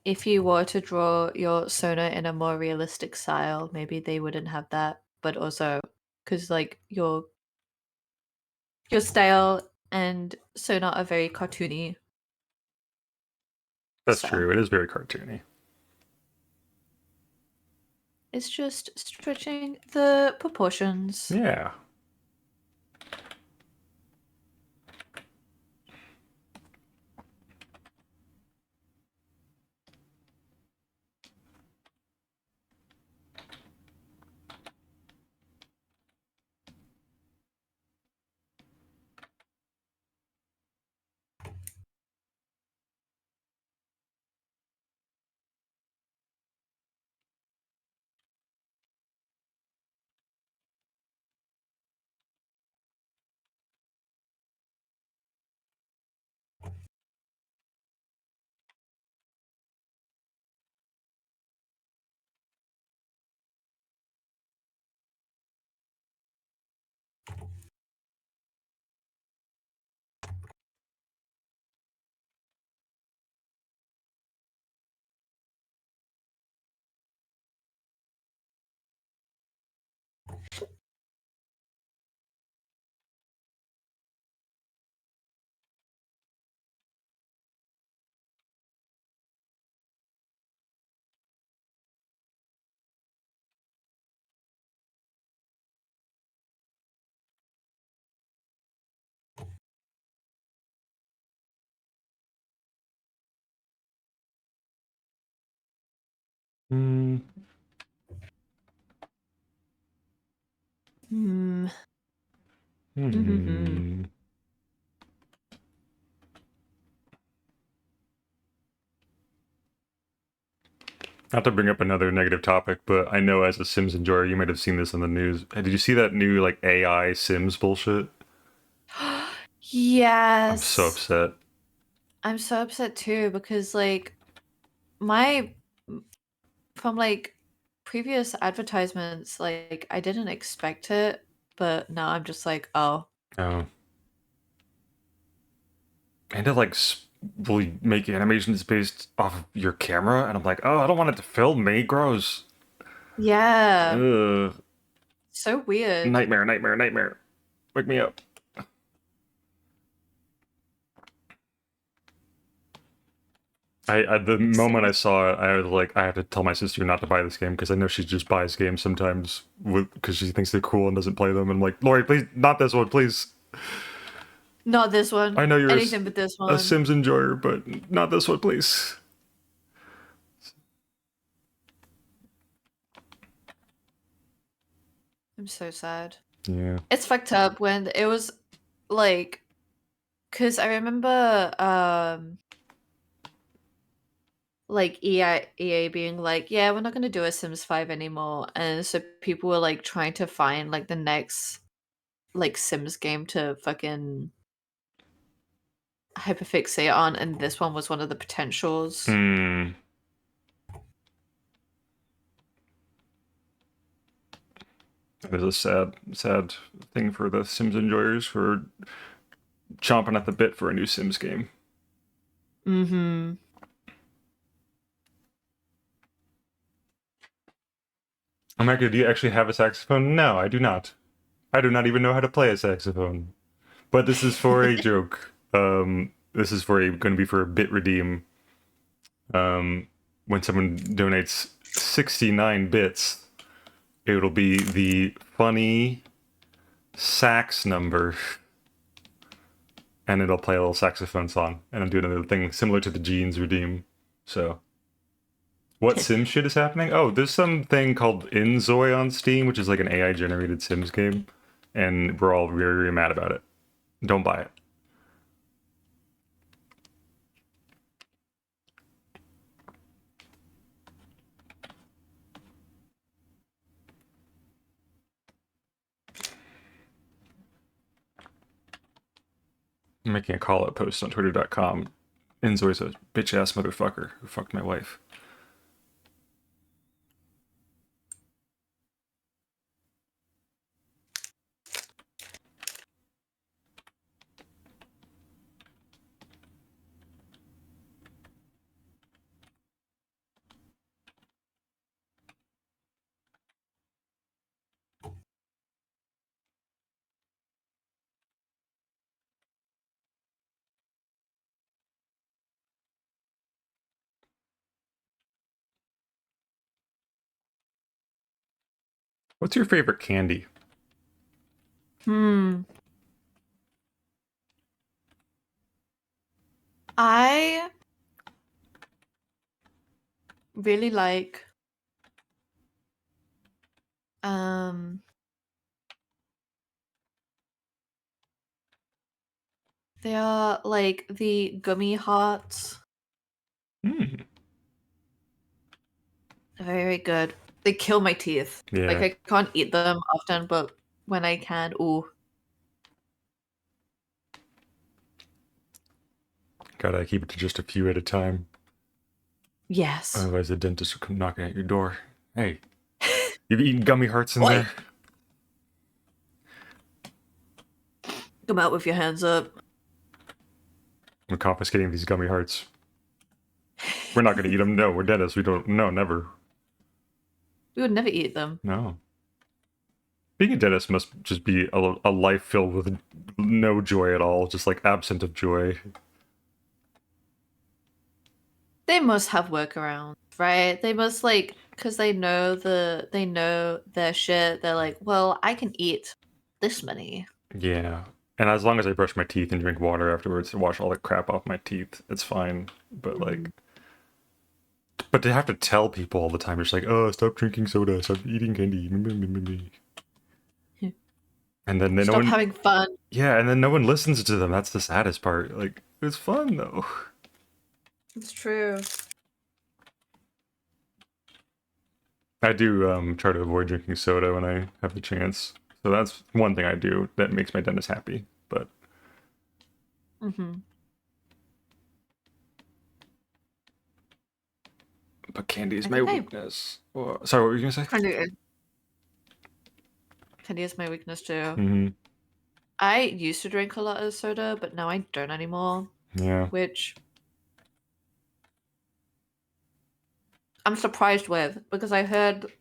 S2: if you were to draw your Sona in a more realistic style, maybe they wouldn't have that. But also, because like your style and Sona are very cartoony.
S1: That's
S2: So
S1: true. It is very cartoony.
S2: it's just stretching the proportions.
S1: Yeah. Hmm.
S2: Hmm.
S1: Hmm. Not to bring up another negative topic, but I know as a Sims enjoyer, you might have seen this in the news. Did you see that new like AI Sims bullshit? I'm so
S2: Yes.
S1: upset.
S2: I'm so upset too because like my from like previous advertisements, like I didn't expect it, but now I'm just like, oh,
S1: Oh. And it like will make animations based off of your camera, and I'm like, oh, I don't want it to film me. Gross.
S2: yeah,
S1: Ugh.
S2: so weird.
S1: Nightmare, nightmare, nightmare. Wake me up. I the moment I
S2: Sims.
S1: saw it, I was like, I have to tell my sister not to buy this game because I know she just buys games sometimes because she thinks they're cool and doesn't play them. And I'm like, Lori, please, not this one, please.
S2: Not this one.
S1: I know you're
S2: Anything but this
S1: a
S2: one.
S1: Sims enjoyer, but not this one, please.
S2: I'm so sad.
S1: Yeah.
S2: It's fucked up when it was like, because I remember like EA being like, yeah, we're not gonna do a Sims 5 anymore, and so people were like trying to find like the next like Sims game to fucking hyperfixate on, and this one was one of the potentials.
S1: Hmm. It is a sad, sad thing for the Sims enjoyers who are chomping at the bit for a new Sims game.
S2: Mm-hmm.
S1: America, do you actually have a saxophone? No, I do not. I do not even know how to play a saxophone. But this is for a joke. This is for going to be for a bit redeem. When someone donates 69 bits, it'll be the funny sax number, and it'll play a little saxophone song. And I'm doing another thing similar to the jeans redeem. So, what Sims shit is happening? Oh, there's something called Inzoi on Steam, which is like an AI generated Sims game, and we're all very, very mad about it. Don't buy it. I'm making a call out post on twitter.com. Inzoi's a bitch ass motherfucker who fucked my wife. What's your favorite candy?
S2: Hmm. I really like um they are like the gummy hearts.
S1: Hmm.
S2: They're very good. They kill my teeth. Like
S1: Yeah.
S2: I can't eat them often, but when I can, ooh,
S1: Gotta keep it to just a few at a time.
S2: yes.
S1: Otherwise, the dentist will come knocking at your door. Hey, you've eaten gummy hearts in
S2: Oi,
S1: there?
S2: come out with your hands up.
S1: I'm confiscating these gummy hearts. We're not gonna eat them. No, we're dentists. We don't. No, never.
S2: We would never eat them.
S1: No. Being a dentist must just be a life filled with no joy at all, just like absent of joy.
S2: They must have workarounds, right? They must like because they know their shit. They're like, well, I can eat this many.
S1: Yeah. And as long as I brush my teeth and drink water afterwards to wash all the crap off my teeth, it's fine. But like, But to have to tell people all the time, just like, oh, stop drinking soda, stop eating candy. And then no
S2: Stop
S1: one,
S2: having fun.
S1: yeah, and then no one listens to them. That's the saddest part. Like, it's fun though.
S2: It's true.
S1: I do try to avoid drinking soda when I have the chance. So that's one thing I do that makes my dentist happy. But
S2: Mm-hmm.
S1: candy is
S2: I
S1: my
S2: think I-
S1: weakness. Oh, sorry, what were you gonna say?
S2: Candy is my weakness too.
S1: Mm-hmm.
S2: I used to drink a lot of soda, but now I don't anymore.
S1: Yeah.
S2: Which I'm surprised with because I heard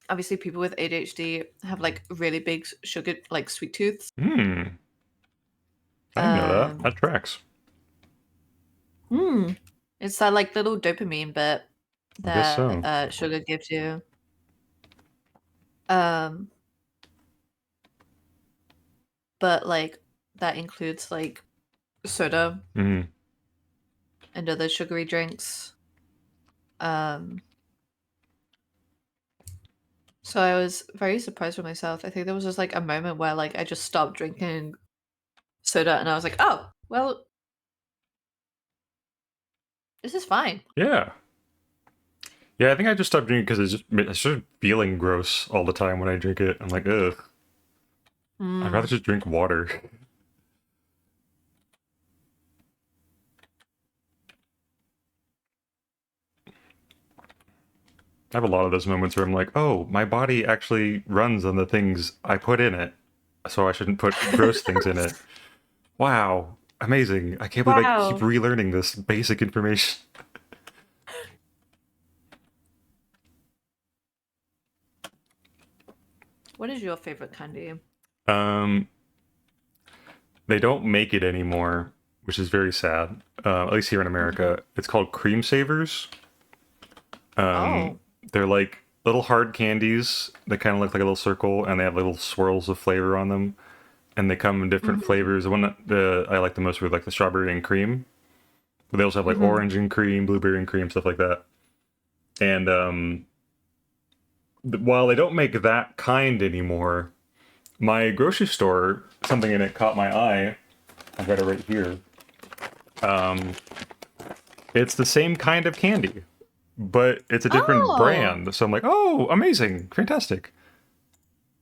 S2: obviously people with ADHD have like really big sugar like sweet tooths.
S1: Hmm. I didn't know that. That tracks.
S2: It's that like little dopamine bit
S1: I guess so.
S2: that sugar gives you. But like that includes like soda
S1: Mm-hmm.
S2: and other sugary drinks. So I was very surprised with myself. I think there was just like a moment where like I just stopped drinking soda and I was like, oh, well, this is fine.
S1: Yeah. Yeah, I think I just stopped drinking because I started feeling gross all the time when I drink it. I'm like, ugh. I'd rather just drink water. I have a lot of those moments where I'm like, oh, my body actually runs on the things I put in it, so I shouldn't put gross things in it. Wow, amazing. I can't believe I keep
S2: Wow.
S1: relearning this basic information.
S2: What is your favorite candy?
S1: Um, they don't make it anymore, which is very sad. At least here in America, it's called Cream Savers.
S2: Oh.
S1: They're like little hard candies that kind of look like a little circle, and they have little swirls of flavor on them, and they come in different flavors. The one that I like the most was like the strawberry and cream. But they also have like orange and cream, blueberry and cream, stuff like that. And while they don't make that kind anymore, my grocery store, something in it caught my eye. I've got it right here. It's the same kind of candy, but it's a different
S2: Oh.
S1: brand. So I'm like, oh, amazing, fantastic.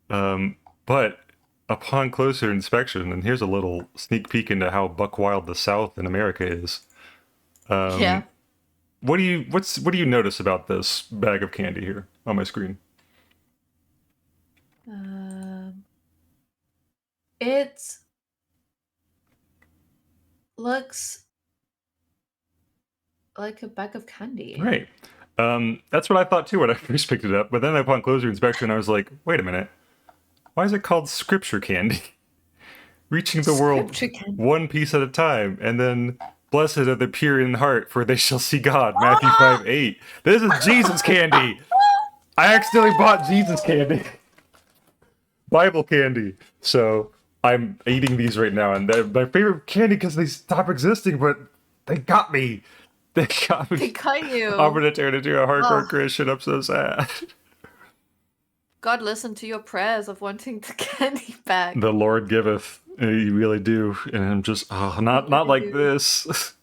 S1: But upon closer inspection, and here's a little sneak peek into how buck wild the South in America is.
S2: Yeah.
S1: What do you notice about this bag of candy here on my screen?
S2: It looks like a bag of candy.
S1: Right. That's what I thought too when I first picked it up. But then upon closer inspection, I was like, wait a minute. Why is it called scripture candy? Reaching the world
S2: Scripture candy.
S1: one piece at a time. And then, blessed are the pure in heart, for they shall see God. Matthew 5:8. This is Jesus candy. I accidentally bought Jesus candy. Bible candy. So I'm eating these right now. And they're my favorite candy because they stop existing, but they got me. They got me.
S2: They cut you.
S1: I'm gonna turn into a hardcore
S2: Ugh.
S1: Christian. I'm so sad.
S2: God listened to your prayers of wanting the candy back.
S1: The Lord giveth. You really do. And I'm just, oh, not like
S2: do.
S1: this.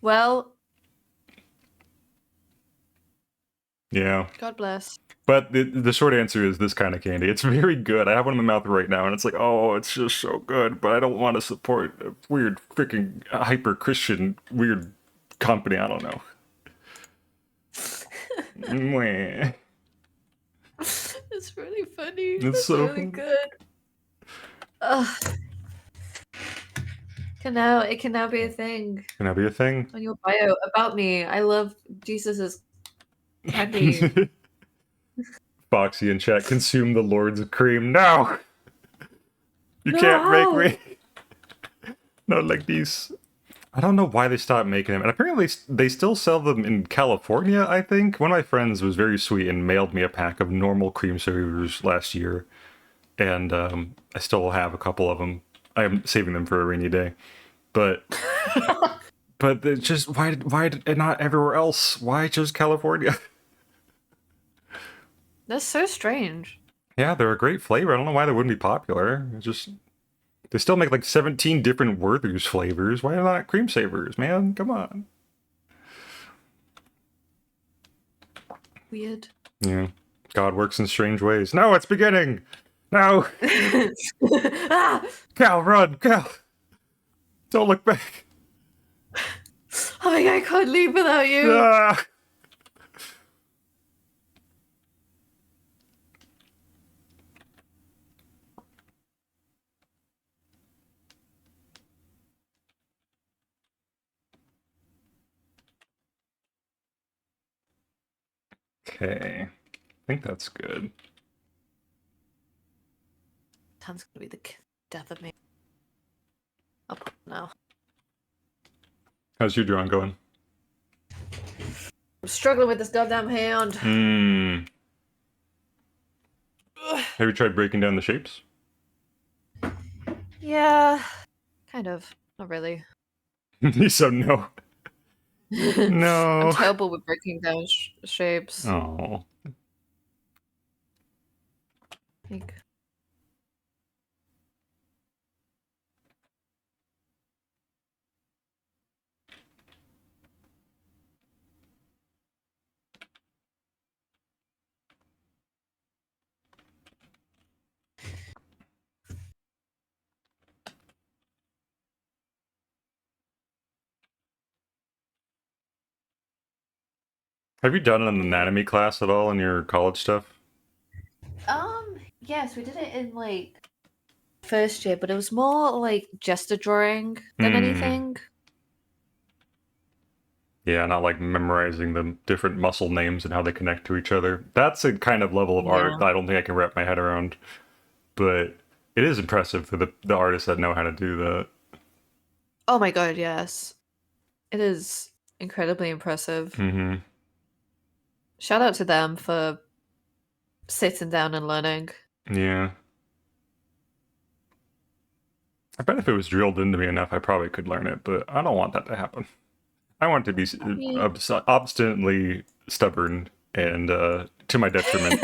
S2: Well,
S1: Yeah.
S2: God bless.
S1: But the short answer is this kind of candy. It's very good. I have one in my mouth right now, and it's like, oh, it's just so good. But I don't want to support a weird, freaking hyper Christian weird company. I don't know. Mwah.
S2: It's really funny.
S1: It's
S2: It's
S1: so
S2: really
S1: funny.
S2: good. Ugh. It can now be a thing
S1: Can that be a thing?
S2: on your bio about me. I love Jesus's candy.
S1: Foxy in chat, consume the Lord's cream. No! You can't make
S2: No!
S1: me. Not like these. I don't know why they stopped making them. And apparently they still sell them in California, I think. One of my friends was very sweet and mailed me a pack of normal cream savers last year. And I still have a couple of them. I'm saving them for a rainy day. But it's just why not everywhere else? Why just California?
S2: That's so strange.
S1: Yeah, they're a great flavor. I don't know why they wouldn't be popular. It's just they still make like 17 different Werther's flavors. Why not cream savers, man? Come on.
S2: Weird.
S1: Yeah. God works in strange ways. No, it's beginning. No.
S2: Ah!
S1: Cal, run, Cal. Don't look back.
S2: Oh my god, I can't leave without you.
S1: Ah. Okay. I think that's good.
S2: Tan's gonna be the death of me. I'll put it now.
S1: How's your drawing going?
S2: I'm struggling with this goddamn hand.
S1: Have you tried breaking down the shapes?
S2: Yeah, kind of. Not really.
S1: So no. No.
S2: I'm terrible with breaking down shapes.
S1: Oh.
S2: Like,
S1: Have you done an anatomy class at all in your college stuff?
S2: yes, we did it in like first year, but it was more like gesture drawing than anything.
S1: Yeah, not like memorizing the different muscle names and how they connect to each other. That's a kind of level of art
S2: Yeah.
S1: I don't think I can wrap my head around. But it is impressive for the artists that know how to do that.
S2: Oh my god, yes. It is incredibly impressive.
S1: Mm-hmm.
S2: Shout out to them for sitting down and learning.
S1: Yeah. I bet if it was drilled into me enough, I probably could learn it, but I don't want that to happen. I want to be
S2: Yeah.
S1: obstinately stubborn and to my detriment.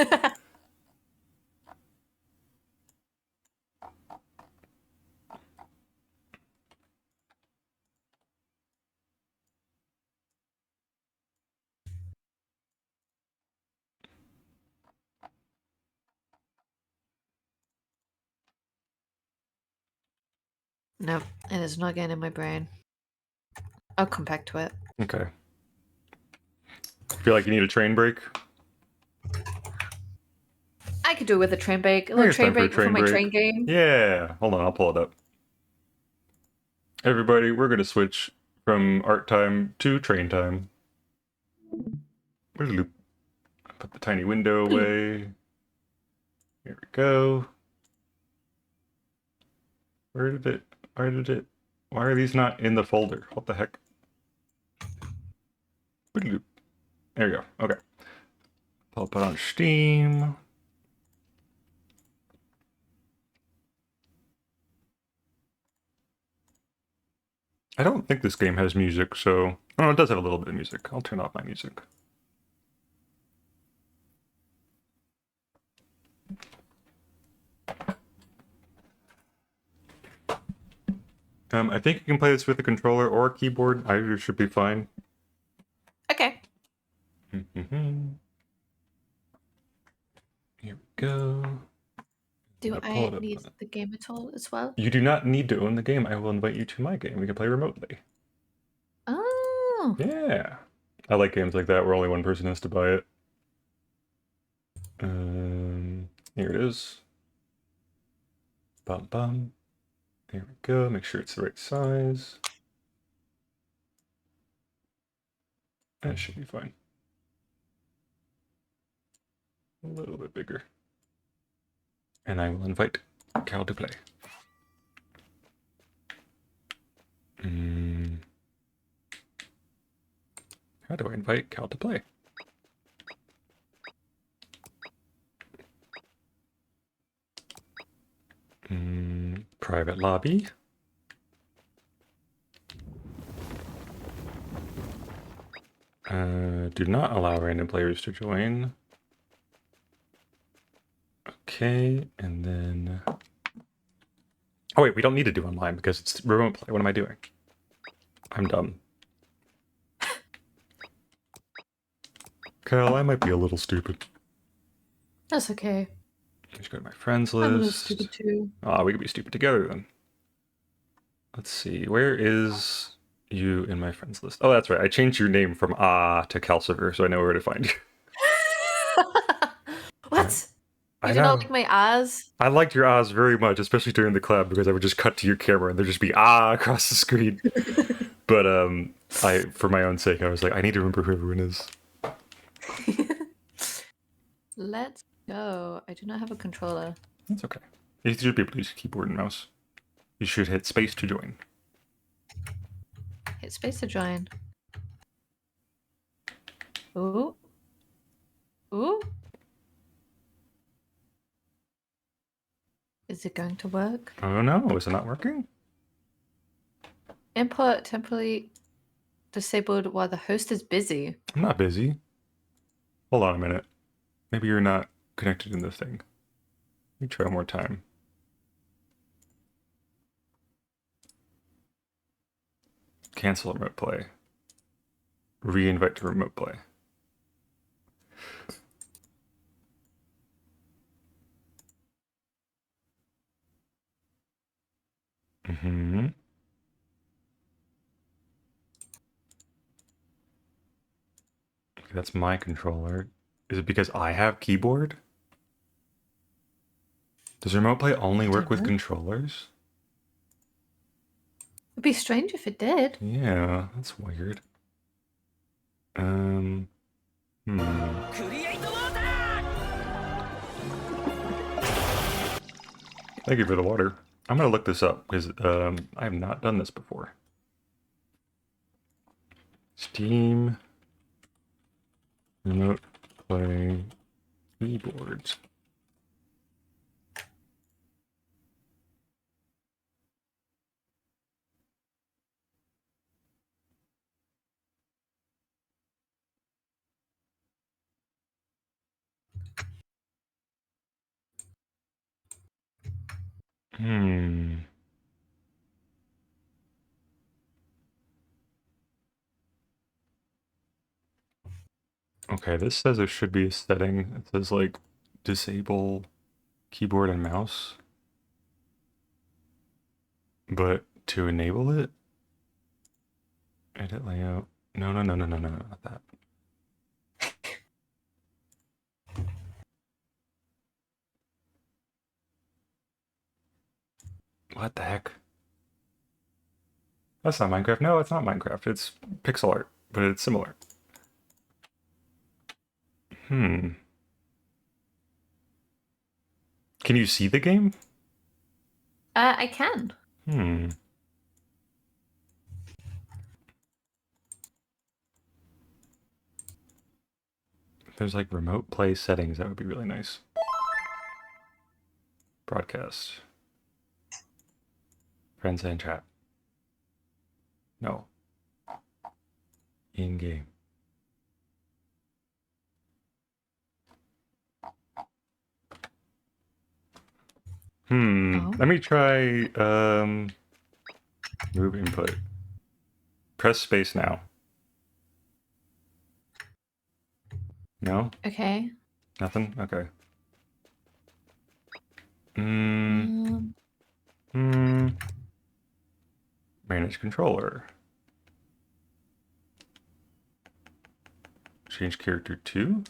S2: Nope, it is not getting in my brain. I'll come back to it.
S1: Okay. Feel like you need a train break?
S2: I could do with a train break. A
S1: I think
S2: little
S1: it's
S2: train
S1: time for a
S2: break before
S1: train
S2: my
S1: break.
S2: train game.
S1: Yeah. Hold on, I'll pull it up. Everybody, we're going to switch from art time to train time. Where's the loop? Put the tiny window away. Here we go. Where did it? Why are these not in the folder? What the heck? There we go. Okay. I'll put on Steam. I don't think this game has music, so... Oh, it does have a little bit of music. I'll turn off my music. I think you can play this with a controller or a keyboard. Either should be fine.
S2: Okay.
S1: Here we go.
S2: Do
S1: I'll pull
S2: I
S1: it up.
S2: need the game at all as well?
S1: You do not need to own the game. I will invite you to my game. We can play remotely.
S2: Oh.
S1: Yeah. I like games like that where only one person has to buy it. Here it is. Bum bum. There we go. Make sure it's the right size. That should be fine. A little bit bigger. And I will invite Cal to play. How do I invite Cal to play? Private lobby. Do not allow random players to join. Okay, and then... Oh wait, we don't need to do online because it's remote play. What am I doing? I'm dumb. Cal, I might be a little stupid.
S2: That's okay.
S1: Let's go to my friends list.
S2: I'm a little stupid too.
S1: Ah, we could be stupid together then. Let's see, where is you in my friends list? Oh, that's right. I changed your name from to Calcifer, so I know where to find you.
S2: What?
S1: I
S2: You do
S1: know.
S2: not like my eyes?
S1: I liked your ahs very much, especially during the collab, because I would just cut to your camera and there'd just be across the screen. But for my own sake, I was like, I need to remember who everyone is.
S2: Let's go. I do not have a controller.
S1: That's okay. You should be able to use keyboard and mouse. You should hit space to join.
S2: Hit space to join. Ooh. Ooh. Is it going to work?
S1: Oh no, is it not working?
S2: Input temporarily disabled while the host is busy.
S1: I'm not busy. Hold on a minute. Maybe you're not connected in this thing. Let me try one more time. Cancel remote play. Re-invite to remote play. Mm-hmm. Okay, that's my controller. Is it because I have keyboard? Does remote play only work with
S2: know.
S1: controllers?
S2: It'd be strange if it did.
S1: Yeah, that's weird. Hmm. Thank you for the water. I'm gonna look this up because I have not done this before. Steam remote play keyboards. Hmm. Okay, this says there should be a setting. It says like disable keyboard and mouse. But to enable it, edit layout. No, not that. What the heck? That's not Minecraft. No, it's not Minecraft. It's pixel art, but it's similar. Hmm. Can you see the game?
S2: I can.
S1: Hmm. If there's like remote play settings, that would be really nice. Broadcast. Friends and chat. No. In-game.
S2: Oh.
S1: Let me try move input. Press space now. No?
S2: Okay.
S1: Nothing? Okay. Manage controller. Change character 2?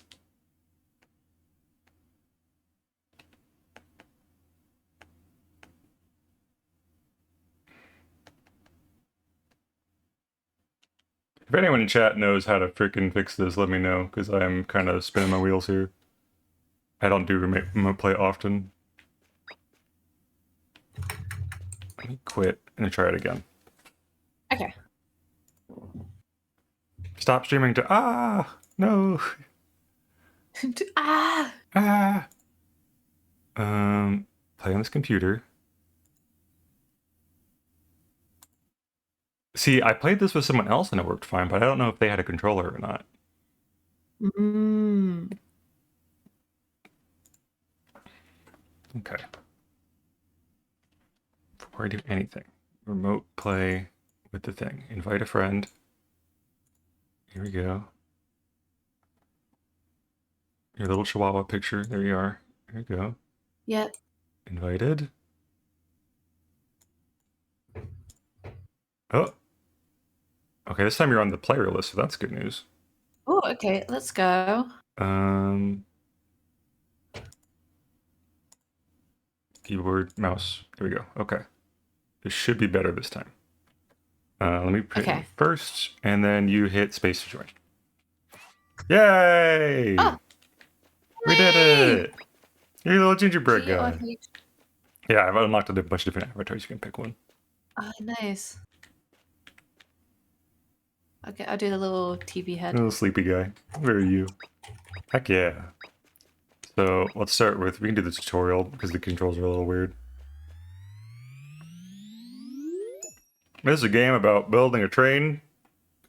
S1: If anyone in chat knows how to frickin' fix this, let me know, because I'm kind of spinning my wheels here. I don't do remote play often. Let me quit and try it again.
S2: Okay.
S1: Stop streaming to no
S2: Ah.
S1: Play on this computer. See, I played this with someone else and it worked fine, but I don't know if they had a controller or not.
S2: Mm.
S1: Okay. Before I do anything, remote play with the thing. Invite a friend. Here we go. Your little chihuahua picture. There you are. There you go.
S2: Yep.
S1: Invited. Oh. Okay, this time you're on the player list, so that's good news.
S2: Oh, okay. Let's go.
S1: Keyboard, mouse. There we go. Okay. This should be better this time. Let me put
S2: Okay.
S1: it first, and then you hit space to join. Yay!
S2: Oh,
S1: We did it! You're a little gingerbread guy.
S2: GRH.
S1: Yeah, I've unlocked a bunch of different avatars. You can pick one.
S2: Oh, nice. Okay, I'll do the little TV head.
S1: Little sleepy guy. Where are you? Heck yeah. So let's start with, we can do the tutorial because the controls are a little weird. This is a game about building a train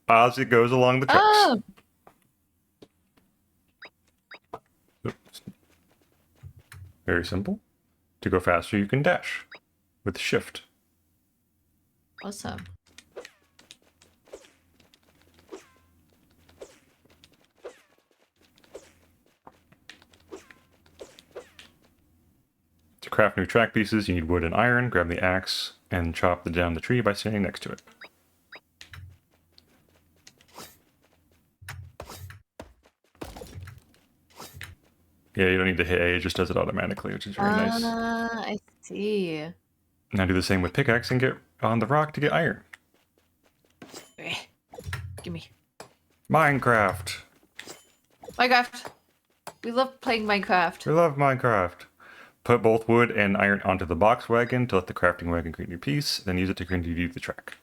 S1: as it goes along the tracks.
S2: Oh!
S1: Oops. Very simple. To go faster, you can dash with shift.
S2: Awesome.
S1: To craft new track pieces, you need wood and iron. Grab the axe and chop down the tree by standing next to it. Yeah, you don't need to hit A, it just does it automatically, which is very nice.
S2: I see.
S1: Now do the same with pickaxe and get on the rock to get iron.
S2: Gimme.
S1: Minecraft!
S2: Minecraft. We love playing Minecraft.
S1: We love Minecraft. Put both wood and iron onto the box wagon to let the crafting wagon create a new piece, then use it to continue the track.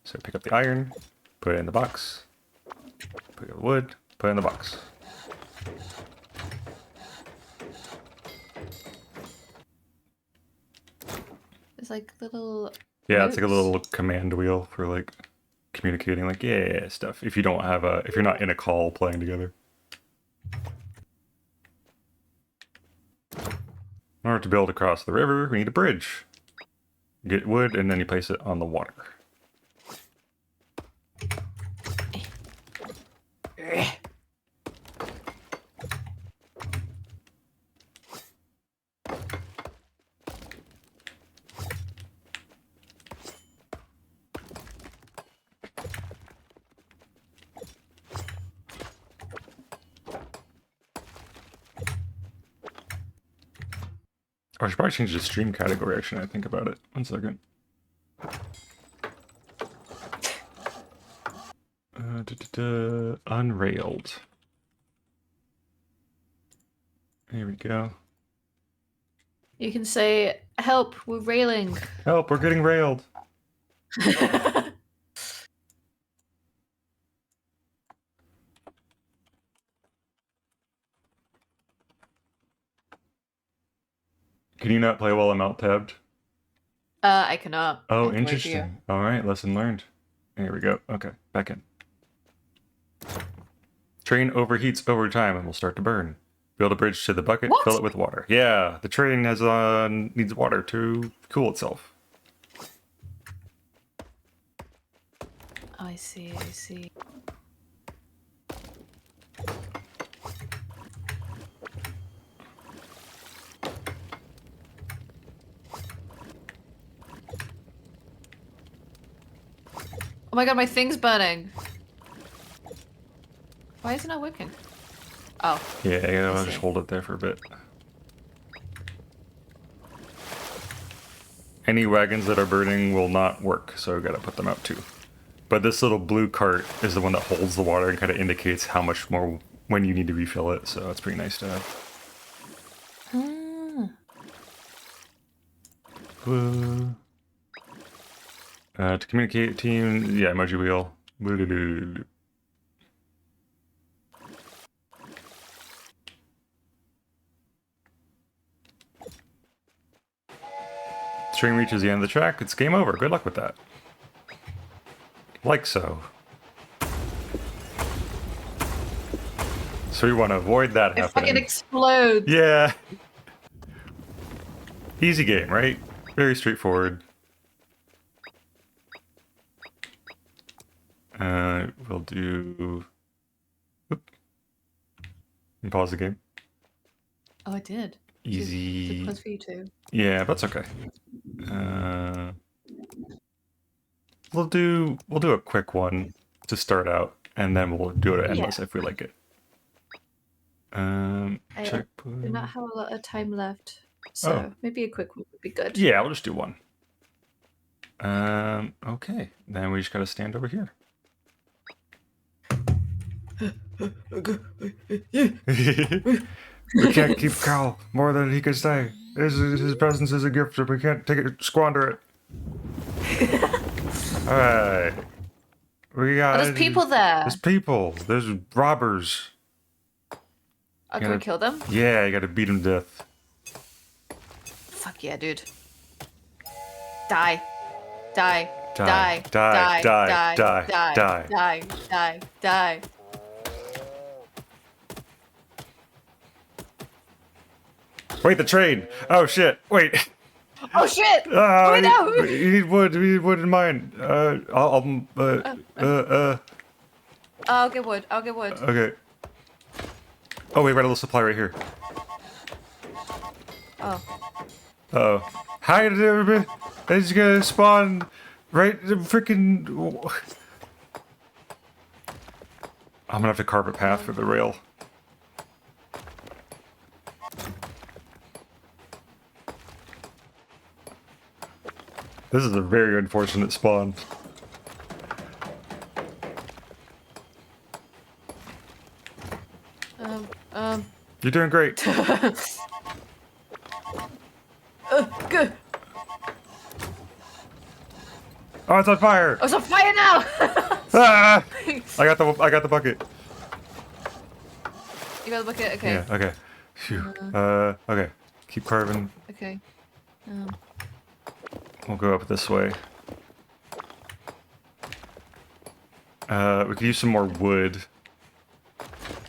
S1: So pick up the iron, put it in the box, pick up the wood, put it in the box.
S2: It's like little.
S1: Yeah, it's like a
S2: notes.
S1: little command wheel for like communicating, like yeah stuff. If you don't have a, if you're not in a call playing together. In order to build across the river, we need a bridge. Get wood and then you place it on the water. Oh, I should probably change the stream category, actually, I think about it. 1 second. Unrailed. Here we go.
S2: You can say, "Help! We're railing."
S1: Help, we're getting railed. Can you not play while I'm alt-tabbed?
S2: I cannot. I
S1: Oh,
S2: have to wait for you.
S1: interesting. All right, lesson learned. Here we go. Okay, back in. Train overheats over time and will start to burn. Build a bridge to the bucket,
S2: What?
S1: fill it with water. Yeah, the train has needs water to cool itself.
S2: Oh, I see. I see. Oh my god, my thing's burning. Why is it not working? Oh.
S1: Yeah,
S2: I
S1: I'll just
S2: see.
S1: hold it there for a bit. Any wagons that are burning will not work, so we gotta put them out too. But this little blue cart is the one that holds the water and kind of indicates how much more when you need to refill it, so it's pretty nice to have.
S2: Ah.
S1: To communicate team, yeah, emoji wheel. Train reaches the end of the track, it's game over. Good luck with that. Like so. So we want to avoid that
S2: It fucking
S1: happening.
S2: explodes.
S1: Yeah. Easy game, right? Very straightforward. We'll do... Oop. And pause the game.
S2: Oh, I did.
S1: Easy.
S2: Plus for you too.
S1: Yeah, that's okay. We'll do a quick one to start out, and then we'll do it endless if we like it.
S2: I
S1: Check.
S2: do not have a lot of time left, so maybe a quick one would be good.
S1: Yeah, we'll just do one. Okay. Then we just gotta stand over here. We can't keep Carl more than he can stay. His presence is a gift, so we can't take it, squander it. Alright. We got...
S2: Oh, there's people there.
S1: There's people. There's robbers.
S2: Oh, can we kill them?
S1: Yeah, you gotta beat them to death.
S2: Fuck yeah, dude. Die. Die.
S1: Die.
S2: Die.
S1: Die.
S2: Die.
S1: Die.
S2: Die.
S1: Die.
S2: Die. Die. Die. Die.
S1: Wait, the train! Oh shit! Wait!
S2: Oh shit! Oh, no!
S1: You need wood. We need wood in mine.
S2: I'll get wood. I'll get wood.
S1: Okay. Oh, we got a little supply right here.
S2: Oh.
S1: Oh. How did it ever be? It's gonna spawn right in the freaking... I'm gonna have to carve a path for the rail. This is a very unfortunate spawn. You're doing great.
S2: Good.
S1: Oh, it's on fire!
S2: Oh, it's on fire now!
S1: Ah! I got the bucket.
S2: You got the bucket? Okay.
S1: Yeah. Okay. Phew. Okay. Keep carving.
S2: Okay.
S1: We'll go up this way. We could use some more wood.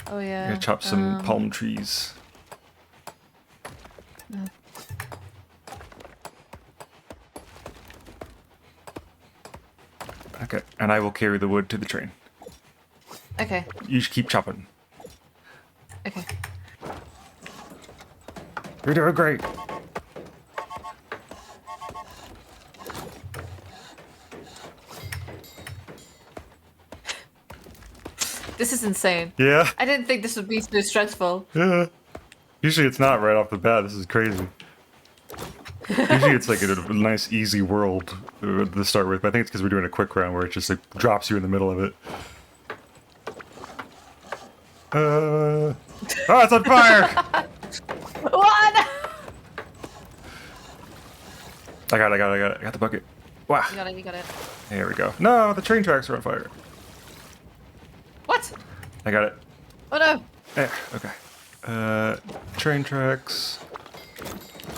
S2: Oh yeah.
S1: Gonna chop some palm trees. Okay, and I will carry the wood to the train.
S2: Okay.
S1: You should keep chopping.
S2: Okay.
S1: You're doing great.
S2: This is insane.
S1: Yeah.
S2: I didn't think this would be so stressful.
S1: Yeah. Usually it's not right off the bat. This is crazy. Usually it's like a nice, easy world to start with. But I think it's because we're doing a quick round where it just like drops you in the middle of it. Oh, it's on fire!
S2: What?
S1: I got it. I got the bucket. Wow.
S2: You got it. You got it.
S1: There we go. No, the train tracks are on fire.
S2: What?
S1: I got it.
S2: Oh no.
S1: There. Okay. Train tracks.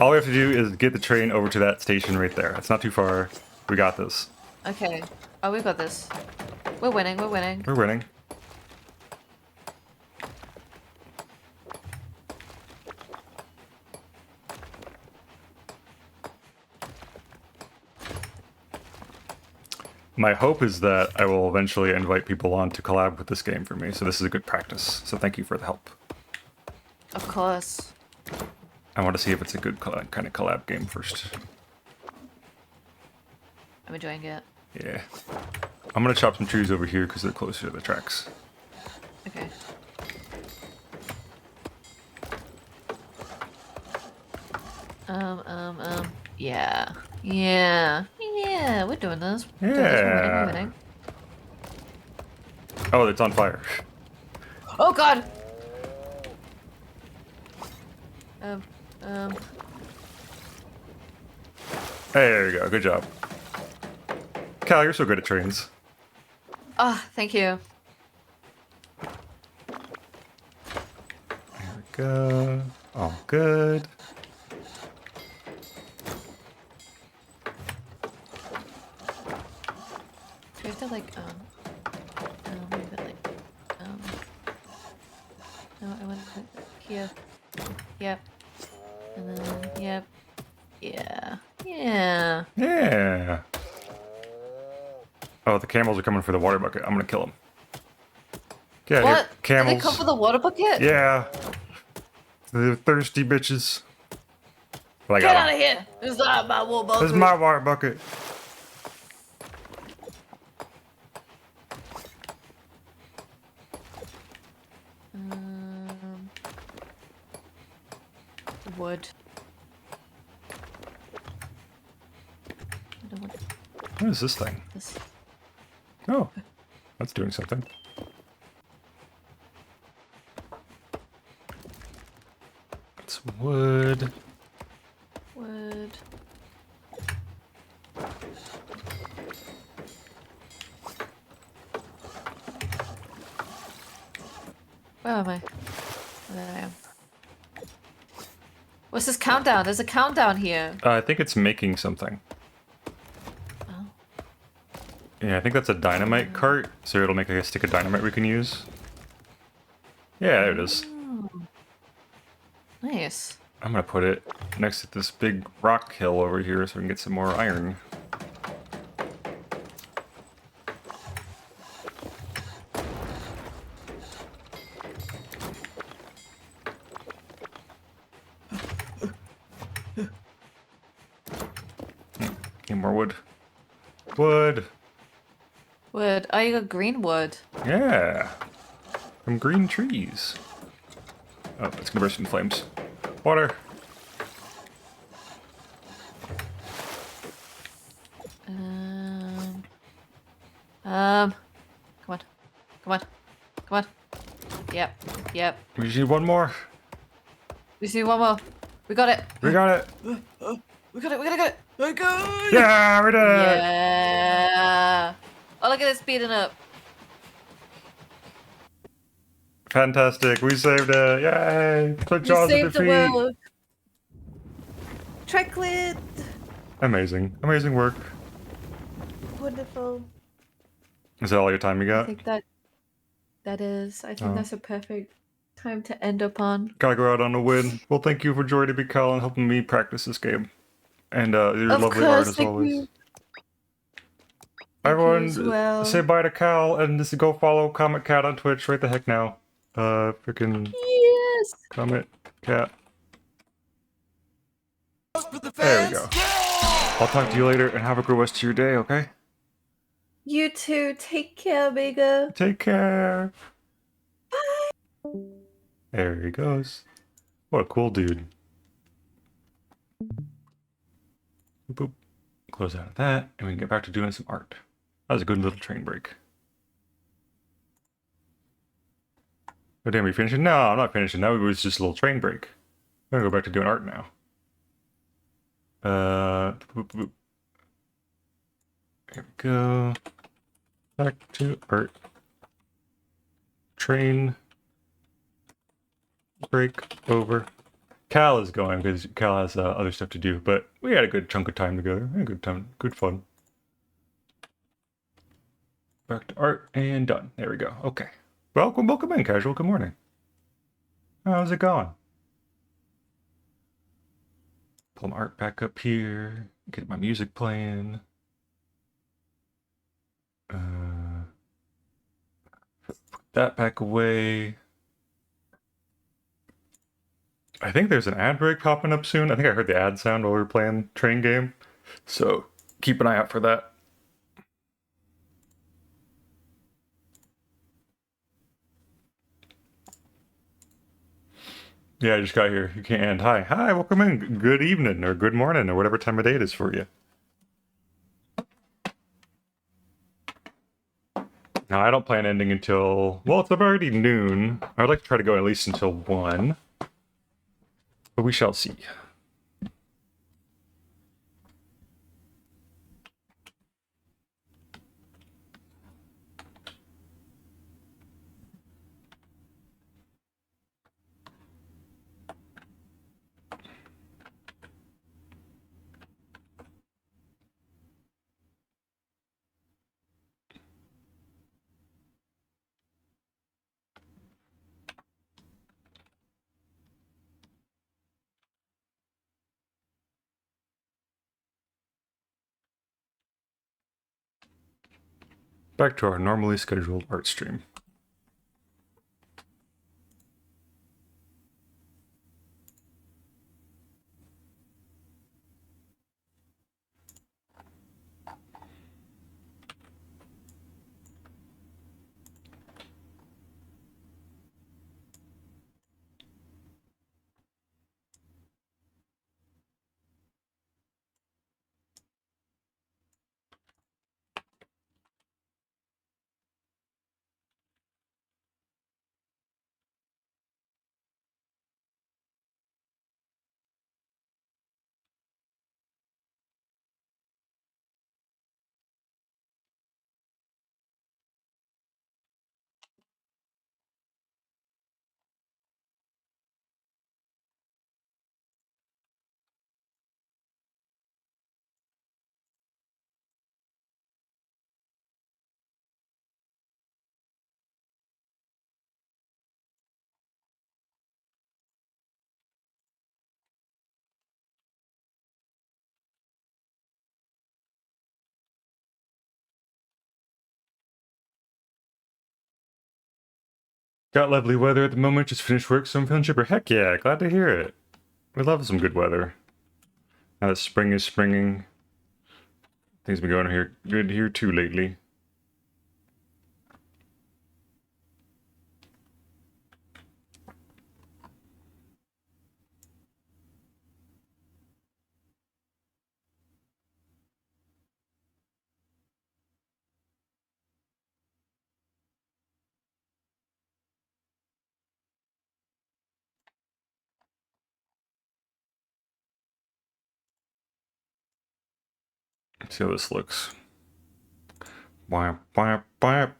S1: All we have to do is get the train over to that station right there. It's not too far. We got this.
S2: Okay. Oh, we got this. We're winning. We're winning.
S1: We're winning. My hope is that I will eventually invite people on to collab with this game for me, so this is a good practice. So thank you for the help.
S2: Of course.
S1: I want to see if it's a good kind of collab game first.
S2: I'm enjoying it.
S1: Yeah. I'm gonna chop some trees over here because they're closer to the tracks.
S2: Okay. Yeah. Yeah. Yeah, we're doing this. We're doing this. We're winning.
S1: Oh, it's on fire.
S2: Oh god!
S1: Hey, there you go. Good job. Cal, you're so good at trains.
S2: Ah, thank you.
S1: There we go. All good.
S2: we have to like move it like no, I want it here. Yep. And then yep. Yeah. Yeah.
S1: Yeah. Oh, the camels are coming for the water bucket. I'm gonna kill them. Get out
S2: What?
S1: here, camels.
S2: Did they come for the water bucket?
S1: Yeah. The thirsty bitches. But I
S2: Get
S1: got
S2: out
S1: them.
S2: of here! It's not my water bucket.
S1: This is my water bucket.
S2: Wood. I don't want
S1: What is this thing?
S2: this.
S1: Oh, that's doing something. It's wood.
S2: Wood. Where am I? Oh, there I am. What's this countdown? There's a countdown here.
S1: I think it's making something.
S2: Oh.
S1: Yeah, I think that's a dynamite cart, so it'll make like a stick of dynamite we can use. Yeah, there it is.
S2: Oh. Nice.
S1: I'm gonna put it next to this big rock hill over here so we can get some more iron. Need more wood. Wood!
S2: Wood. Oh, you got green wood.
S1: Yeah! From green trees. Oh, it's gonna burst into flames. Water!
S2: Come on. Come on. Come on. Yep. Yep.
S1: We just need one more.
S2: We see one more. We got it.
S1: We got it!
S2: We got it. We got it. We got it.
S1: Yeah, we did it!
S2: Yeah. Oh, look at it speeding up.
S1: Fantastic, we saved it! Yay! Put
S2: We
S1: Jaws of
S2: saved the
S1: defeat!
S2: world. Track cleared.
S1: Amazing. Amazing work.
S2: Wonderful.
S1: Is that all your time you
S2: I
S1: got?
S2: think that is. I think
S1: Oh.
S2: that's a perfect time to end up on.
S1: Gotta go out on a win. Well, thank you for joining me, Cal, and helping me practice this game. And your
S2: Of
S1: lovely art
S2: course,
S1: as
S2: thank
S1: always.
S2: you.
S1: Everyone,
S2: as well.
S1: say bye to Cal and just go follow Comet Cat on Twitch right the heck now. Freaking
S2: Yes.
S1: Comet Cat. There we go. I'll talk to you later and have a good rest of your day, okay?
S2: You too. Take care, Vega.
S1: Take care. There he goes. What a cool dude. Boop, boop. Close out of that, and we can get back to doing some art. That was a good little train break. Oh, damn, are we finishing? No, I'm not finishing. That was just a little train break. I'm gonna go back to doing art now. Boop, boop. There we go. Back to art. Train break over. Cal is going because Cal has other stuff to do, but we had a good chunk of time together. We had a good time, good fun. Back to art and done. There we go. Okay. Welcome in, Casual. Good morning. How's it going? Pull my art back up here. Get my music playing. Put that back away. I think there's an ad break popping up soon. I think I heard the ad sound while we were playing Train Game. So keep an eye out for that. Yeah, I just got here. You can't end. Hi, welcome in. Good evening or good morning or whatever time of day it is for you. No, I don't plan ending until, well, it's already noon. I'd like to try to go at least until 1. But we shall see. Back to our normally scheduled art stream. Got lovely weather at the moment, just finished work, so I'm feeling chipper. Heck yeah, glad to hear it. We love some good weather. Now that spring is springing. Things been going here good here too lately. Let's see how this looks. Whap, whap, whap.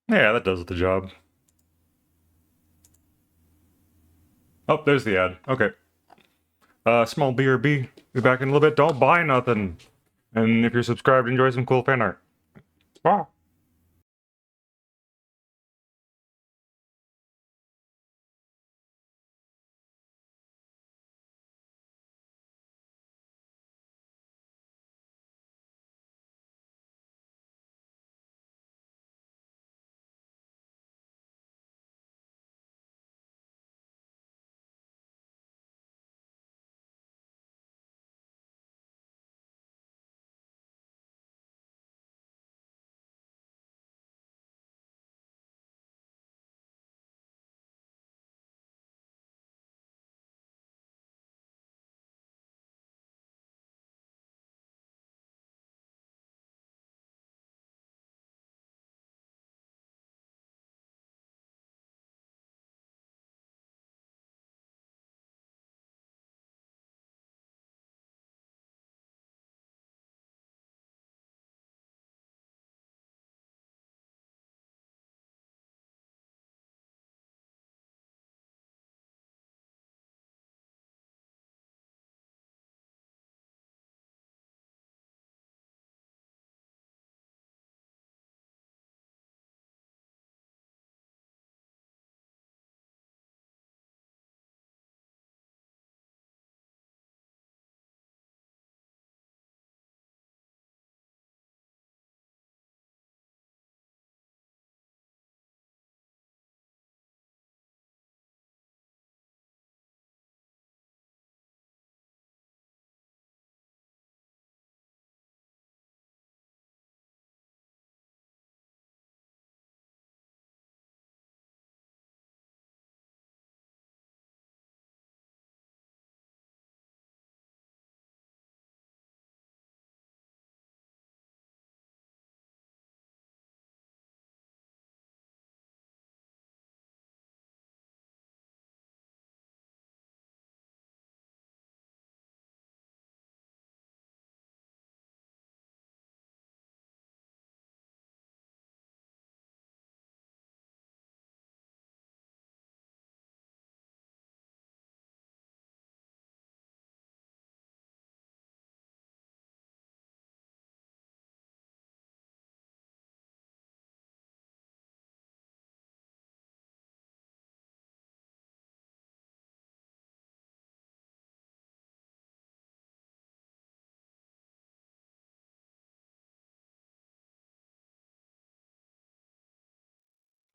S1: Yeah, that does the job. Oh, there's the ad. Okay. Small BRB. Be back in a little bit. Don't buy nothing. And if you're subscribed, enjoy some cool fan art. Wow.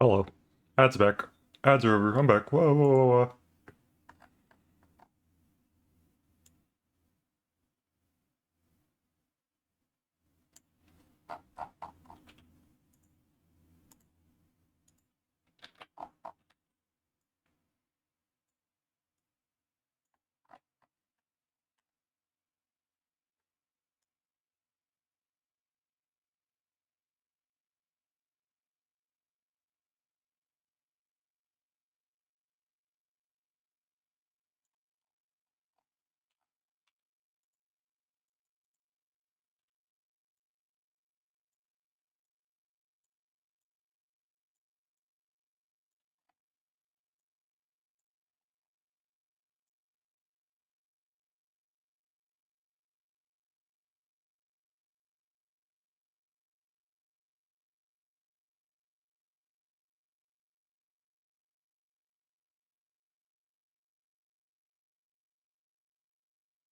S1: Hello. Ads back. Ads are over. I'm back. Whoa, whoa, whoa, whoa.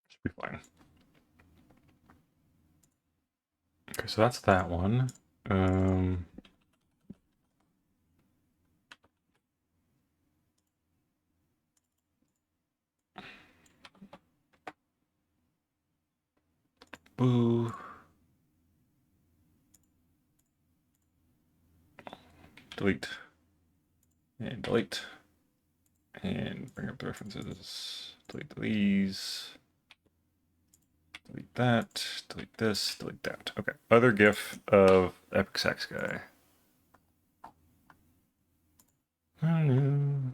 S1: Should be fine. Okay, so that's that one. Boo. Delete. And delete. And bring up the references. Delete these. Delete that. Delete this. Delete that. Okay. Other GIF of Epic Sax Guy. I don't know.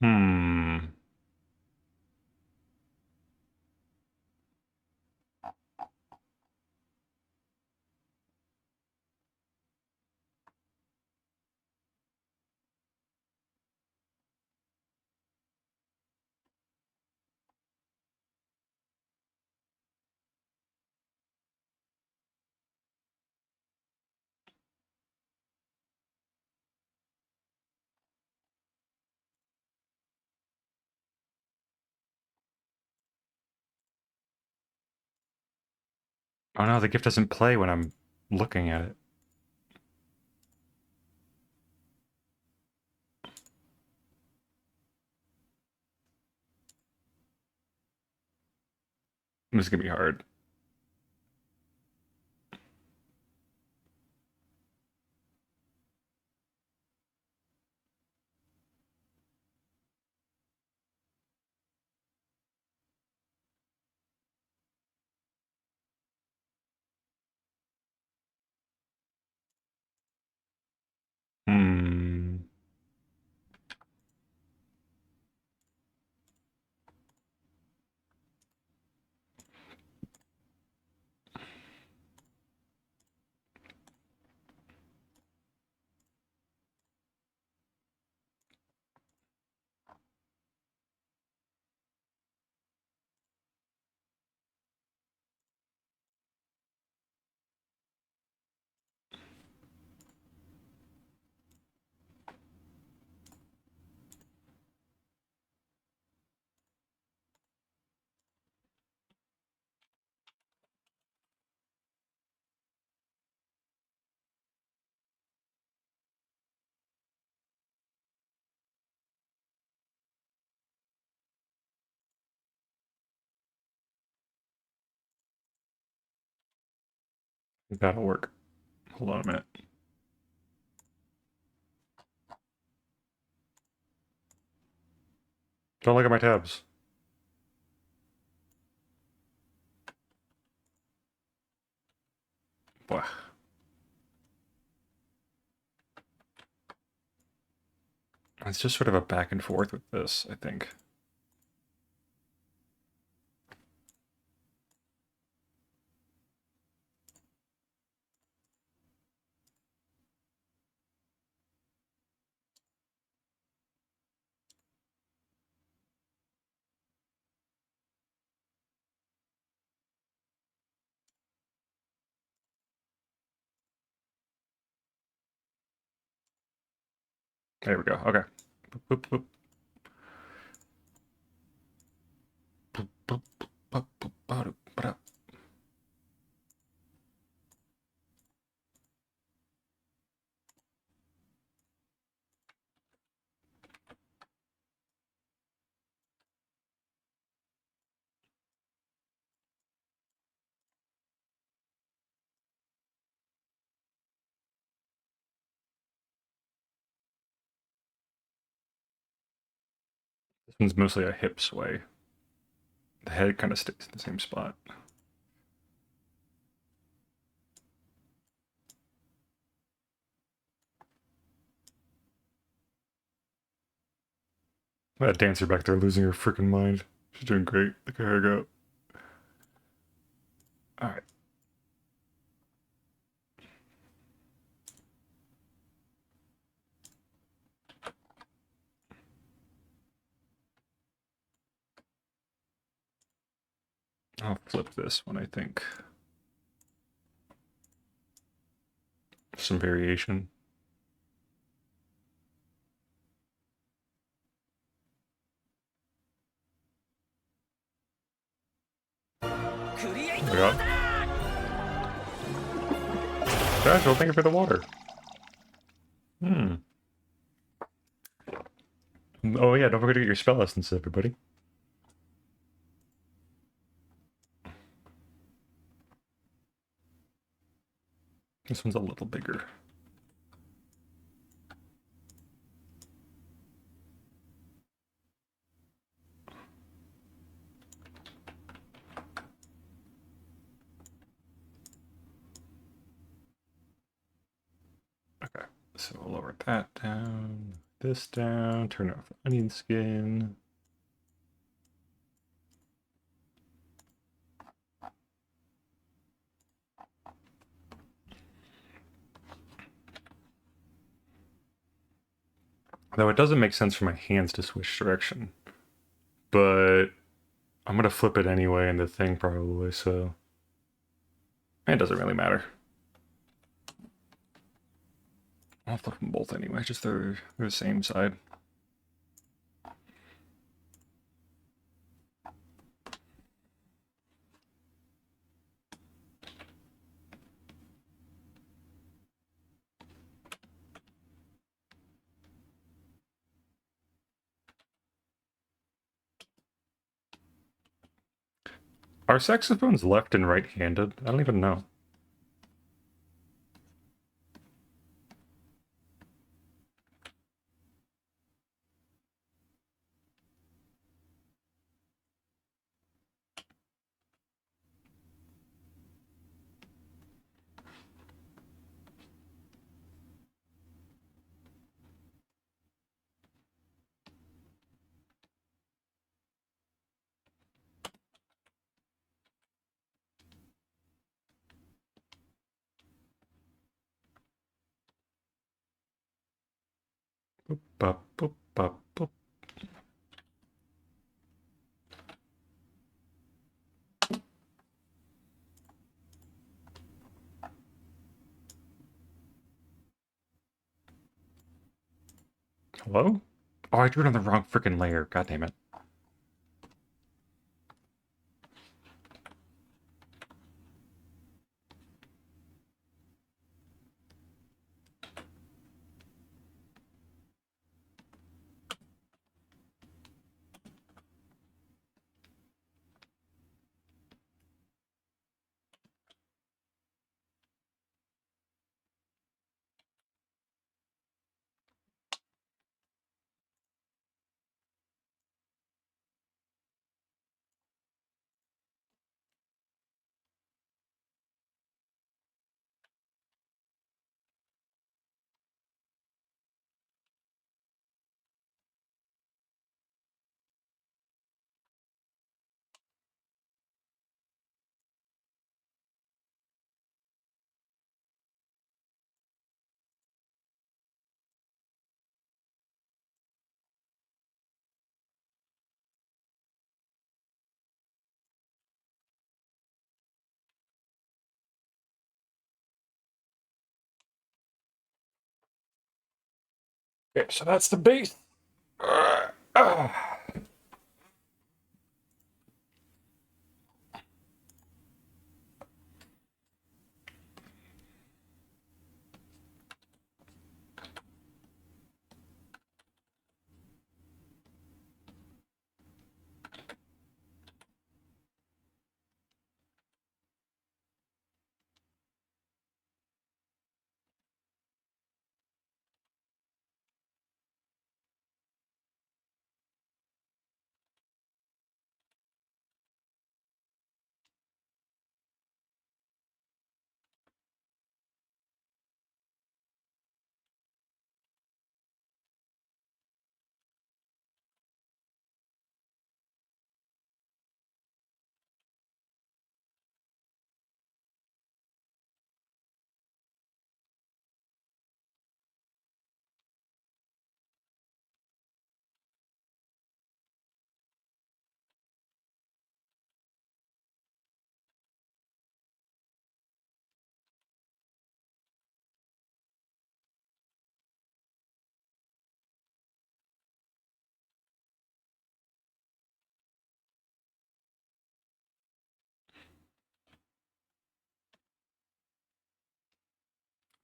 S1: Hmm. Oh no, the GIF doesn't play when I'm looking at it. This is gonna be hard. Hmm. That'll work. Hold on a minute. Don't look at my tabs. Boy. It's just sort of a back and forth with this, I think. There we go. Okay. Boop, boop, boop, boop, boop, boop, boop, boop. This one's mostly a hip sway. The head kind of stays in the same spot. That dancer back there losing her freaking mind. She's doing great. Look at her go. All right. I'll flip this one, I think. Some variation. Oh my god. Joshua, thank you for the water. Hmm. Oh yeah, don't forget to get your spell lessons, everybody. This one's a little bigger. Okay, so we'll lower that down, this down, turn off the onion skin. Though it doesn't make sense for my hands to switch direction. But I'm gonna flip it anyway in the thing probably, so it doesn't really matter. I'll flip them both anyway, just they're the same side. Are saxophones left and right-handed? I don't even know. Boop, bop, boop, bop, boop. Hello? Oh, I drew it on the wrong freaking layer. God damn it. Okay, so that's the base.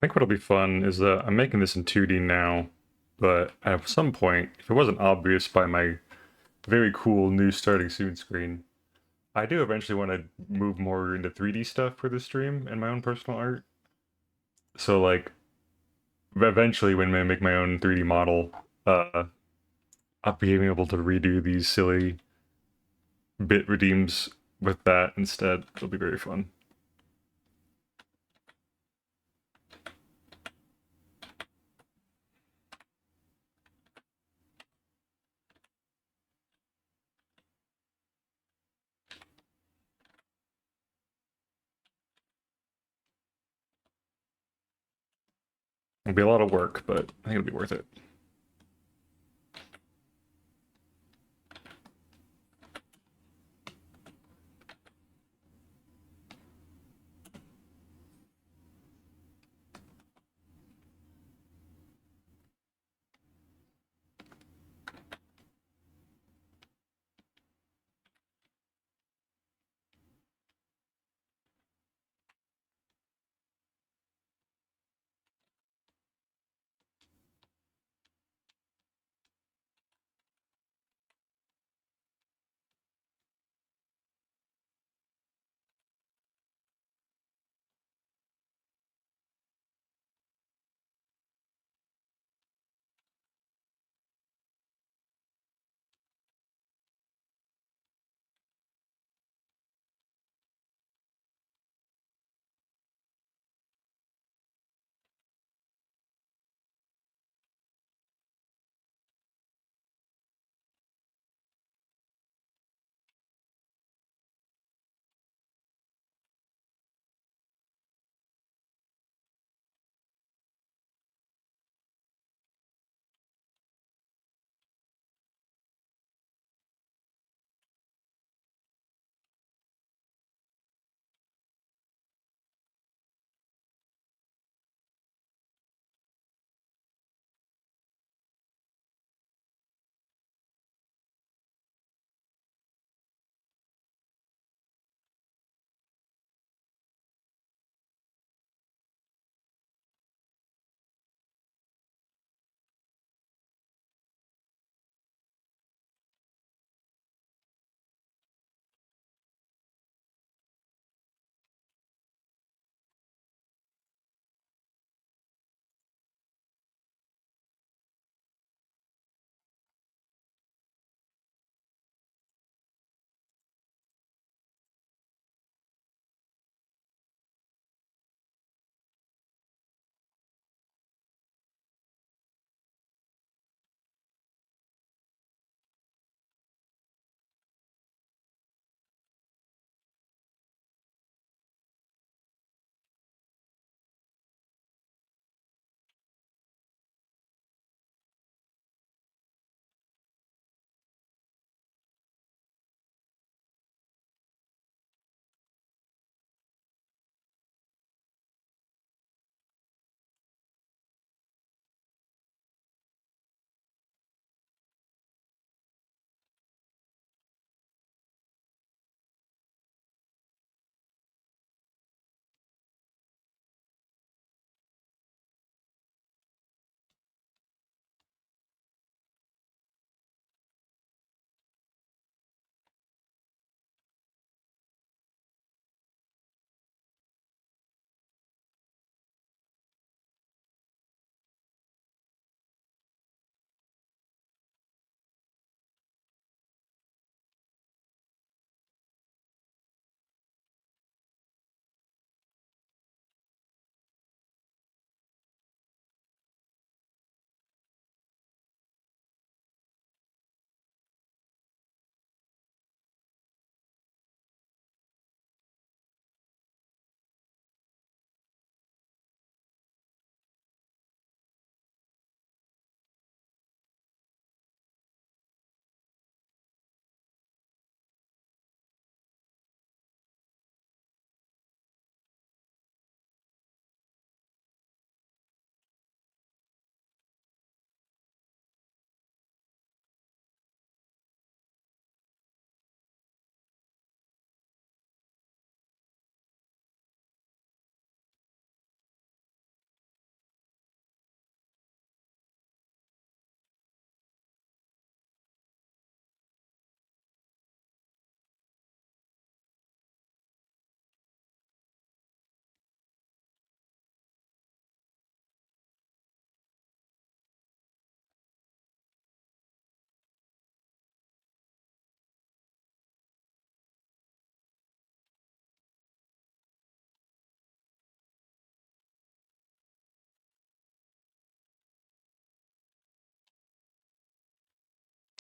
S1: I think what'll be fun is that I'm making this in 2D now, but at some point, if it wasn't obvious by my very cool new starting soon screen, I do eventually want to move more into 3D stuff for the stream and my own personal art. So like eventually when I make my own 3D model, I'll be able to redo these silly bit redeems with that instead. It'll be very fun. It'll be a lot of work, but I think it'll be worth it.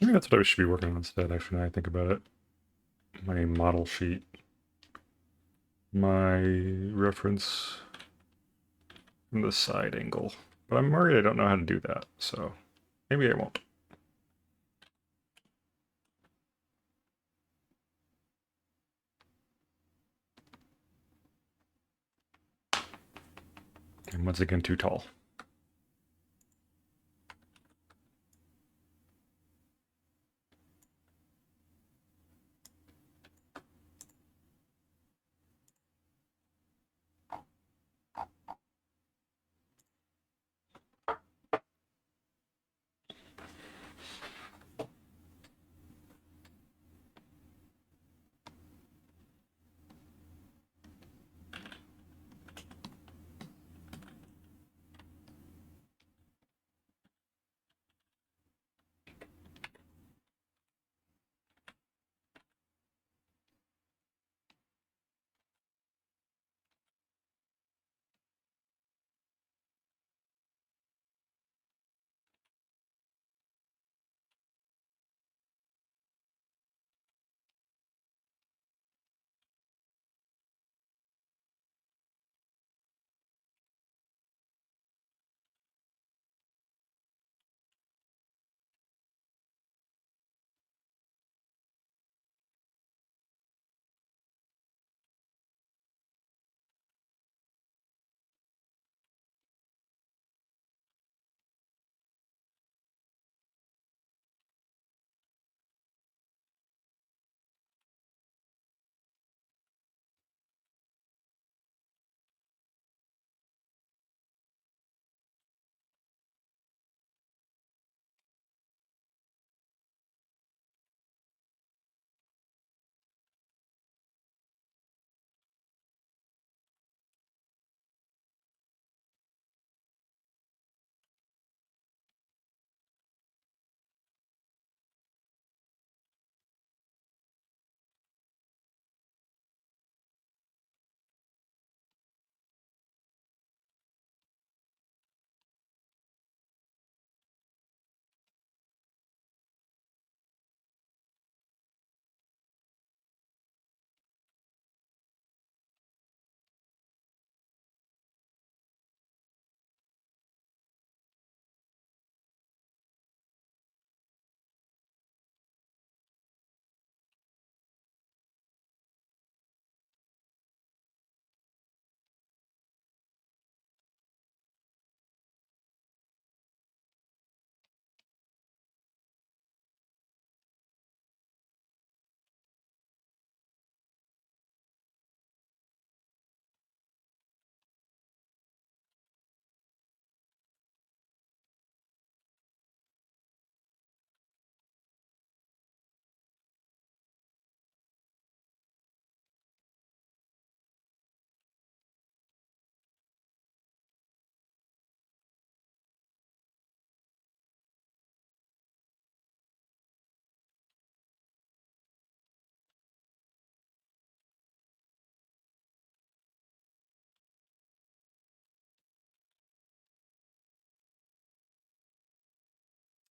S1: Maybe that's what I should be working on instead, actually, now I think about it. My model sheet. My reference from the side angle. But I'm worried I don't know how to do that, so maybe I won't. And once again, too tall.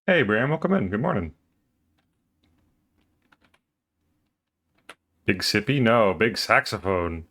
S1: Hey, Bram, welcome in. Good morning. Big sippy? No, big saxophone.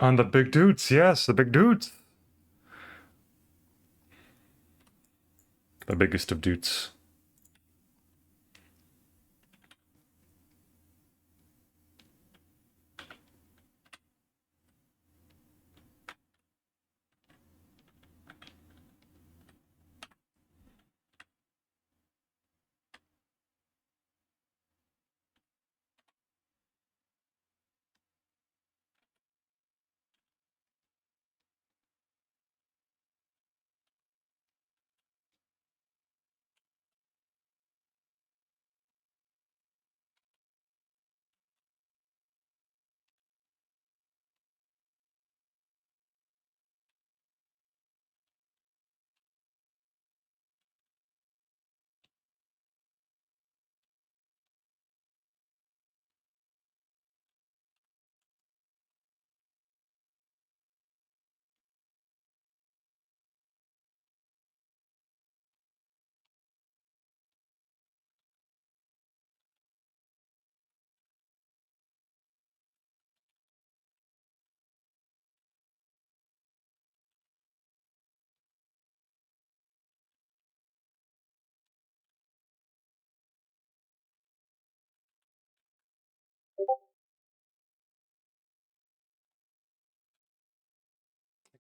S1: On the big dudes, yes, the big dudes. The biggest of dudes.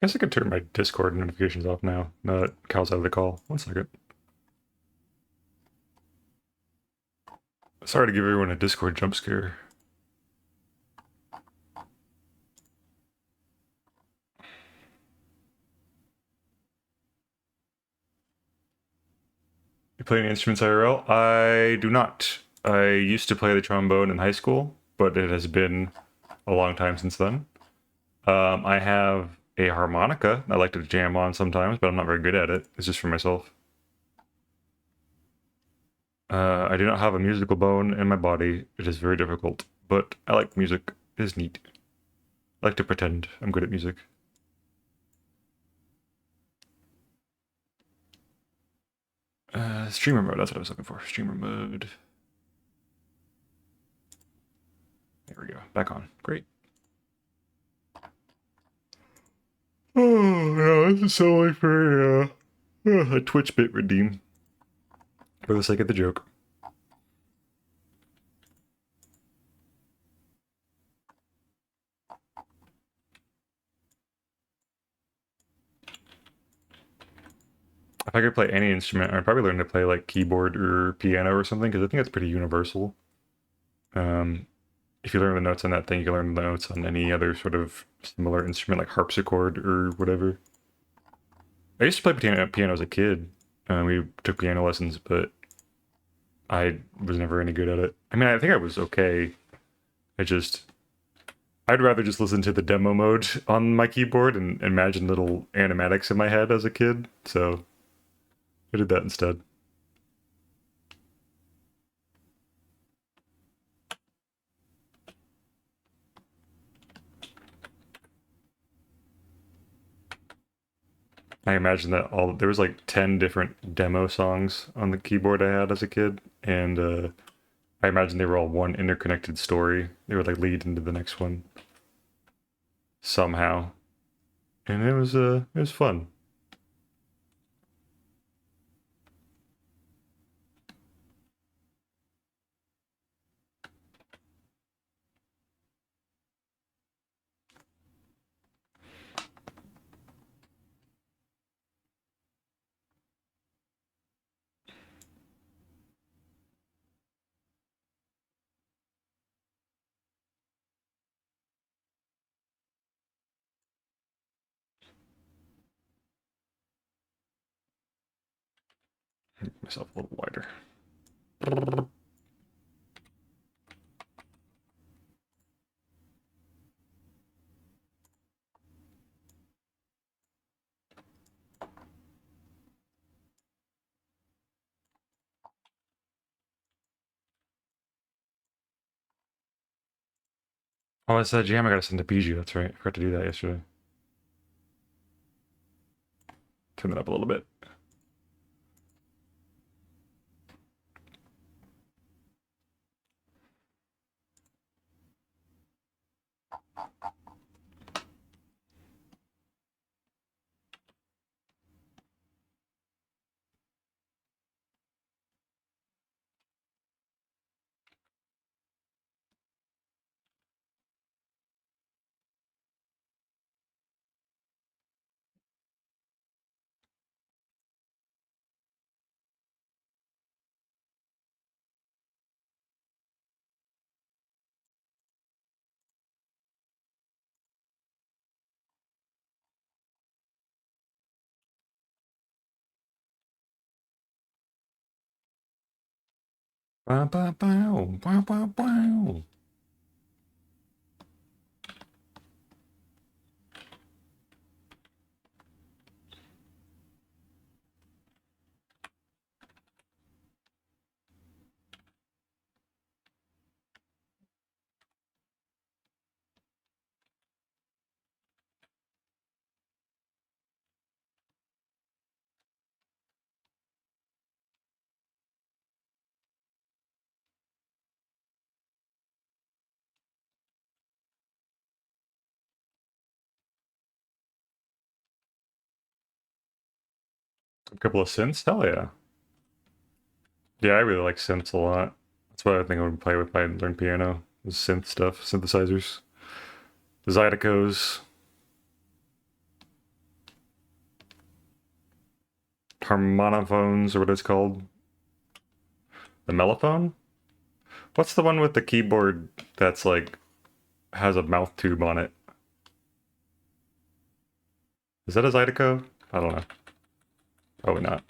S1: guess I could turn my Discord notifications off now. Now that Cal's out of the call. 1 second. Sorry to give everyone a Discord jump scare. You play any instruments IRL? I do not. I used to play the trombone in high school, but it has been a long time since then. I have a harmonica I like to jam on sometimes, but I'm not very good at it. It's just for myself. I do not have a musical bone in my body. It is very difficult, but I like music. It is neat. I like to pretend I'm good at music. Streamer mode, that's what I was looking for. Streamer mode. There we go. Back on. Great. Oh, yeah, this is so like for a Twitch bit redeem. For the sake of the joke. If I could play any instrument, I'd probably learn to play like keyboard or piano or something, because I think that's pretty universal. If you learn the notes on that thing, you can learn the notes on any other sort of similar instrument, like harpsichord or whatever. I used to play piano as a kid. We took piano lessons, but I was never any good at it. I mean, I think I was okay. I'd rather just listen to the demo mode on my keyboard and imagine little animatics in my head as a kid, so I did that instead. I imagine that there was like 10 different demo songs on the keyboard I had as a kid, and I imagine they were all one interconnected story. They would like lead into the next one somehow, and it was fun. Make myself a little wider. Oh, it's that jam I gotta send to PG. That's right. I forgot to do that yesterday. Turn that up a little bit. Bow, bow, bow, bow, bow, bow. A couple of synths? Hell yeah. Yeah, I really like synths a lot. That's what I think I would play with if I learned piano. Is synth stuff, synthesizers. The Zydeco's. harmonophones or what it's called. The mellophone? What's the one with the keyboard that's like has a mouth tube on it? Is that a Zydeco? I don't know. Probably not.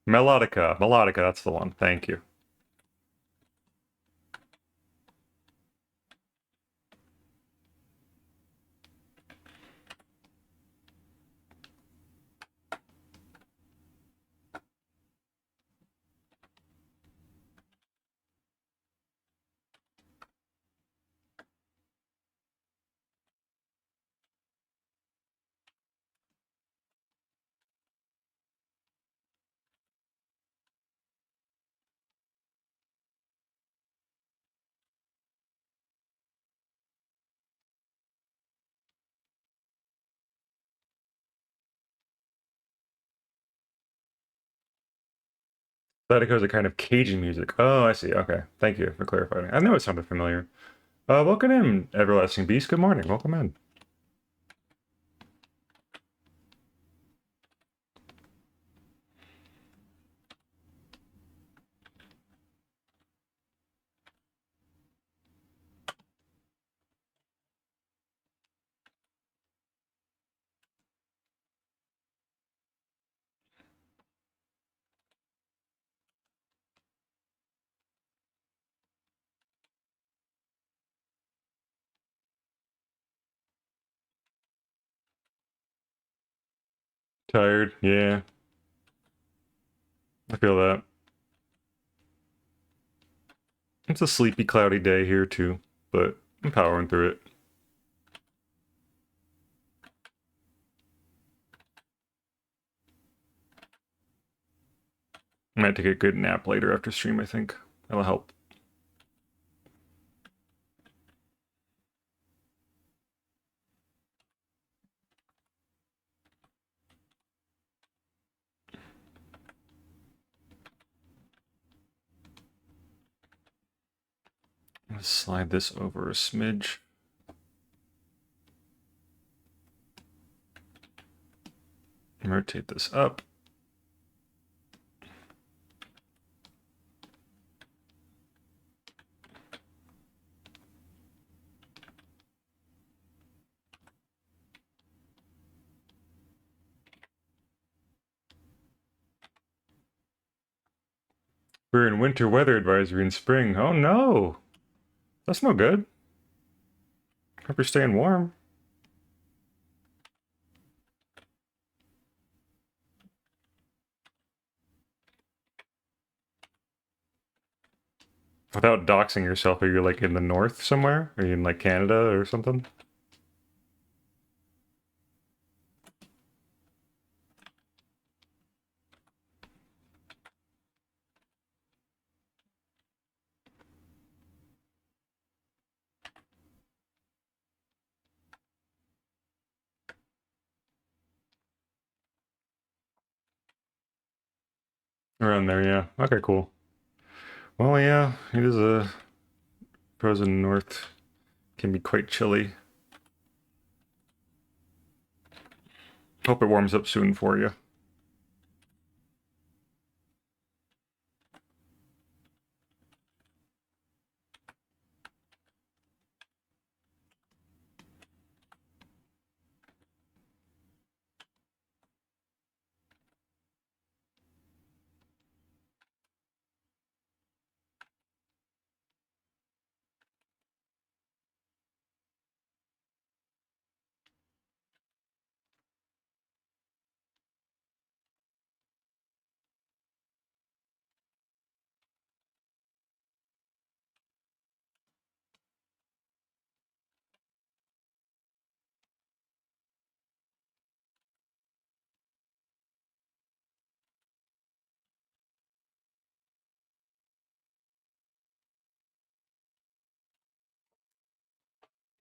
S1: Melodica. Melodica, that's the one. Thank you. Zydeco's a kind of Cajun music. Oh, I see. Okay. Thank you for clarifying. I know it sounded familiar. Welcome in, Everlasting Beast. Good morning. Welcome in. Tired? Yeah. I feel that. It's a sleepy, cloudy day here too, but I'm powering through it. I might take a good nap later after stream, I think. That'll help. Let's slide this over a smidge. Rotate this up. We're in winter weather advisory in spring. Oh no! That's no good. Hope you're staying warm. Without doxing yourself, are you like in the north somewhere? Are you in like Canada or something? Around there, yeah. Okay, cool. Well, yeah, it is a frozen north. Can be quite chilly. Hope it warms up soon for you.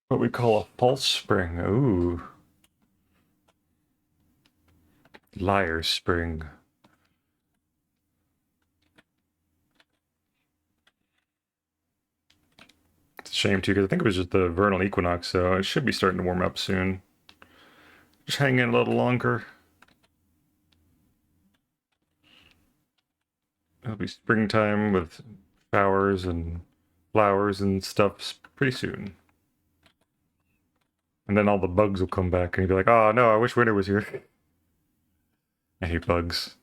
S1: What we call a pulse spring. Ooh. Liar spring. It's a shame too, because I think it was just the vernal equinox, so it should be starting to warm up soon. Just hang in a little longer. It'll be springtime with showers and flowers and stuff pretty soon. And then all the bugs will come back and you'll be like, oh no, I wish winter was here. I hate bugs.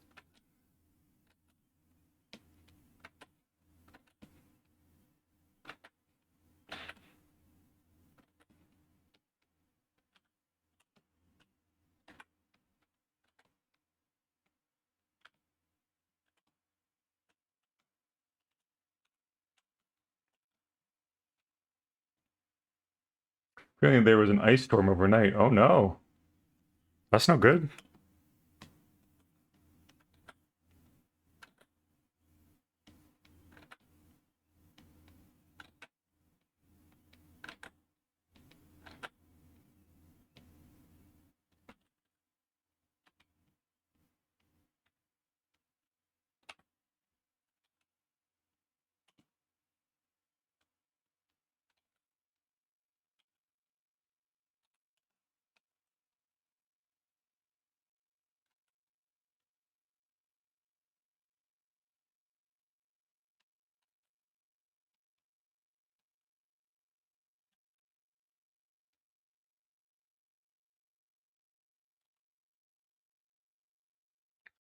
S1: Feeling there was an ice storm overnight. Oh no. That's no good.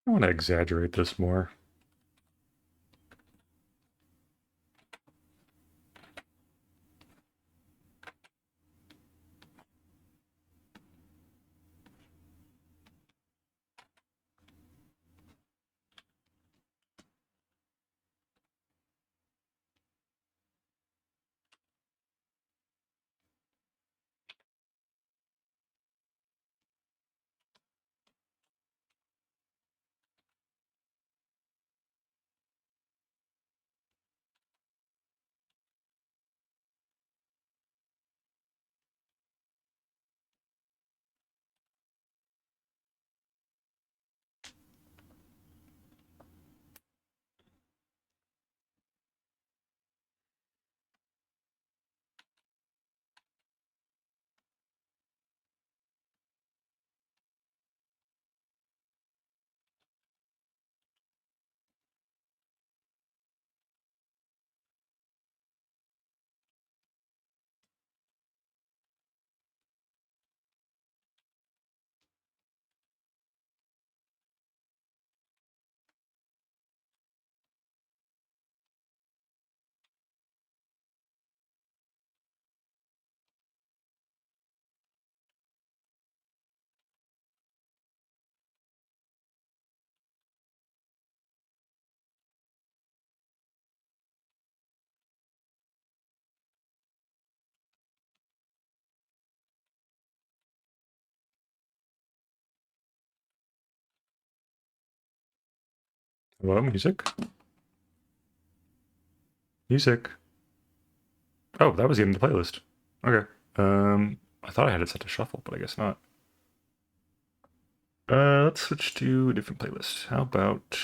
S1: I want to exaggerate this more. Hello, music? Music. Oh, that was the end of the playlist. Okay. I thought I had it set to shuffle, but I guess not. Let's switch to a different playlist. How about...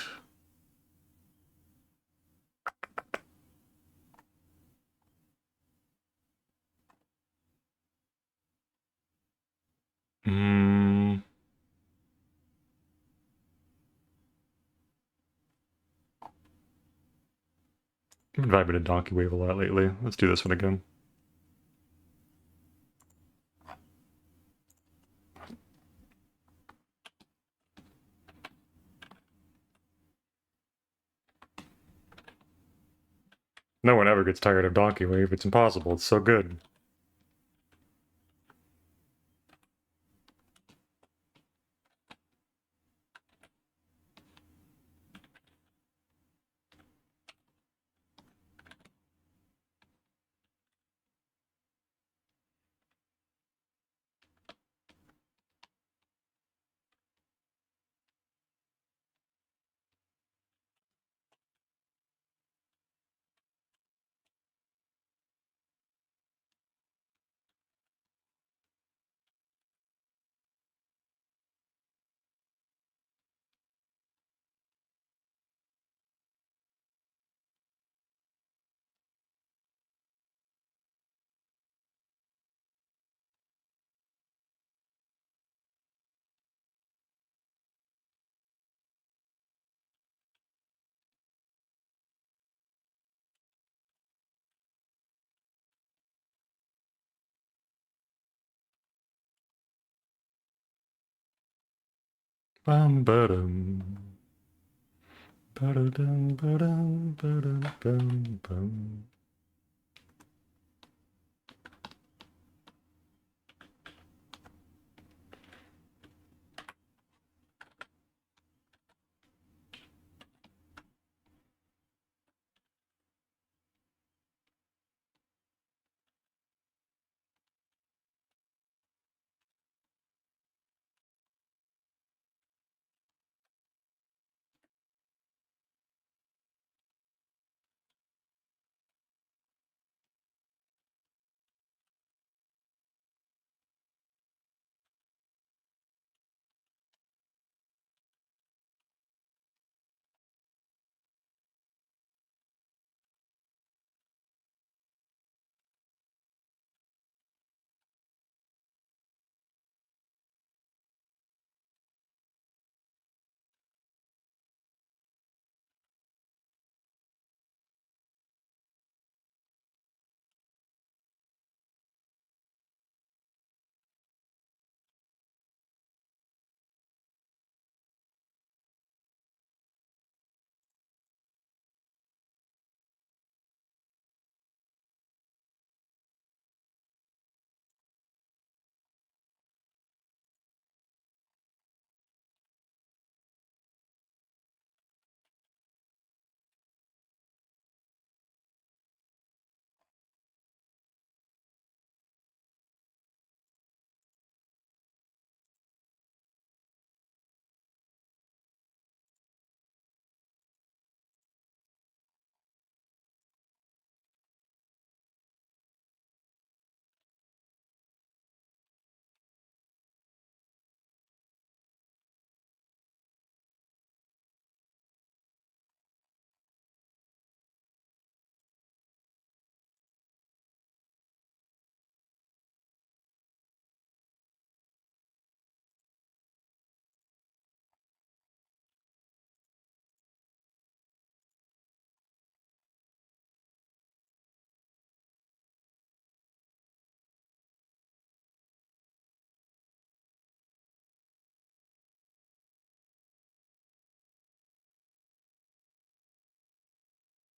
S1: Mm, I've been vibing to Donkey Wave a lot lately. Let's do this one again. No one ever gets tired of Donkey Wave. It's impossible. It's so good. Bum ba-dum. Ba-da-dum, ba-dum, ba-dum, bum, bum.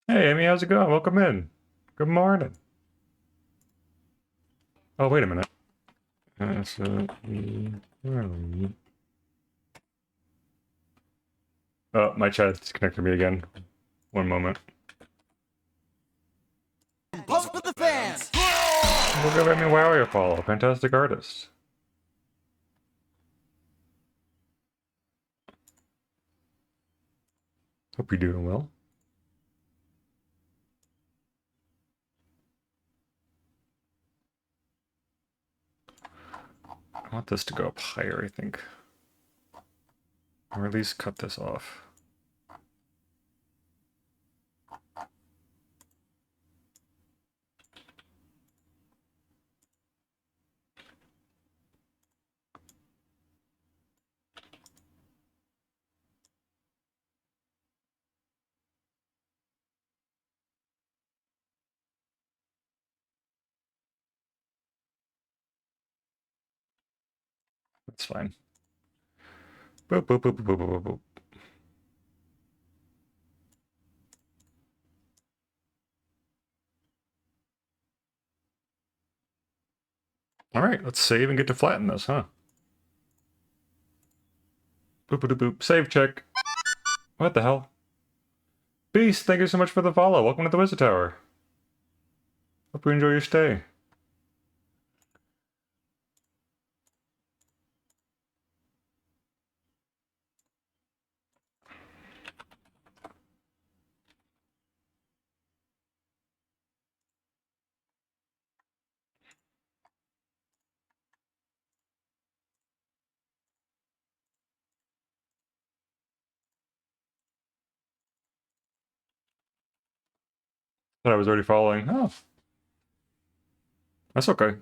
S1: Hey, Amy, how's it going? Welcome in. Good morning. Oh, wait a minute. Oh, my chat disconnected me again. One moment.
S4: Pump for the fans!
S1: We'll give Amy Wow a follow. Fantastic artist. Hope you're doing well. I want this to go up higher, I think. Or at least cut this off. That's fine. Boop, boop, boop, boop, boop, boop, boop. Alright, let's save and get to flatten this, huh? Boop, boop, boop. Save check. What the hell? Beast, thank you so much for the follow. Welcome to the Wizard Tower. Hope you enjoy your stay. Thought I was already following. Oh. That's okay.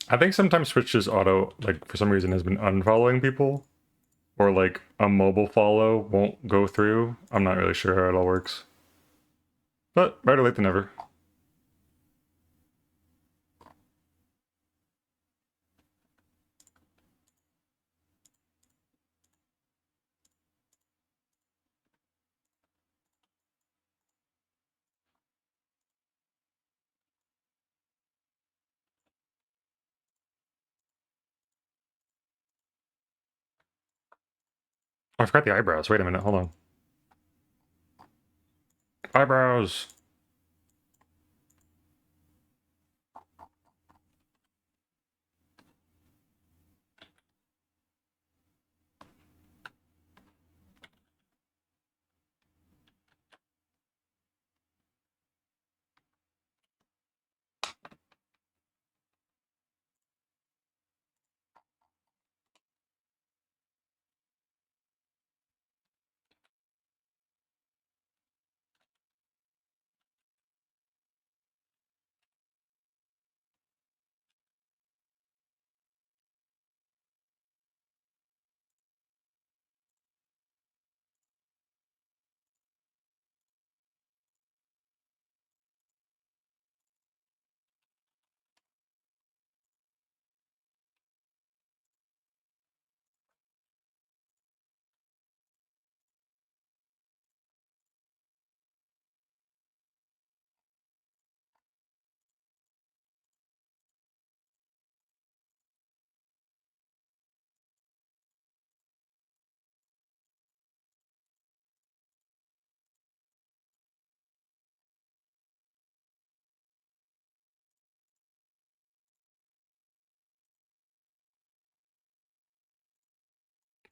S1: I think sometimes Twitch just auto, like, for some reason has been unfollowing people. Or, like, a mobile follow won't go through. I'm not really sure how it all works. But better late than never. I forgot the eyebrows. Wait a minute, hold on. Eyebrows!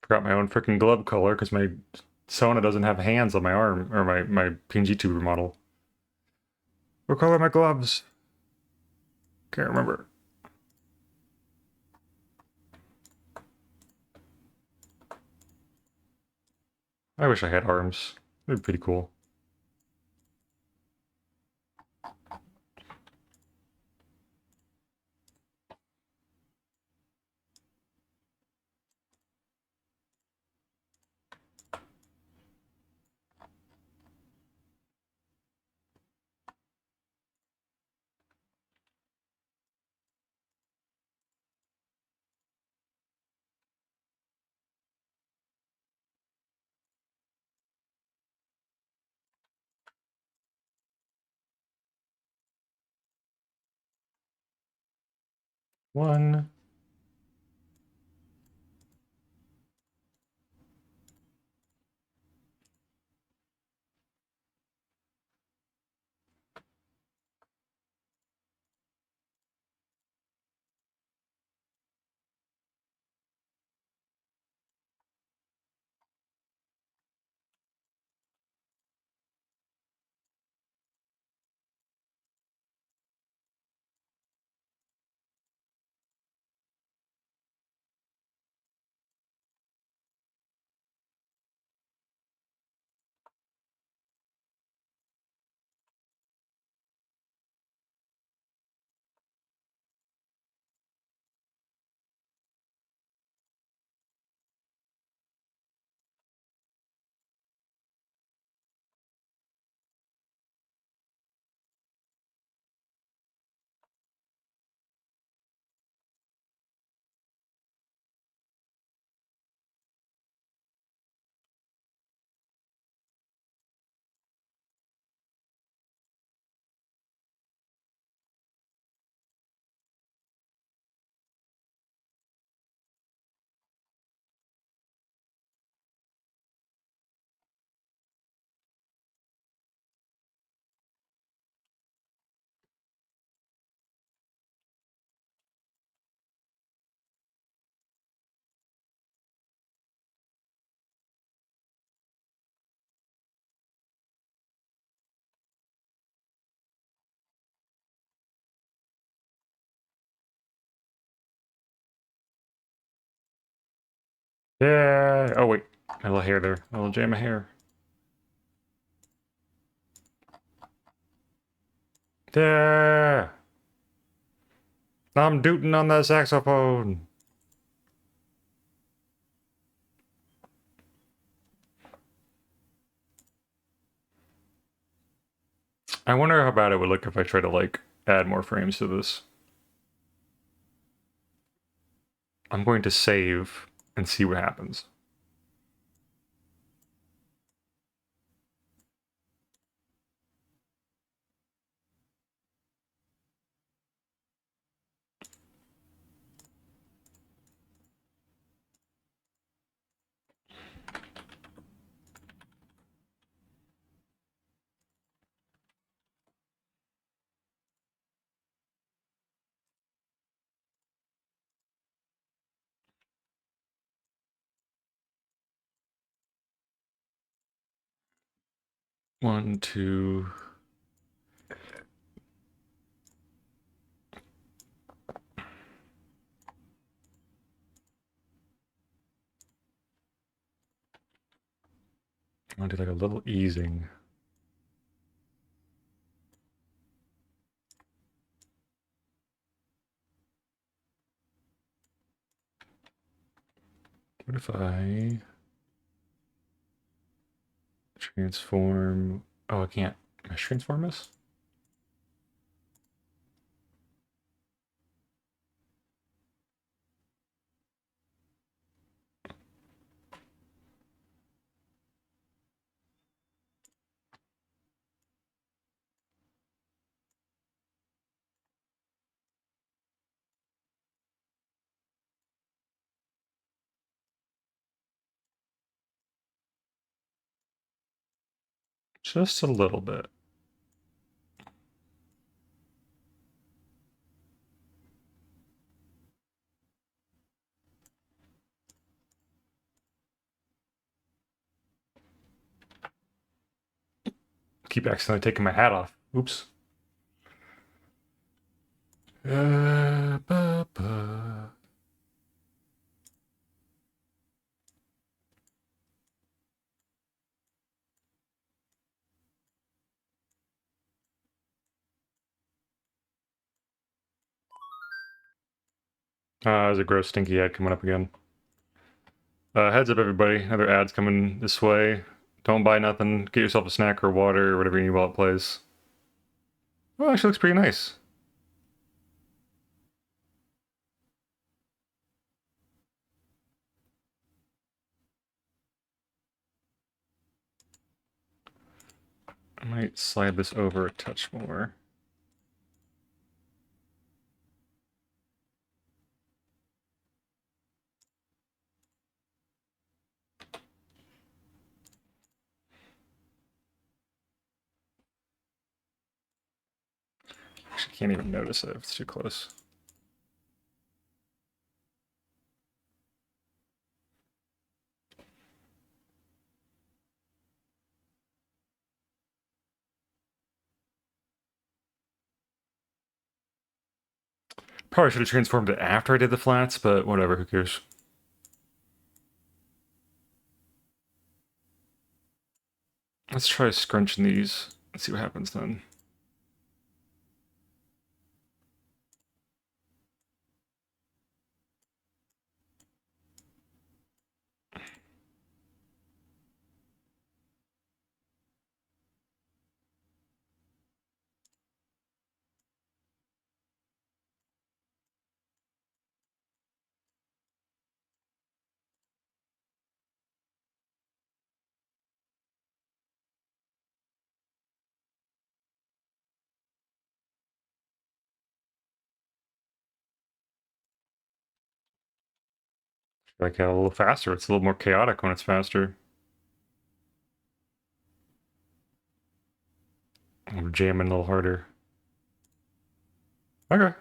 S1: Forgot my own freaking glove color because my Sona doesn't have hands on my arm, or my PNG tuber model. What color are my gloves? Can't remember. I wish I had arms. They'd be pretty cool. One. Yeah. Oh wait, my little hair there. My little jam of hair. Yeah. I'm dooting on that saxophone. I wonder how bad it would look if I try to like add more frames to this. I'm going to save and see what happens. 1, 2. I want to do like a little easing. What if I transform? Oh, I can't. Mesh transform this? Just a little bit. Keep accidentally taking my hat off. Oops. Ba. There's a gross stinky ad coming up again. Heads up, everybody. Another ad's coming this way. Don't buy nothing. Get yourself a snack or water or whatever you need while it plays. Oh, actually looks pretty nice. I might slide this over a touch more. Actually, can't even notice it if it's too close. Probably should have transformed it after I did the flats, but whatever, who cares? Let's try scrunching these and see what happens then. Like a little faster. It's a little more chaotic when it's faster. I'm jamming a little harder. Okay.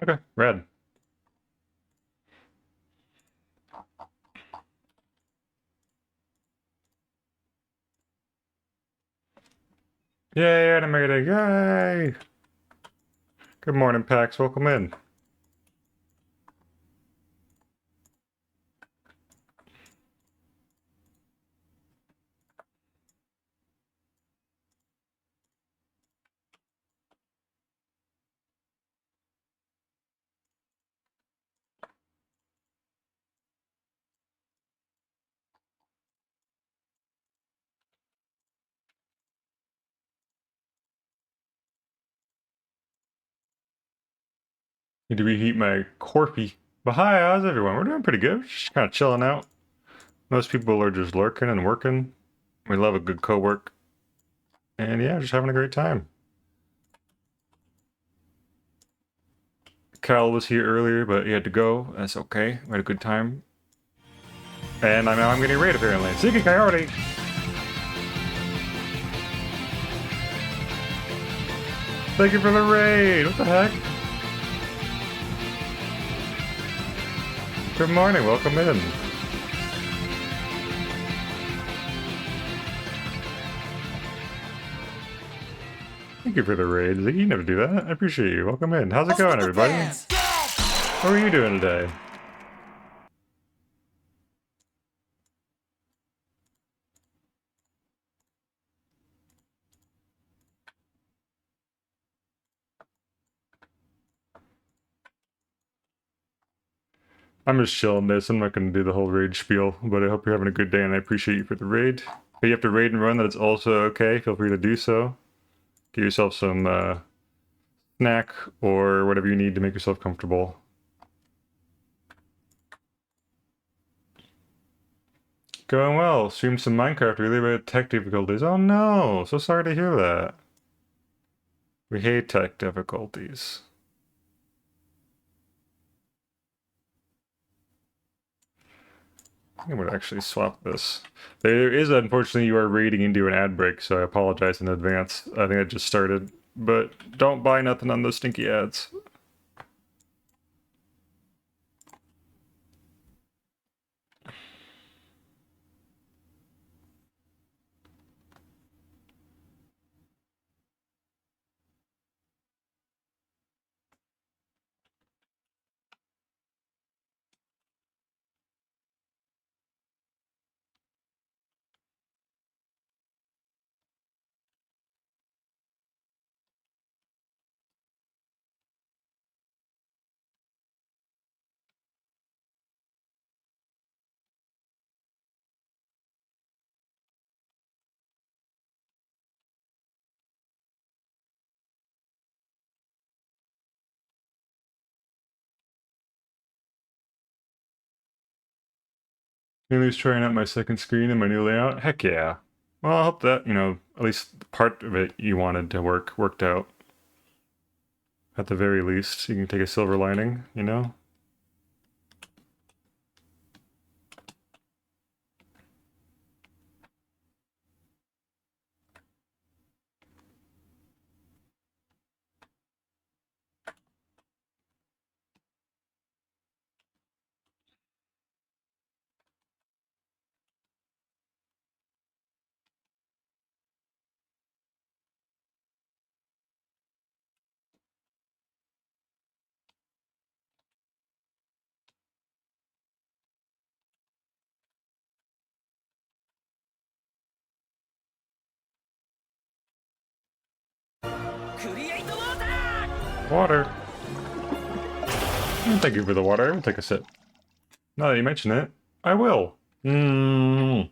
S1: Okay, rad. Yay, animated, yay! Good morning, Pax, welcome in. Need to reheat my Corpy. But hi, how's everyone? We're doing pretty good. Just kind of chilling out. Most people are just lurking and working. We love a good co-work. And yeah, just having a great time. Cal was here earlier, but he had to go. That's okay. We had a good time. And now I'm getting a raid apparently. Seeking Coyote! Thank you for the raid! What the heck? Good morning, welcome in. Thank you for the raid. You never do that. I appreciate you. Welcome in. How's it going, everybody? What are you doing today? I'm just chilling this. I'm not going to do the whole raid spiel, but I hope you're having a good day and I appreciate you for the raid. If you have to raid and run, that's also okay. Feel free to do so. Give yourself some snack or whatever you need to make yourself comfortable. Going well. Streamed some Minecraft earlier, but tech difficulties. Oh no! So sorry to hear that. We hate tech difficulties. I would actually swap this. There is, unfortunately, you are raiding into an ad break, so I apologize in advance. I think I just started. But don't buy nothing on those stinky ads. Maybe trying out my second screen and my new layout. Heck yeah. Well, I hope that, at least part of it you wanted to worked out. At the very least, you can take a silver lining, Water. Thank you for the water. I will take a sip. Now that you mention it, I will. Mmm.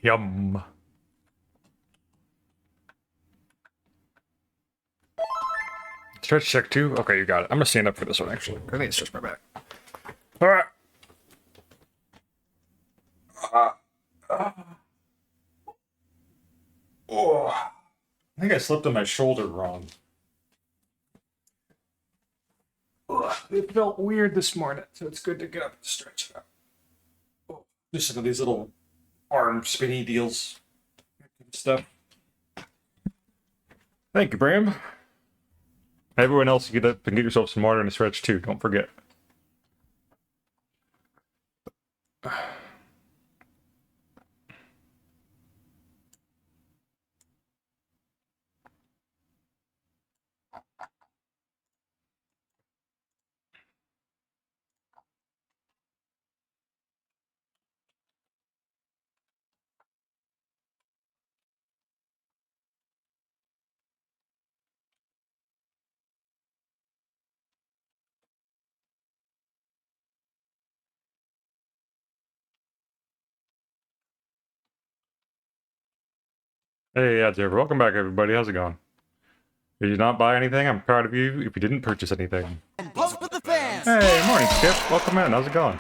S1: Yum. Stretch check 2? Okay, you got it. I'm gonna stand up for this one, actually. I need to stretch my back. Alright. Oh. I think I slipped on my shoulder wrong. It felt weird this morning, so it's good to get up and stretch it out. Oh, just some of these little arm spinny deals. Stuff. Thank you, Bram. Everyone else, you get up and get yourself some water and a stretch too. Don't forget. Hey, yeah, Jeff. Welcome back, everybody. How's it going? Did you not buy anything? I'm proud of you if you didn't purchase anything.
S4: And pump for the fans.
S1: Hey, morning, Skip. Welcome in. How's it going?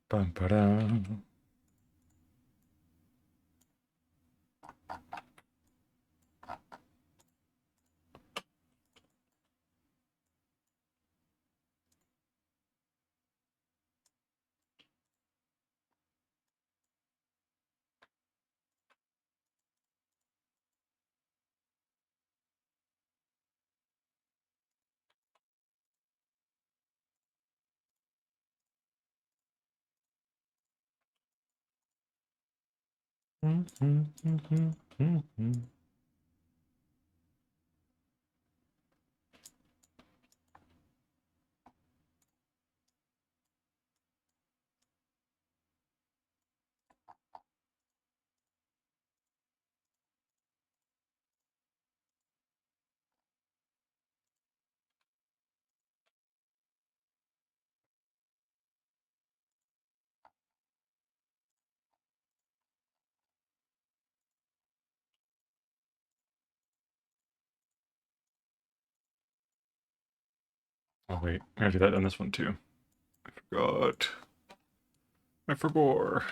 S1: Bum, ba-dum. Oh wait, I gotta do that on this one too. I forgot. I forbore.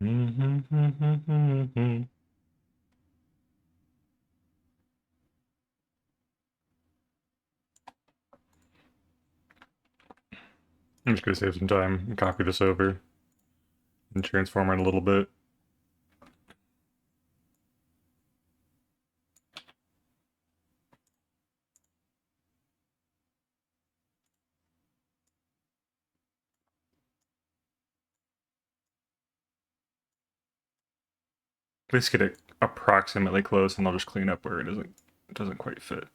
S1: I'm just gonna save some time and copy this over and transform it a little bit. At least get it approximately close, and I'll just clean up where it doesn't quite fit.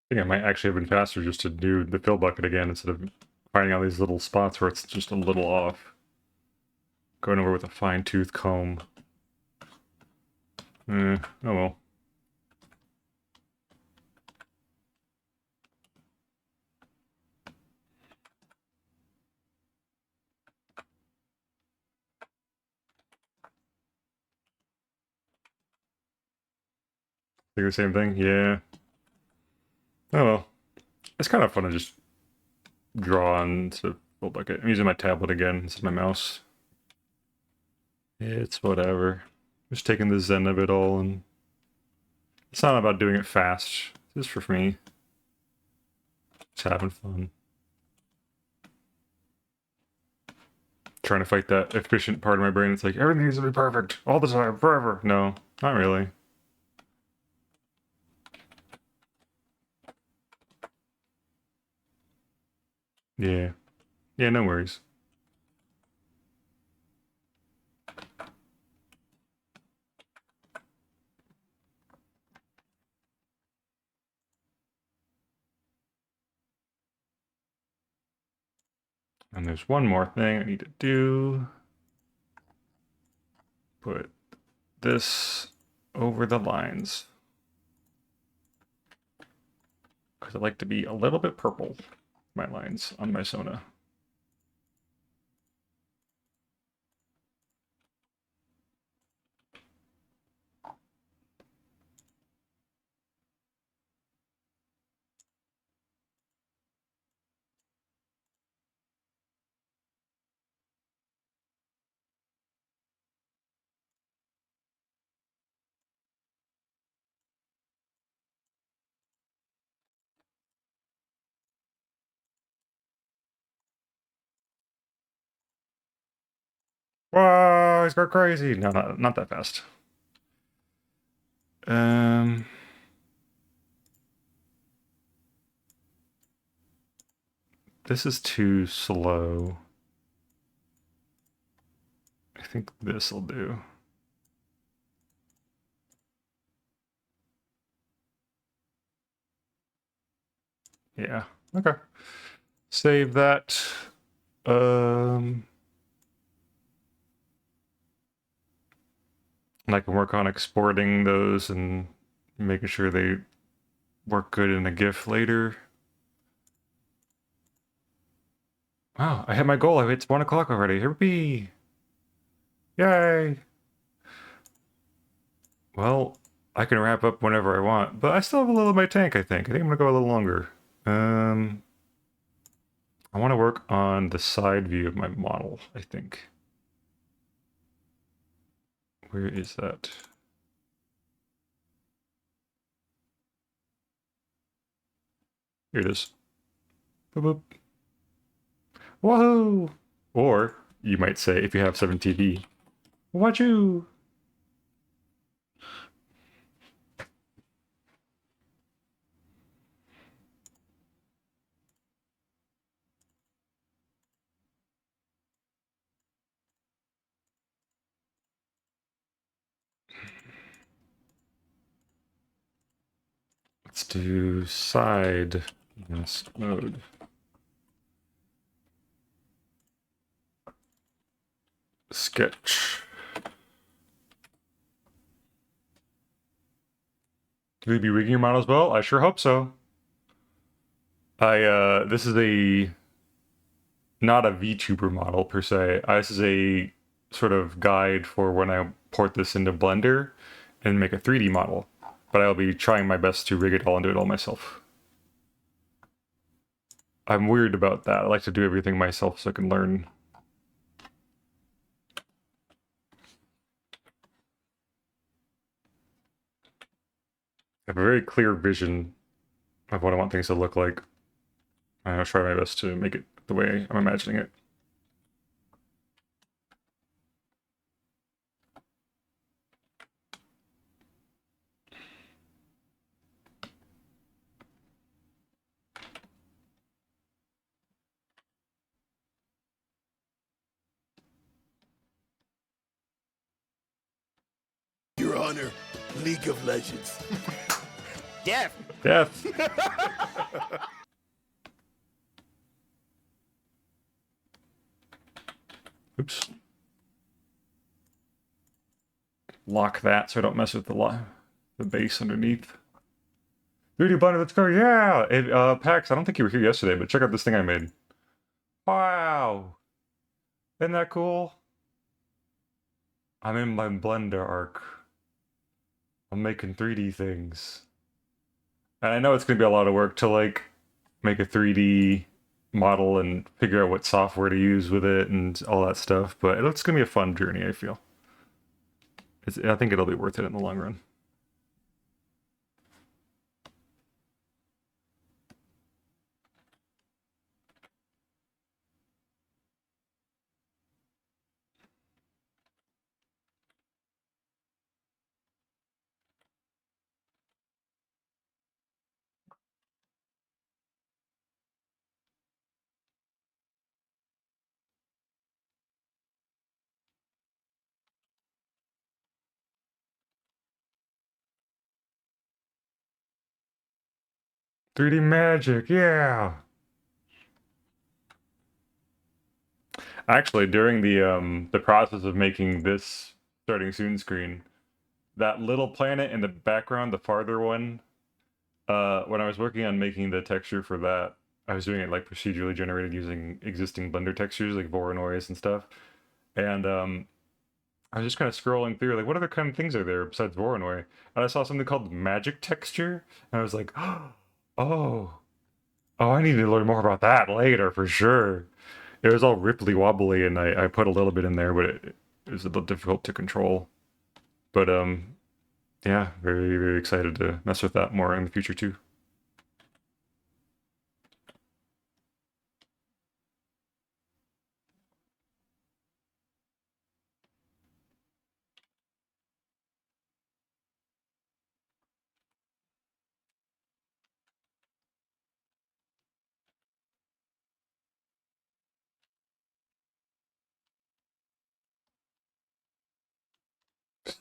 S1: think I might actually have been faster just to do the fill bucket again instead of finding all these little spots where it's just a little off. Going over with a fine-tooth comb. Oh well. Think the same thing? Yeah. Oh well. It's kind of fun to just draw on to fill bucket. I'm using my tablet again. This is my mouse. It's whatever. Just taking the zen of it all, and it's not about doing it fast. It's just for me. Just having fun. Trying to fight that efficient part of my brain. It's like, everything needs to be perfect all the time, forever. No, not really. Yeah. Yeah, no worries. And there's one more thing I need to do. Put this over the lines. Because I like to be a little bit purple, my lines on my Sona. Whoa, he's going crazy. No, not that fast. This is too slow. I think this'll do. Yeah, okay. Save that. And I can work on exporting those and making sure they work good in a GIF later. Wow, I hit my goal. It's 1 o'clock already. Yippee! Yay! Well, I can wrap up whenever I want, but I still have a little in my tank, I think. I think I'm gonna go a little longer. I want to work on the side view of my model, I think. Where is that? Here it is. Boop, boop. Whoa! Or, you might say, if you have 7TV, watch you! Let's do side mask mode. Sketch. Will you be rigging your model as well? I sure hope so. This is not a VTuber model per se. This is a sort of guide for when I port this into Blender and make a 3D model. But I'll be trying my best to rig it all and do it all myself. I'm weird about that. I like to do everything myself so I can learn. I have a very clear vision of what I want things to look like. I'll try my best to make it the way I'm imagining it.
S4: Your Honor, League of Legends. Death.
S1: Death. Oops. Lock that so I don't mess with the base underneath. 3D Blender, let's go. Yeah. Pax, I don't think you were here yesterday, but check out this thing I made. Wow. Isn't that cool? I'm in my Blender arc. I'm making 3D things. And I know it's going to be a lot of work to like make a 3D model and figure out what software to use with it and all that stuff, but it's going to be a fun journey, I feel. I think it'll be worth it in the long run. '3D magic, yeah. Actually, during the process of making this starting soon screen, that little planet in the background, the farther one, when I was working on making the texture for that, I was doing it like procedurally generated using existing Blender textures like Voronoi and stuff. And I was just kind of scrolling through, like, what other kind of things are there besides Voronoi? And I saw something called magic texture, and I was like, oh, I need to learn more about that later for sure. It was all ripply wobbly, and I put a little bit in there, but it was a little difficult to control. But yeah, very, very excited to mess with that more in the future too.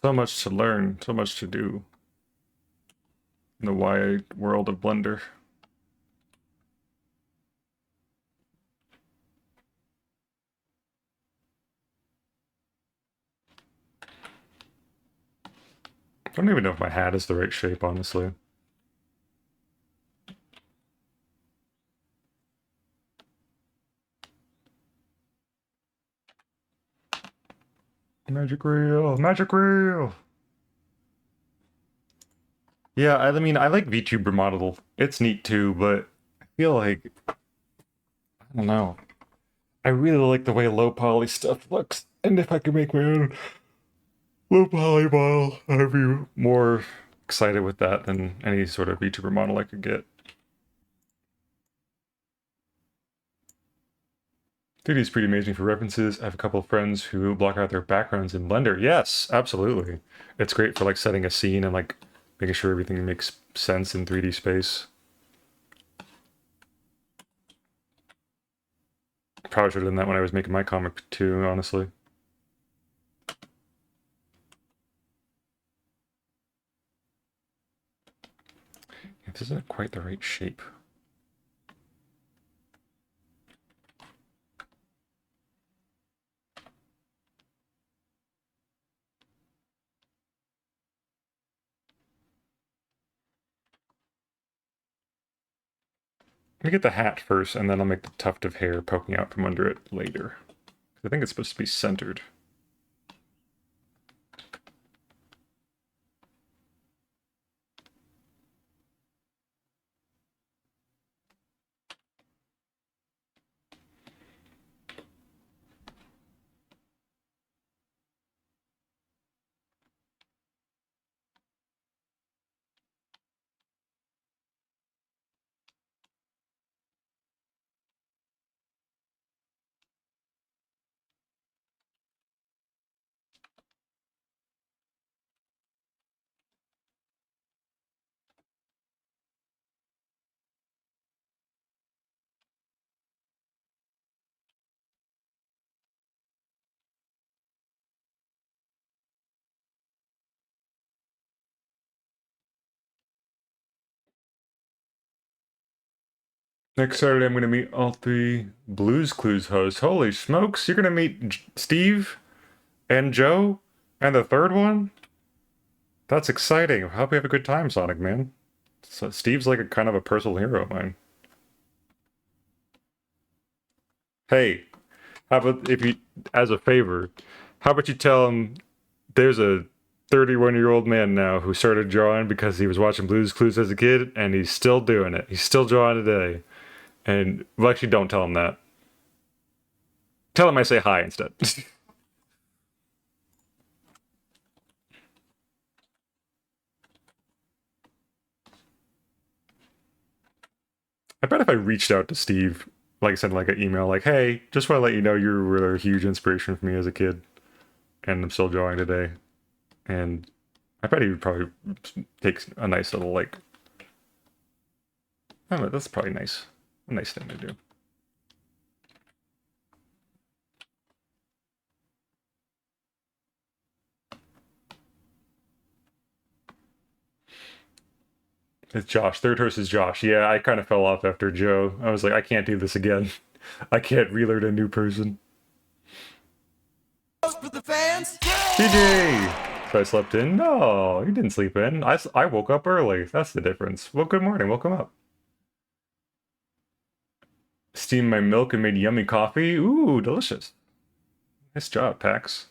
S1: So much to learn, so much to do in the wide world of Blender. I don't even know if my hat is the right shape, honestly. Magic reel, magic reel. Yeah, I mean, I like VTuber model. It's neat too, but I feel like I don't know. I really like the way low poly stuff looks, and if I could make my own low poly model, I'd be more excited with that than any sort of VTuber model I could get. 3D is pretty amazing for references. I have a couple of friends who block out their backgrounds in Blender. Yes, absolutely. It's great for like setting a scene and like making sure everything makes sense in 3D space. Probably should have done that when I was making my comic too, honestly. This isn't quite the right shape. Let me get the hat first, and then I'll make the tuft of hair poking out from under it later. I think it's supposed to be centered. Next Saturday, I'm going to meet all 3 Blues Clues hosts. Holy smokes, you're going to meet Steve and Joe and the 3rd one? That's exciting. I hope you have a good time, Sonic Man. So Steve's like a kind of a personal hero of mine. Hey, how about if you, as a favor, how about you tell him there's a 31-year-old man now who started drawing because he was watching Blues Clues as a kid, and he's still doing it. He's still drawing today. And, well, actually, don't tell him that. Tell him I say hi instead. I bet if I reached out to Steve, like sent like an email, like, "Hey, just want to let you know you were a huge inspiration for me as a kid, and I'm still drawing today," and I bet he would probably take a nice little like, I don't know, that's probably nice, a nice thing to do. It's Josh. 3rd host is Josh. Yeah, I kind of fell off after Joe. I was like, I can't do this again. I can't relearn a new person.
S4: For the fans.
S1: DJ! So I slept in? No, you didn't sleep in. I woke up early. That's the difference. Well, good morning. Welcome up. Steamed my milk and made yummy coffee. Ooh, delicious. Nice job, Pax.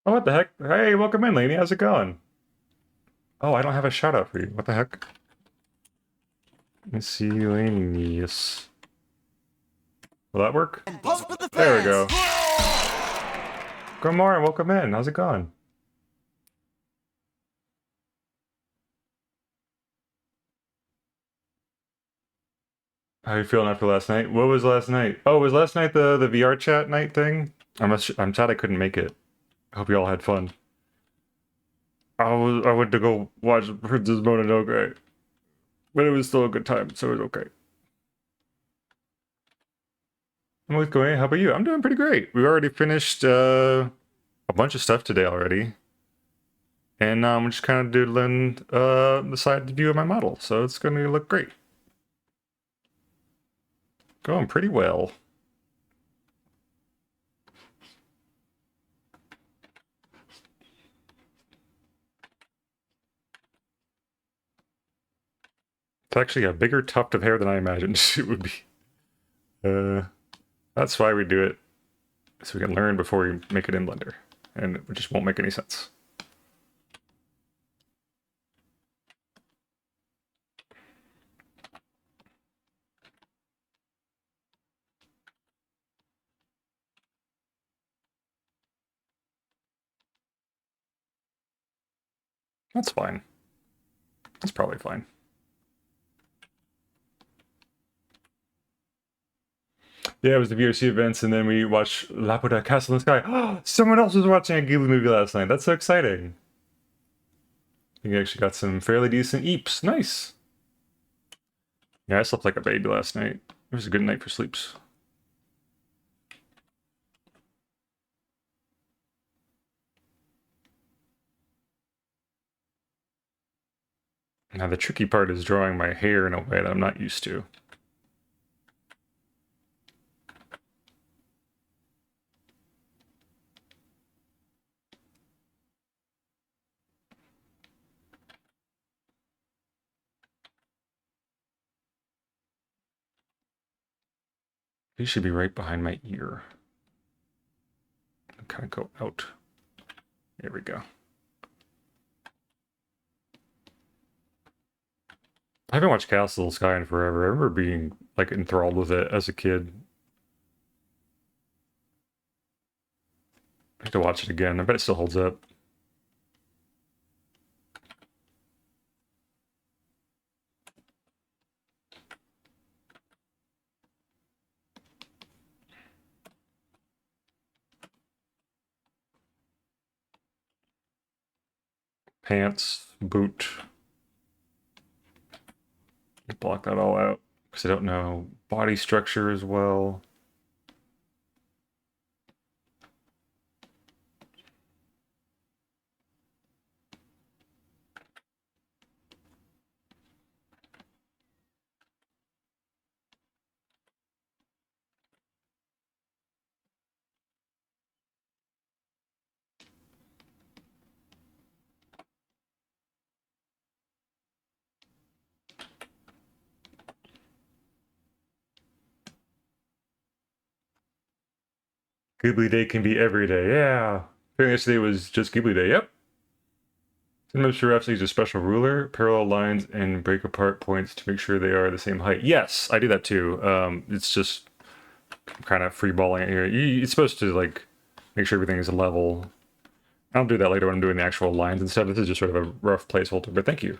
S1: Oh, what the heck? Hey, welcome in, lady. How's it going? Oh, I don't have a shout out for you. What the heck? Miscellaneous. Will that work?
S4: And vote for the fans.
S1: There we go. Good morning. Welcome in. How's it going? How you feeling after last night? What was last night? Oh, was last night the VR chat night thing? I'm sad I couldn't make it. I hope you all had fun. I went to go watch Princess Mononoke, but it was still a good time, so it was okay. I'm always going. How about you? I'm doing pretty great. We already finished a bunch of stuff today already, and I'm just kind of doodling the side view of my model, so it's going to look great. Going pretty well. It's actually a bigger tuft of hair than I imagined it would be. That's why we do it, so we can learn before we make it in Blender, and it just won't make any sense. That's fine. That's probably fine. Yeah, it was the VOC events, and then we watched Laputa Castle in the Sky. Oh, someone else was watching a Ghibli movie last night. That's so exciting. I think I actually got some fairly decent eeps. Nice. Yeah, I slept like a baby last night. It was a good night for sleeps. Now the tricky part is drawing my hair in a way that I'm not used to. These should be right behind my ear. Kind of go out. There we go. I haven't watched Castle Sky in forever. I remember being like enthralled with it as a kid. I have to watch it again. I bet it still holds up. Pants, boot. Block that all out because I don't know body structure as well. Ghibli Day can be every day. Yeah. Apparently yesterday was just Ghibli Day. Yep. Sometimes giraffes use a special ruler, parallel lines, and break apart points to make sure they are the same height. Yes, I do that too. It's just kind of freeballing it here. It's supposed to like make sure everything is level. I'll do that later when I'm doing the actual lines and stuff. This is just sort of a rough placeholder, but thank you.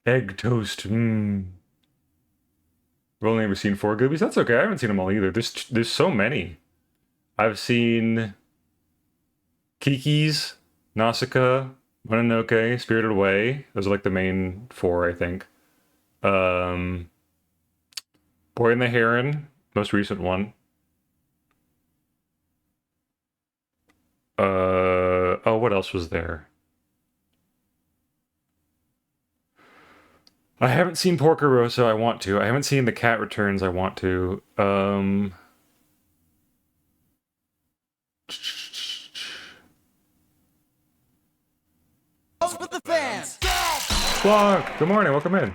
S1: Egg toast. Mmm. We've only ever seen 4 Goobies. That's okay. I haven't seen them all either. There's so many. I've seen Kiki's, Nausicaa, Mononoke, Spirited Away. Those are like the main 4, I think. Boy and the Heron, most recent one. Oh, what else was there? I haven't seen Porco Rosso, I want to. I haven't seen The Cat Returns, I want to.
S4: With the fans.
S1: Block! Good morning, welcome in.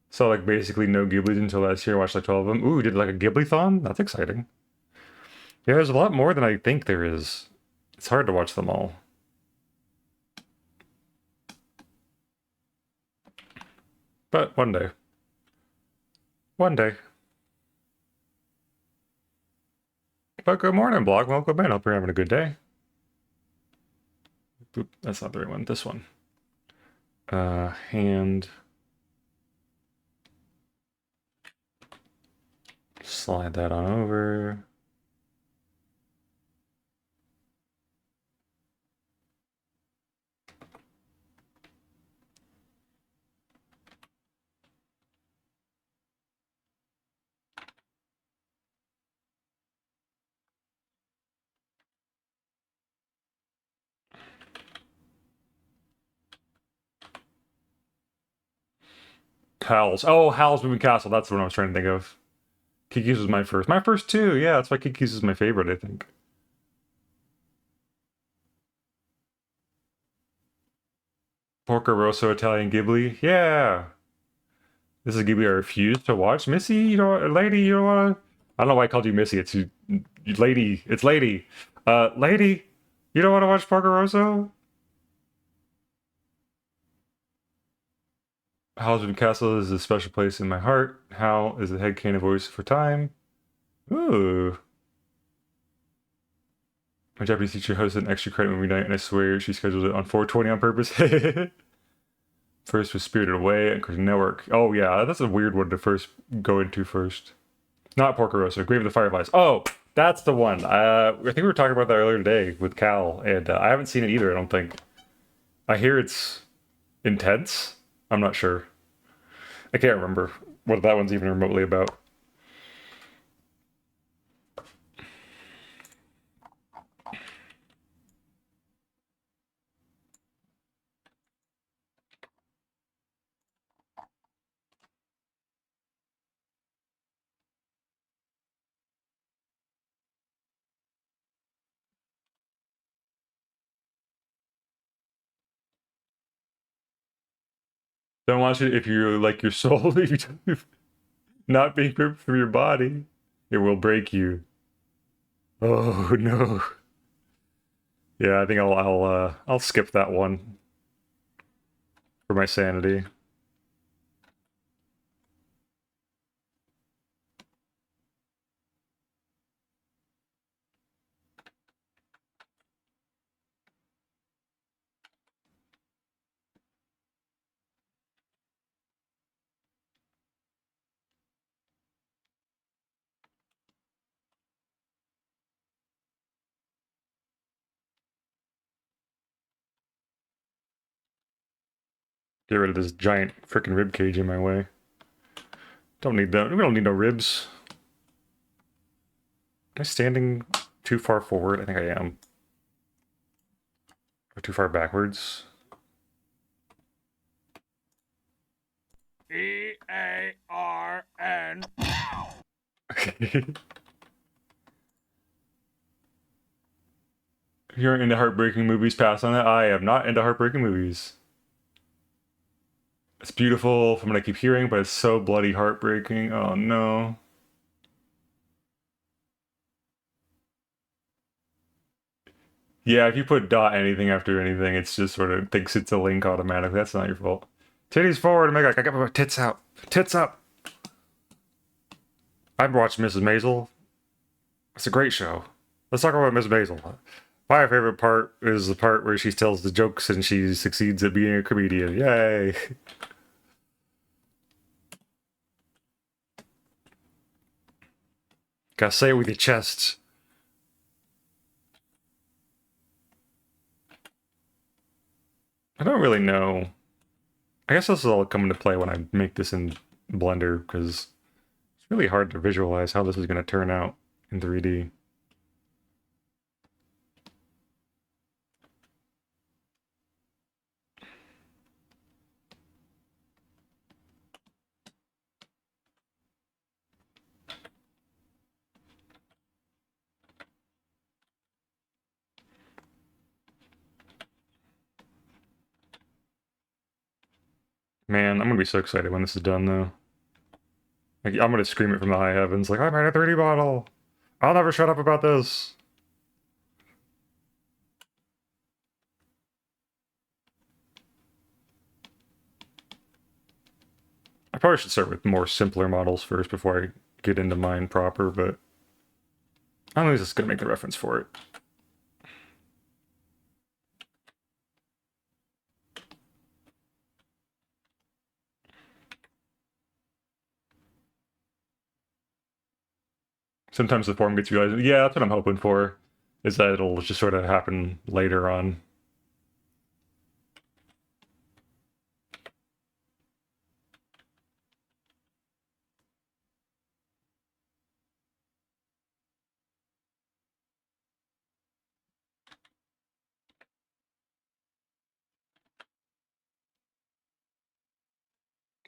S1: Saw like basically no Ghiblis until last year. Watched like 12 of them. Ooh, did like a Ghibli-thon? That's exciting. Yeah, there's a lot more than I think there is. It's hard to watch them all. But one day. One day. But good morning, Block. Welcome in. Hope you're having a good day. Oop, that's not the right one. This one. Hand. Slide that on over. Howl's. Oh, Howl's Moving Castle. That's the one I was trying to think of. Kiki's was my first. My first too. Yeah, that's why Kiki's is my favorite, I think. Porco Rosso Italian Ghibli. Yeah. This is Ghibli I refuse to watch. Missy, you don't, lady, you don't want to. I don't know why I called you Missy. It's you, lady. It's lady. Lady, you don't want to watch Porco Rosso? Howl's Moving Castle is a special place in my heart. Hal is the headcanon voice for time. Ooh. My Japanese teacher hosted an extra credit movie night, and I swear she scheduled it on 420 on purpose. First was Spirited Away and Cartoon Network. Oh yeah, that's a weird one to first go into first. Not Porco Rosso, Grave of the Fireflies. Oh, that's the one. I think we were talking about that earlier today with Cal, and I haven't seen it either, I don't think. I hear it's intense. I'm not sure. I can't remember what that one's even remotely about. Don't watch it if you like your soul. If you not being ripped from your body, it will break you. Oh no. Yeah, I think I'll skip that one for my sanity. Get rid of this giant freaking rib cage in my way. Don't need that. We don't need no ribs. Am I standing too far forward? I think I am. Or too far backwards.
S4: E-A-R-N.
S1: If you're into heartbreaking movies, pass on it. I am not into heartbreaking movies. It's beautiful from what I keep hearing, but it's so bloody heartbreaking. Oh no. Yeah, if you put dot anything after anything, it's just sort of thinks it's a link automatically. That's not your fault. Titties forward, Omega. I got my tits out. Tits up. I've watched Mrs. Maisel. It's a great show. Let's talk about Miss Maisel. My favorite part is the part where she tells the jokes and she succeeds at being a comedian. Yay! Gotta say it with your chest. I don't really know. I guess this will all come into play when I make this in Blender, because it's really hard to visualize how this is going to turn out in 3D. Man, I'm gonna be so excited when this is done, though. Like, I'm gonna scream it from the high heavens, like, I made a 3D model! I'll never shut up about this! I probably should start with more simpler models first before I get into mine proper, but I'm just gonna make the reference for it. Sometimes the form gets realized. Yeah, that's what I'm hoping for, is that it'll just sort of happen later on.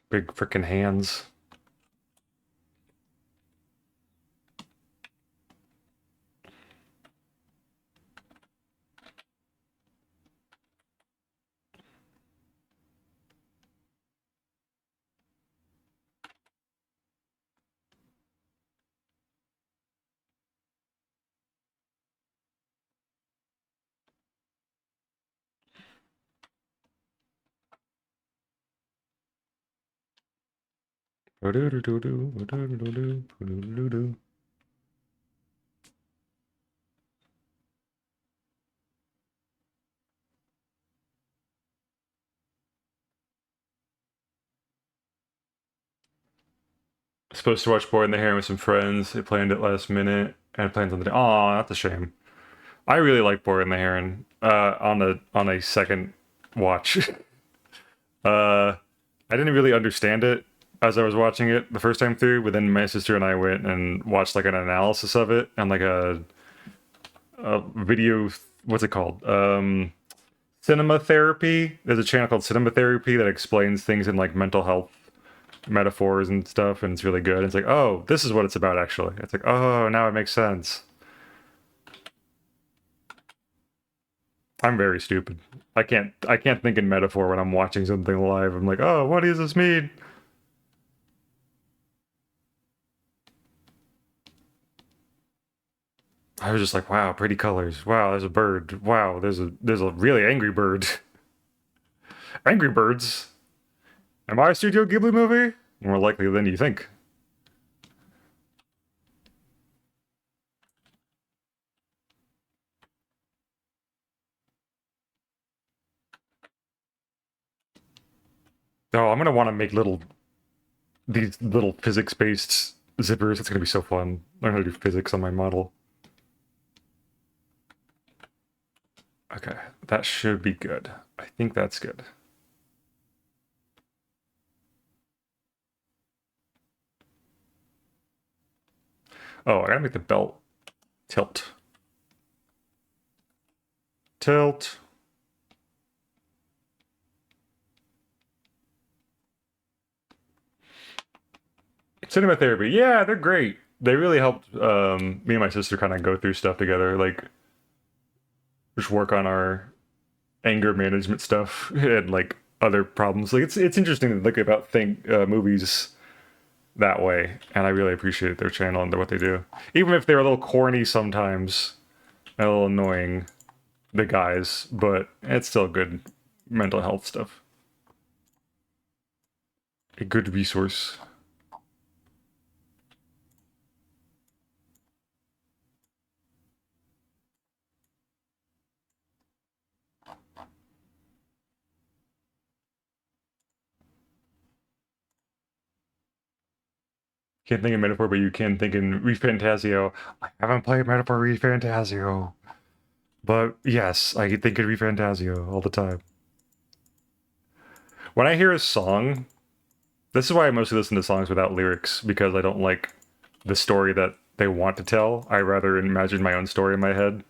S1: Big frickin' hands. Supposed to watch Boy in the Heron with some friends. They planned it last minute. I had plans on the day. Aw, that's a shame. I really like Boy in the Heron. On a second watch. I didn't really understand it as I was watching it the first time through, but then my sister and I went and watched like an analysis of it and like a video. What's it called? Cinema Therapy. There's a channel called Cinema Therapy that explains things in like mental health metaphors and stuff, and it's really good. It's like, oh, this is what it's about actually. It's like, oh, now it makes sense. I'm very stupid. I can't think in metaphor when I'm watching something live. I'm like, oh, what does this mean? I was just like, wow, pretty colors. Wow, there's a bird. Wow, there's a really angry bird. Angry Birds. Am I a Studio Ghibli movie? More likely than you think. Oh, I'm gonna want to make these little physics-based zippers. It's gonna be so fun. Learn how to do physics on my model. Okay, that should be good. I think that's good. Oh, I gotta make the belt tilt. Tilt. Cinema therapy. Yeah, they're great. They really helped me and my sister kind of go through stuff together, like just work on our anger management stuff and like other problems. Like it's interesting to think about movies that way, and I really appreciate their channel and what they do. Even if they're a little corny sometimes, and a little annoying, the guys, but it's still good mental health stuff. A good resource. Can't think of Metaphor, but you can think in ReFantasio. I haven't played Metaphor ReFantasio, but yes, I can think in ReFantasio all the time. When I hear a song, this is why I mostly listen to songs without lyrics, because I don't like the story that they want to tell. I rather imagine my own story in my head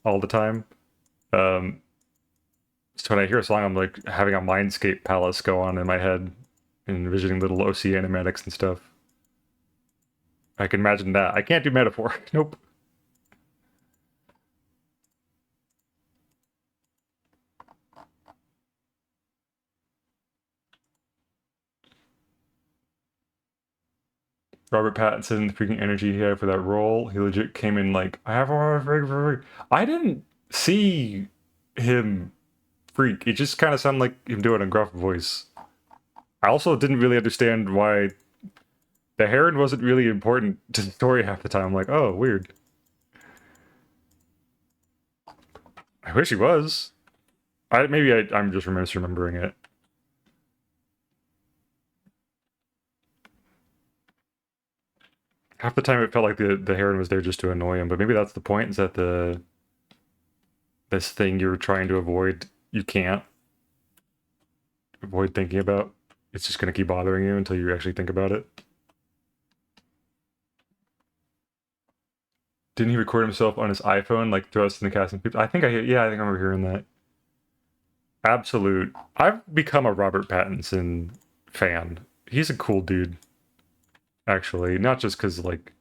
S1: all the time. Um, so when I hear a song, I'm like having a mindscape palace go on in my head, envisioning little OC animatics and stuff. I can imagine that. I can't do metaphor. Nope. Robert Pattinson, the freaking energy he had for that role. He legit came in like, I have a freak. I didn't see him freak. It just kind of sounded like him doing a gruff voice. I also didn't really understand why the heron wasn't really important to the story half the time. I'm like, oh, weird. I wish he was. I'm just misremembering it. Half the time it felt like the heron was there just to annoy him, but maybe that's the point, is that this thing you're trying to avoid, you can't avoid thinking about. It's just gonna keep bothering you until you actually think about it. Didn't he record himself on his iPhone, like throw us in the casting people? Yeah, I think I remember hearing that. Absolute. I've become a Robert Pattinson fan. He's a cool dude, actually. Not just because like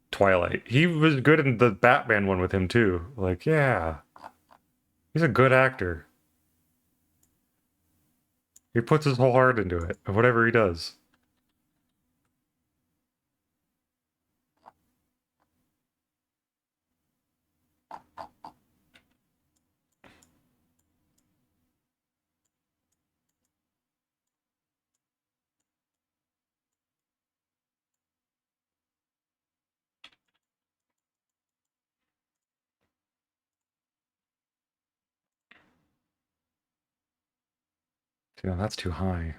S1: Twilight. He was good in the Batman one with him too. Like, yeah, he's a good actor. He puts his whole heart into it, whatever he does. That's too high.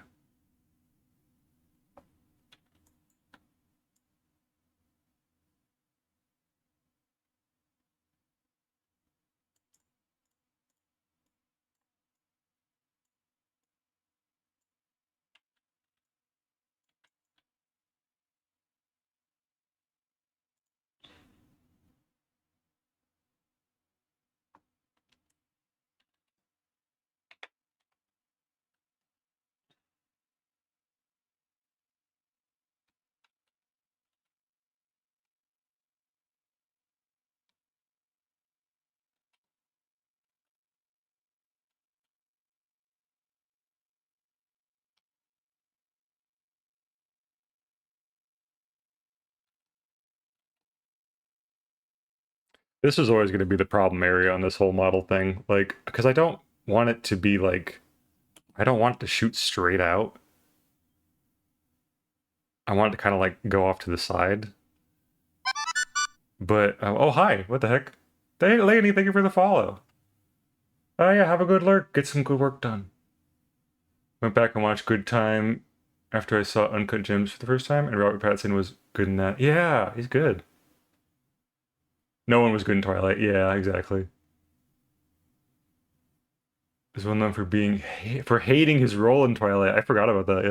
S1: This is always going to be the problem area on this whole model thing. Like, because I don't want it to be like, I don't want it to shoot straight out. I want it to kind of like go off to the side. But, oh, hi, what the heck? Hey, lady, thank you for the follow. Oh, yeah, have a good lurk. Get some good work done. Went back and watched Good Time after I saw Uncut Gems for the first time, and Robert Pattinson was good in that. Yeah, he's good. No one was good in Twilight. Yeah, exactly. He's well known for being for hating his role in Twilight. I forgot about that.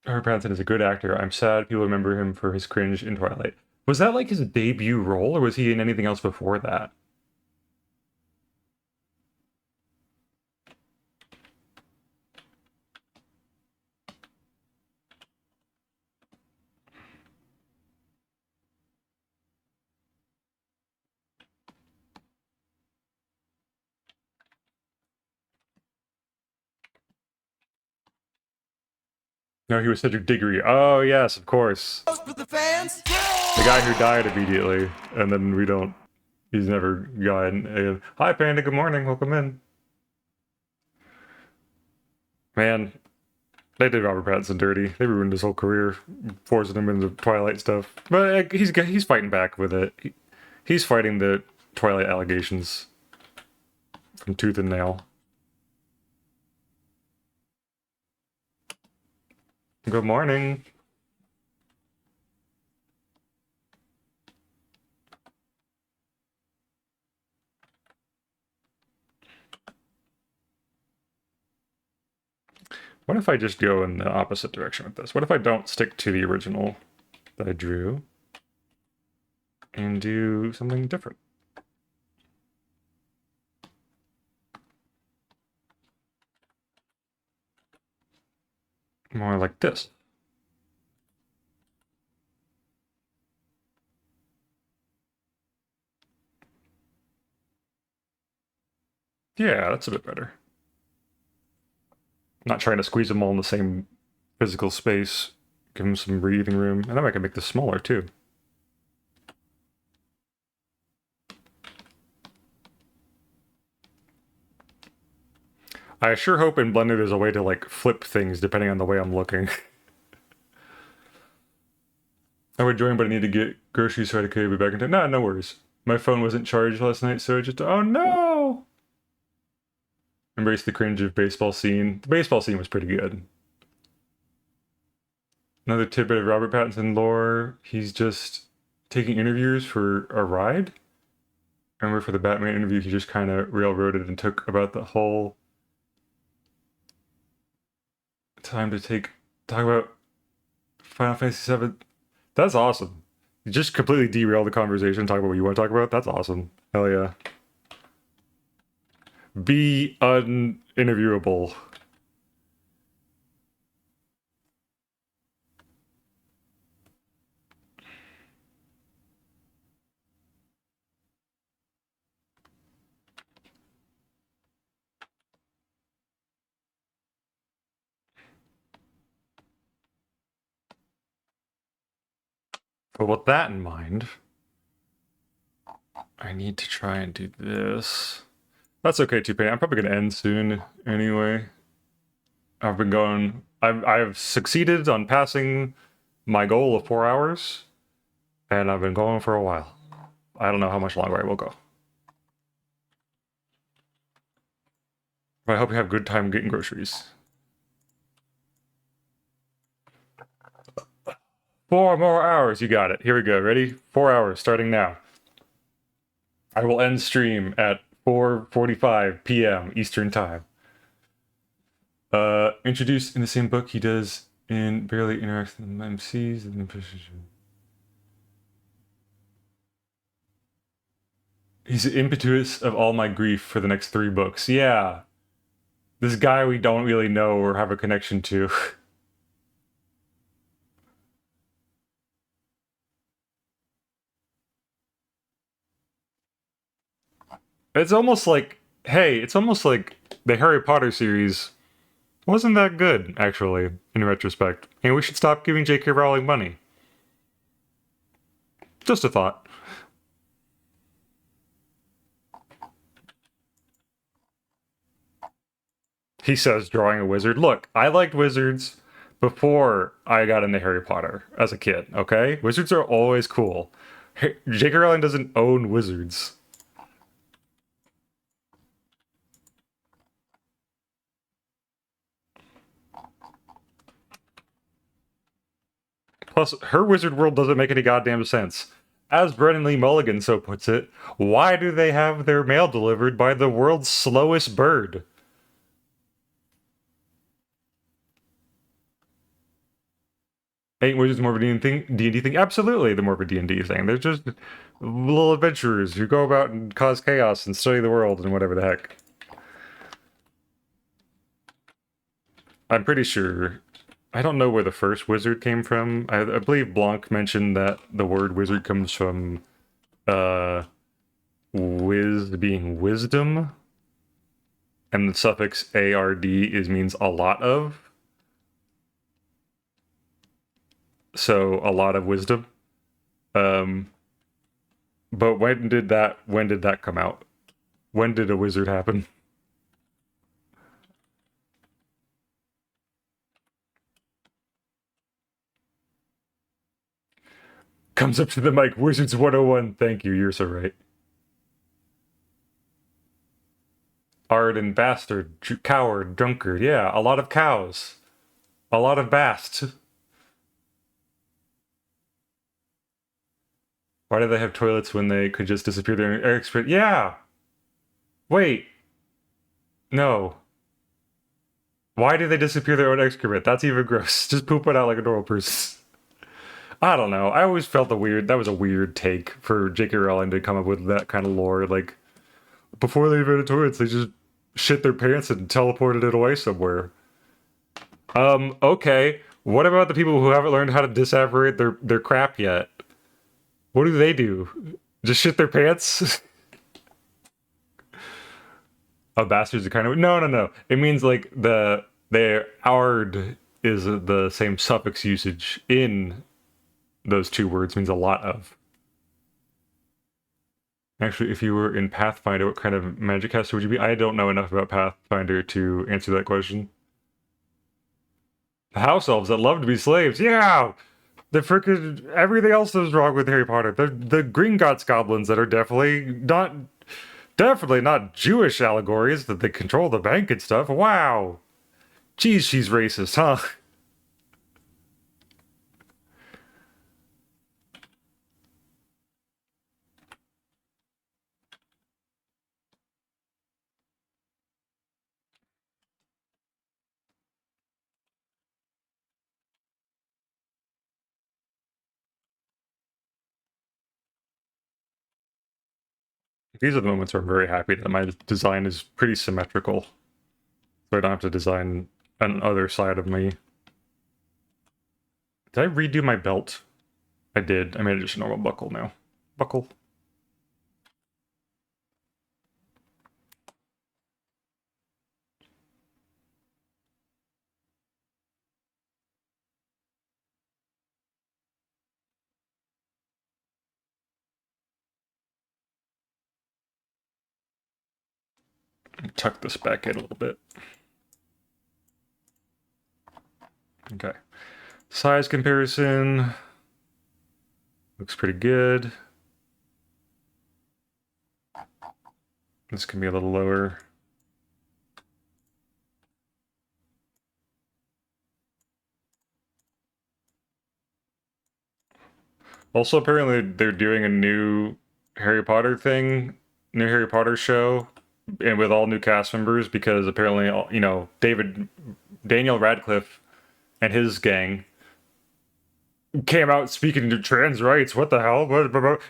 S1: Yeah. Robert Pattinson is a good actor. I'm sad people remember him for his cringe in Twilight. Was that like his debut role, or was he in anything else before that? No, he was Cedric Diggory. Oh, yes, of course.
S4: For the fans.
S1: The guy who died immediately, and then we don't... He's never gotten... Hi, Panda, good morning, welcome in. Man, they did Robert Pattinson dirty. They ruined his whole career, forcing him into Twilight stuff. But he's fighting back with it. He's fighting the Twilight allegations from tooth and nail. Good morning. What if I just go in the opposite direction with this? What if I don't stick to the original that I drew and do something different? More like this. Yeah, that's a bit better. Not trying to squeeze them all in the same physical space. Give them some breathing room. And then I can make this smaller too. I sure hope in Blender there's a way to like flip things depending on the way I'm looking. I would join, but I need to get groceries so I could be back in time. Nah, no worries. My phone wasn't charged last night, so I just... Oh no! Embrace the cringe of baseball scene. The baseball scene was pretty good. Another tidbit of Robert Pattinson lore. He's just taking interviews for a ride. I remember for the Batman interview, he just kind of railroaded and took about the whole time to talk about Final Fantasy VII. That's awesome. You just completely derail the conversation, talk about what you want to talk about. That's awesome. Hell yeah. Be uninterviewable. But with that in mind, I need to try and do this. That's okay, T-Pain. I'm probably going to end soon anyway. I've been going... I've succeeded on passing my goal of 4 hours, and I've been going for a while. I don't know how much longer I will go. But I hope you have a good time getting groceries. 4 more hours, you got it. Here we go, ready? 4 hours, starting now. I will end stream at 4:45 p.m. Eastern Time. Introduced in the same book he does in Barely Interacts with MCs and he's the impetus of all my grief for the next 3 books. Yeah. This guy we don't really know or have a connection to. It's almost like, hey, it's almost like the Harry Potter series wasn't that good, actually, in retrospect. And we should stop giving J.K. Rowling money. Just a thought. He says, drawing a wizard. Look, I liked wizards before I got into Harry Potter as a kid, okay? Wizards are always cool. J.K. Rowling doesn't own wizards. Plus, her wizard world doesn't make any goddamn sense. As Brennan Lee Mulligan so puts it, why do they have their mail delivered by the world's slowest bird? Ain't wizards more of a D&D thing? Absolutely, the more of a D&D thing. They're just little adventurers who go about and cause chaos and study the world and whatever the heck. I'm pretty sure... I don't know where the first wizard came from. I believe Blanc mentioned that the word wizard comes from wiz being wisdom, and the suffix ard means a lot of. So a lot of wisdom. But when did that come out? When did a wizard happen? Comes up to the mic, Wizards 101. Thank you, you're so right. Arden, bastard, coward, drunkard. Yeah, a lot of cows. A lot of bast. Why do they have toilets when they could just disappear their excrement? Yeah! Wait. No. Why do they disappear their own excrement? That's even gross. Just poop it out like a normal person. I don't know. I always felt that was a weird take for J.K. Rowling to come up with that kind of lore. Like, before they invented toilets, they just shit their pants and teleported it away somewhere. Okay. What about the people who haven't learned how to disaggregate their crap yet? What do? Just shit their pants? Oh, bastards are kind of... No. It means, like, their ard is the same suffix usage in those two words, means a lot of. Actually, if you were in Pathfinder, what kind of magic caster would you be? I don't know enough about Pathfinder to answer that question. The house elves that love to be slaves. Yeah! The frickin' everything else that's wrong with Harry Potter. The Gringotts goblins that are definitely not Jewish allegories, that they control the bank and stuff. Wow! Geez, she's racist, huh? These are the moments where I'm very happy that my design is pretty symmetrical. So I don't have to design another side of me. Did I redo my belt? I did. I made it just a normal buckle now. Buckle. Tuck this back in a little bit. Okay. Size comparison. Looks pretty good. This can be a little lower. Also, apparently they're doing a new Harry Potter thing, new Harry Potter show, and with all new cast members, because apparently, you know, Daniel Radcliffe and his gang came out speaking to trans rights. What the hell?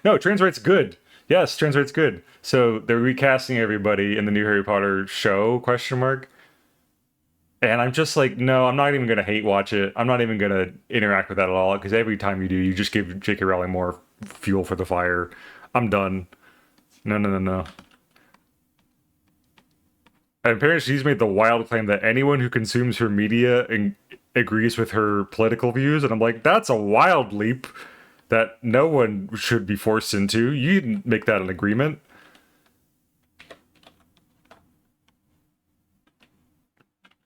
S1: No, trans rights good. Yes, trans rights good. So they're recasting everybody in the new Harry Potter show, question mark. And I'm just like, no, I'm not even going to hate watch it. I'm not even going to interact with that at all, because every time you do, you just give J.K. Rowling more fuel for the fire. I'm done. No. And apparently she's made the wild claim that anyone who consumes her media agrees with her political views, and I'm like, that's a wild leap. that no one should be forced into. You didn't make that an agreement.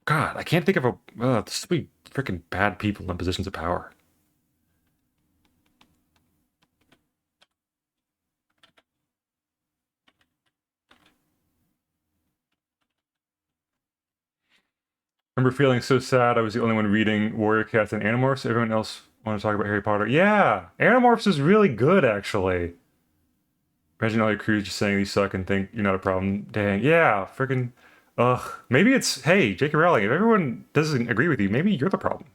S1: God, I can't think of a... there's so many freaking bad people in positions of power. Remember feeling so sad I was the only one reading Warrior Cats and Animorphs? Everyone else want to talk about Harry Potter? Yeah! Animorphs is really good, actually. Imagine all your crews just saying these suck and think you're not a problem. Dang. Yeah, freaking... Ugh. Maybe it's... Hey, J.K. Rowling, if everyone doesn't agree with you, maybe you're the problem.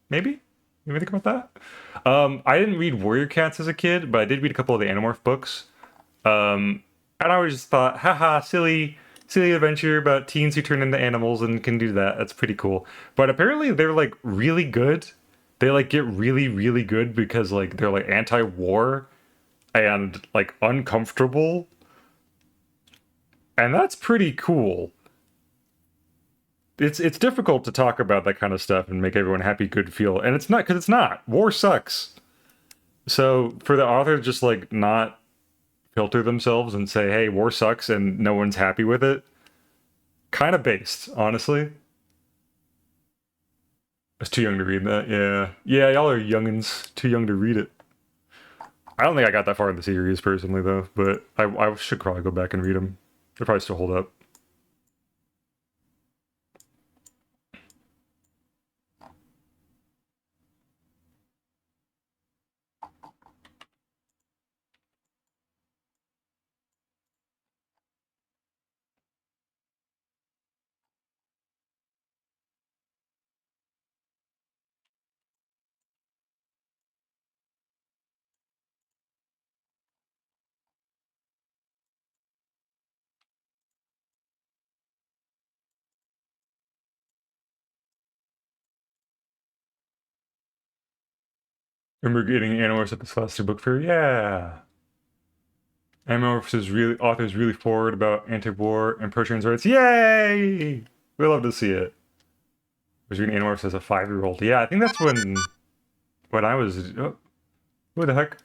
S1: Maybe? You ever think about that? I didn't read Warrior Cats as a kid, but I did read a couple of the Animorph books. And I always just thought, haha, silly adventure about teens who turn into animals and can do that. That's pretty cool. But apparently they're like really good. They like get really, really good because like they're like anti-war and like uncomfortable. And that's pretty cool. It's difficult to talk about that kind of stuff and make everyone happy, good feel. And it's not, because it's not. War sucks. So for the author to just like not filter themselves and say, hey, war sucks and no one's happy with it, kind of based, honestly. I was too young to read that. Yeah, y'all are youngins, too young to read it. I don't think I got that far in the series personally though, but I should probably go back and read them. They'll probably still hold up. Remember getting Animorphs at the Scholastic Book Fair? Yeah. Animorphs is really, authors really forward about anti-war and pro-trans rights. Yay! We love to see it. I was reading Animorphs as a 5-year-old. Yeah, I think that's when I was... Oh, who the heck?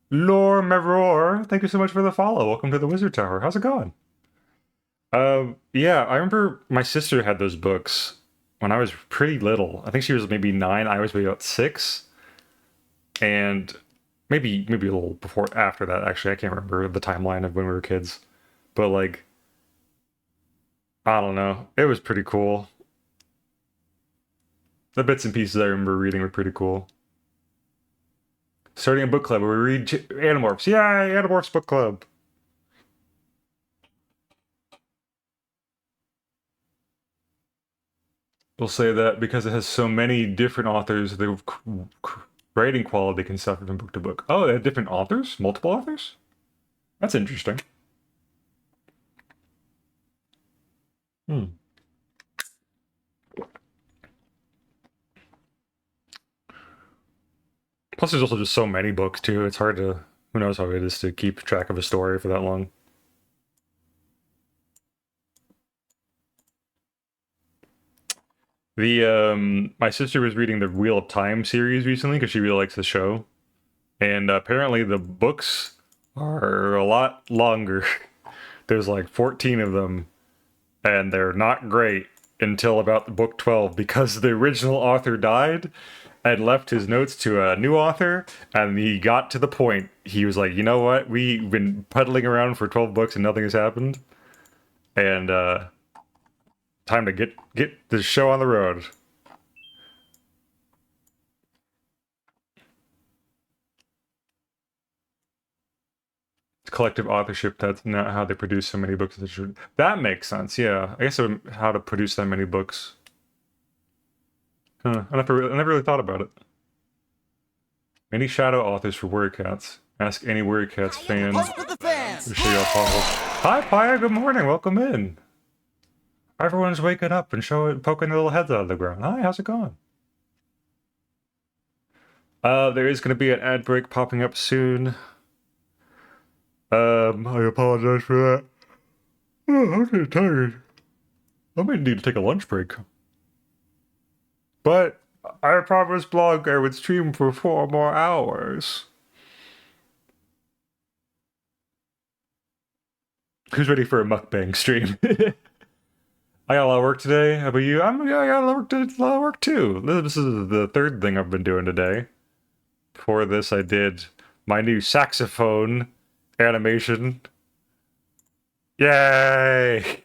S1: Lore Meror, thank you so much for the follow. Welcome to the Wizard Tower. How's it going? Yeah, I remember my sister had those books when I was pretty little. I think she was maybe 9, I was maybe about 6. And maybe a little before, after that, actually. I can't remember the timeline of when we were kids. But, like, I don't know. It was pretty cool. The bits and pieces I remember reading were pretty cool. Starting a book club where we read Animorphs. Yay, Animorphs book club. We'll say that because it has so many different authors, the writing quality can suffer from book to book. Oh, they have different authors? Multiple authors? That's interesting. Plus, there's also just so many books, too. It's hard to... Who knows how it is to keep track of a story for that long. My sister was reading the Wheel of Time series recently because she really likes the show. And apparently the books are a lot longer. There's like 14 of them, and they're not great until about the book 12 because the original author died and left his notes to a new author, and he got to the point. He was like, you know what? We've been puddling around for 12 books and nothing has happened. And time to get the show on the road. Collective authorship, that's not how they produce so many books. That makes sense, yeah. I guess how to produce that many books. I never really thought about it. Any shadow authors for Warrior Cats? Ask any Warrior Cats fan.
S4: Pump for the fans.
S1: Show you all follows. Hi, Paya. Good morning. Welcome in. Everyone's waking up and poking their little heads out of the ground. Hi, how's it going? There is going to be an ad break popping up soon. I apologize for that. Oh, I'm getting tired. I might need to take a lunch break. But I promised blog I would stream for 4 more hours. Who's ready for a mukbang stream? I got a lot of work today. How about you? I got a lot of work too. This is the third thing I've been doing today. Before this, I did my new saxophone animation. Yay!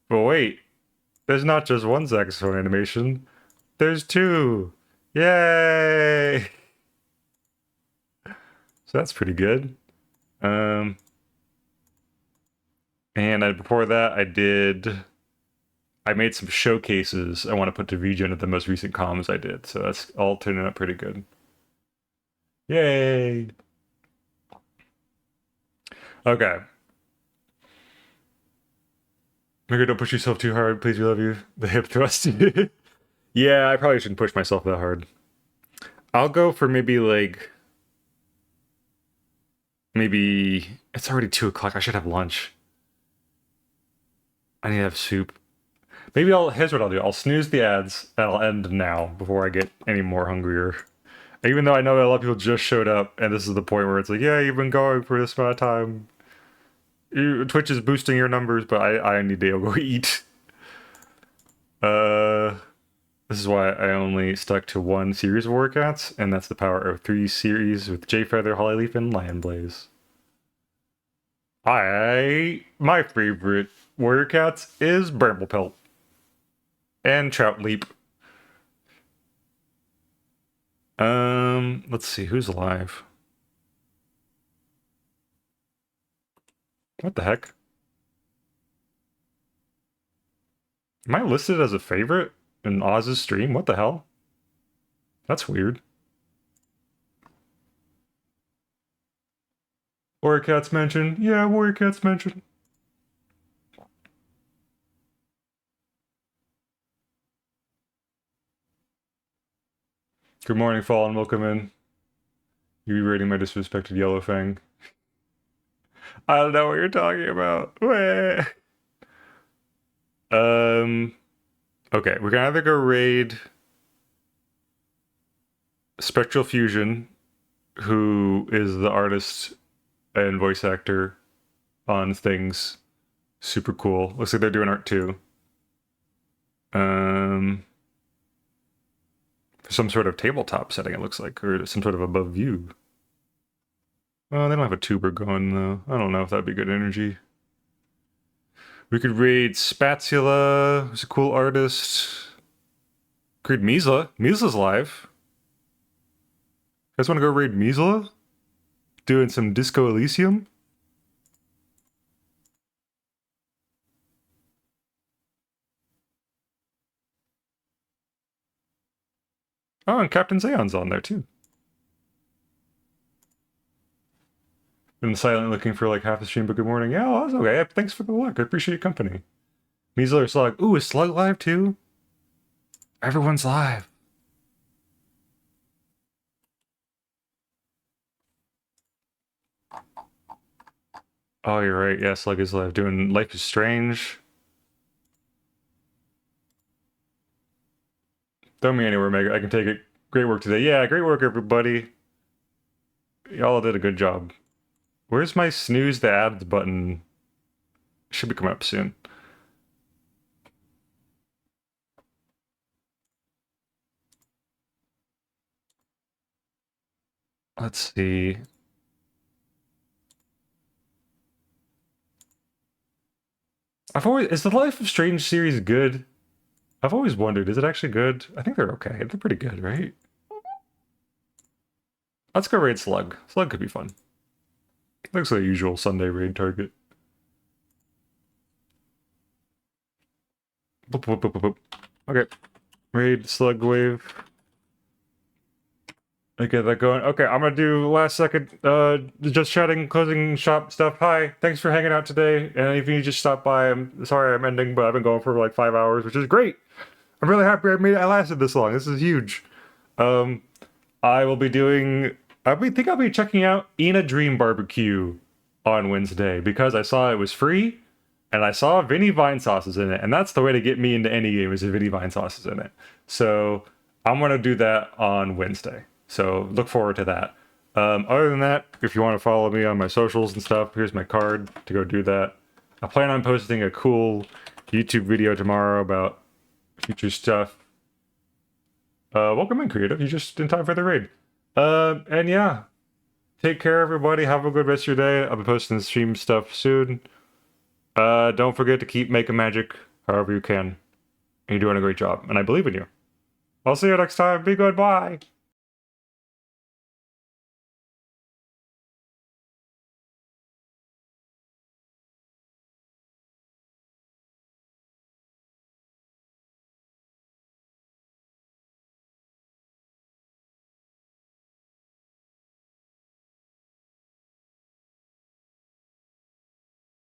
S1: But wait, there's not just one saxophone animation. There's two. Yay! So that's pretty good. And before that, I made some showcases I want to put to VGen at the most recent comms I did. So that's all turning out pretty good. Yay! Okay. Maybe don't push yourself too hard. Please, we love you. The hip thrust. Yeah, I probably shouldn't push myself that hard. I'll go for maybe it's already 2 o'clock. I should have lunch. I need to have soup. Here's what I'll do. I'll snooze the ads and I'll end now before I get any more hungrier. Even though I know that a lot of people just showed up and this is the point where it's like, yeah, you've been going for this amount of time. Twitch is boosting your numbers, but I need to go eat. This is why I only stuck to 1 series of workouts, and that's the power of 3 series with Jay Feather, Hollyleaf, and Lion Blaze. My favorite warrior cats is Bramblepelt and Trout Leap. Let's see who's alive. What the heck? Am I listed as a favorite in Oz's stream? What the hell? That's weird. Warrior Cats mentioned. Yeah, Warrior Cats mentioned. Good morning, Fallen. Welcome in. You be rating my disrespected yellow fang. I don't know what you're talking about. Okay, we can either go raid Spectral Fusion, who is the artist and voice actor on things. Super cool. Looks like they're doing art too. For some sort of tabletop setting, it looks like, or some sort of above view. Well, they don't have a tuber going though. I don't know if that'd be good energy. We could raid Spatula, who's a cool artist. Raid Misla. Misla's live. You guys want to go raid Misla? Doing some Disco Elysium? Oh, and Captain Zeon's on there too. Been silently looking for like half a stream, but good morning. Yeah, well, that's okay. Thanks for the look. I appreciate your company. Measler Slug. Ooh, is Slug live too? Everyone's live. Oh, you're right. Yeah, Slug is live doing Life is Strange. Throw me anywhere, Mega. I can take it. Great work today. Yeah, great work, everybody. Y'all did a good job. Where's my snooze the ads button? Should be coming up soon. Let's see. Is the Life of Strange series good? I've always wondered, is it actually good? I think they're okay. They're pretty good, right? Let's go raid Slug. Slug could be fun. Looks like a usual Sunday raid target. Boop, boop, boop, boop, boop. Okay. Raid Slug Wave. Okay, that going. Okay, I'm gonna do last second, just chatting, closing shop stuff. Hi, thanks for hanging out today. And if you just stopped by, I'm sorry I'm ending, but I've been going for like 5 hours, which is great. I'm really happy I lasted this long. This is huge. I will be doing. I'll be checking out Ina Dream Barbecue on Wednesday because I saw it was free. and I saw Vinny Vine sauces in it, and that's the way to get me into any game is if Vinny Vine sauces in it. So I'm gonna do that on Wednesday. So look forward to that. Other than that, if you want to follow me on my socials and stuff, here's my card to go do that. I plan on posting a cool YouTube video tomorrow about future stuff. Welcome in, Creative. You just in time for the raid. And yeah, take care, everybody. Have a good rest of your day. I'll be posting the stream stuff soon. Don't forget to keep making magic however you can. You're doing a great job, and I believe in you. I'll see you next time. Be good. Bye.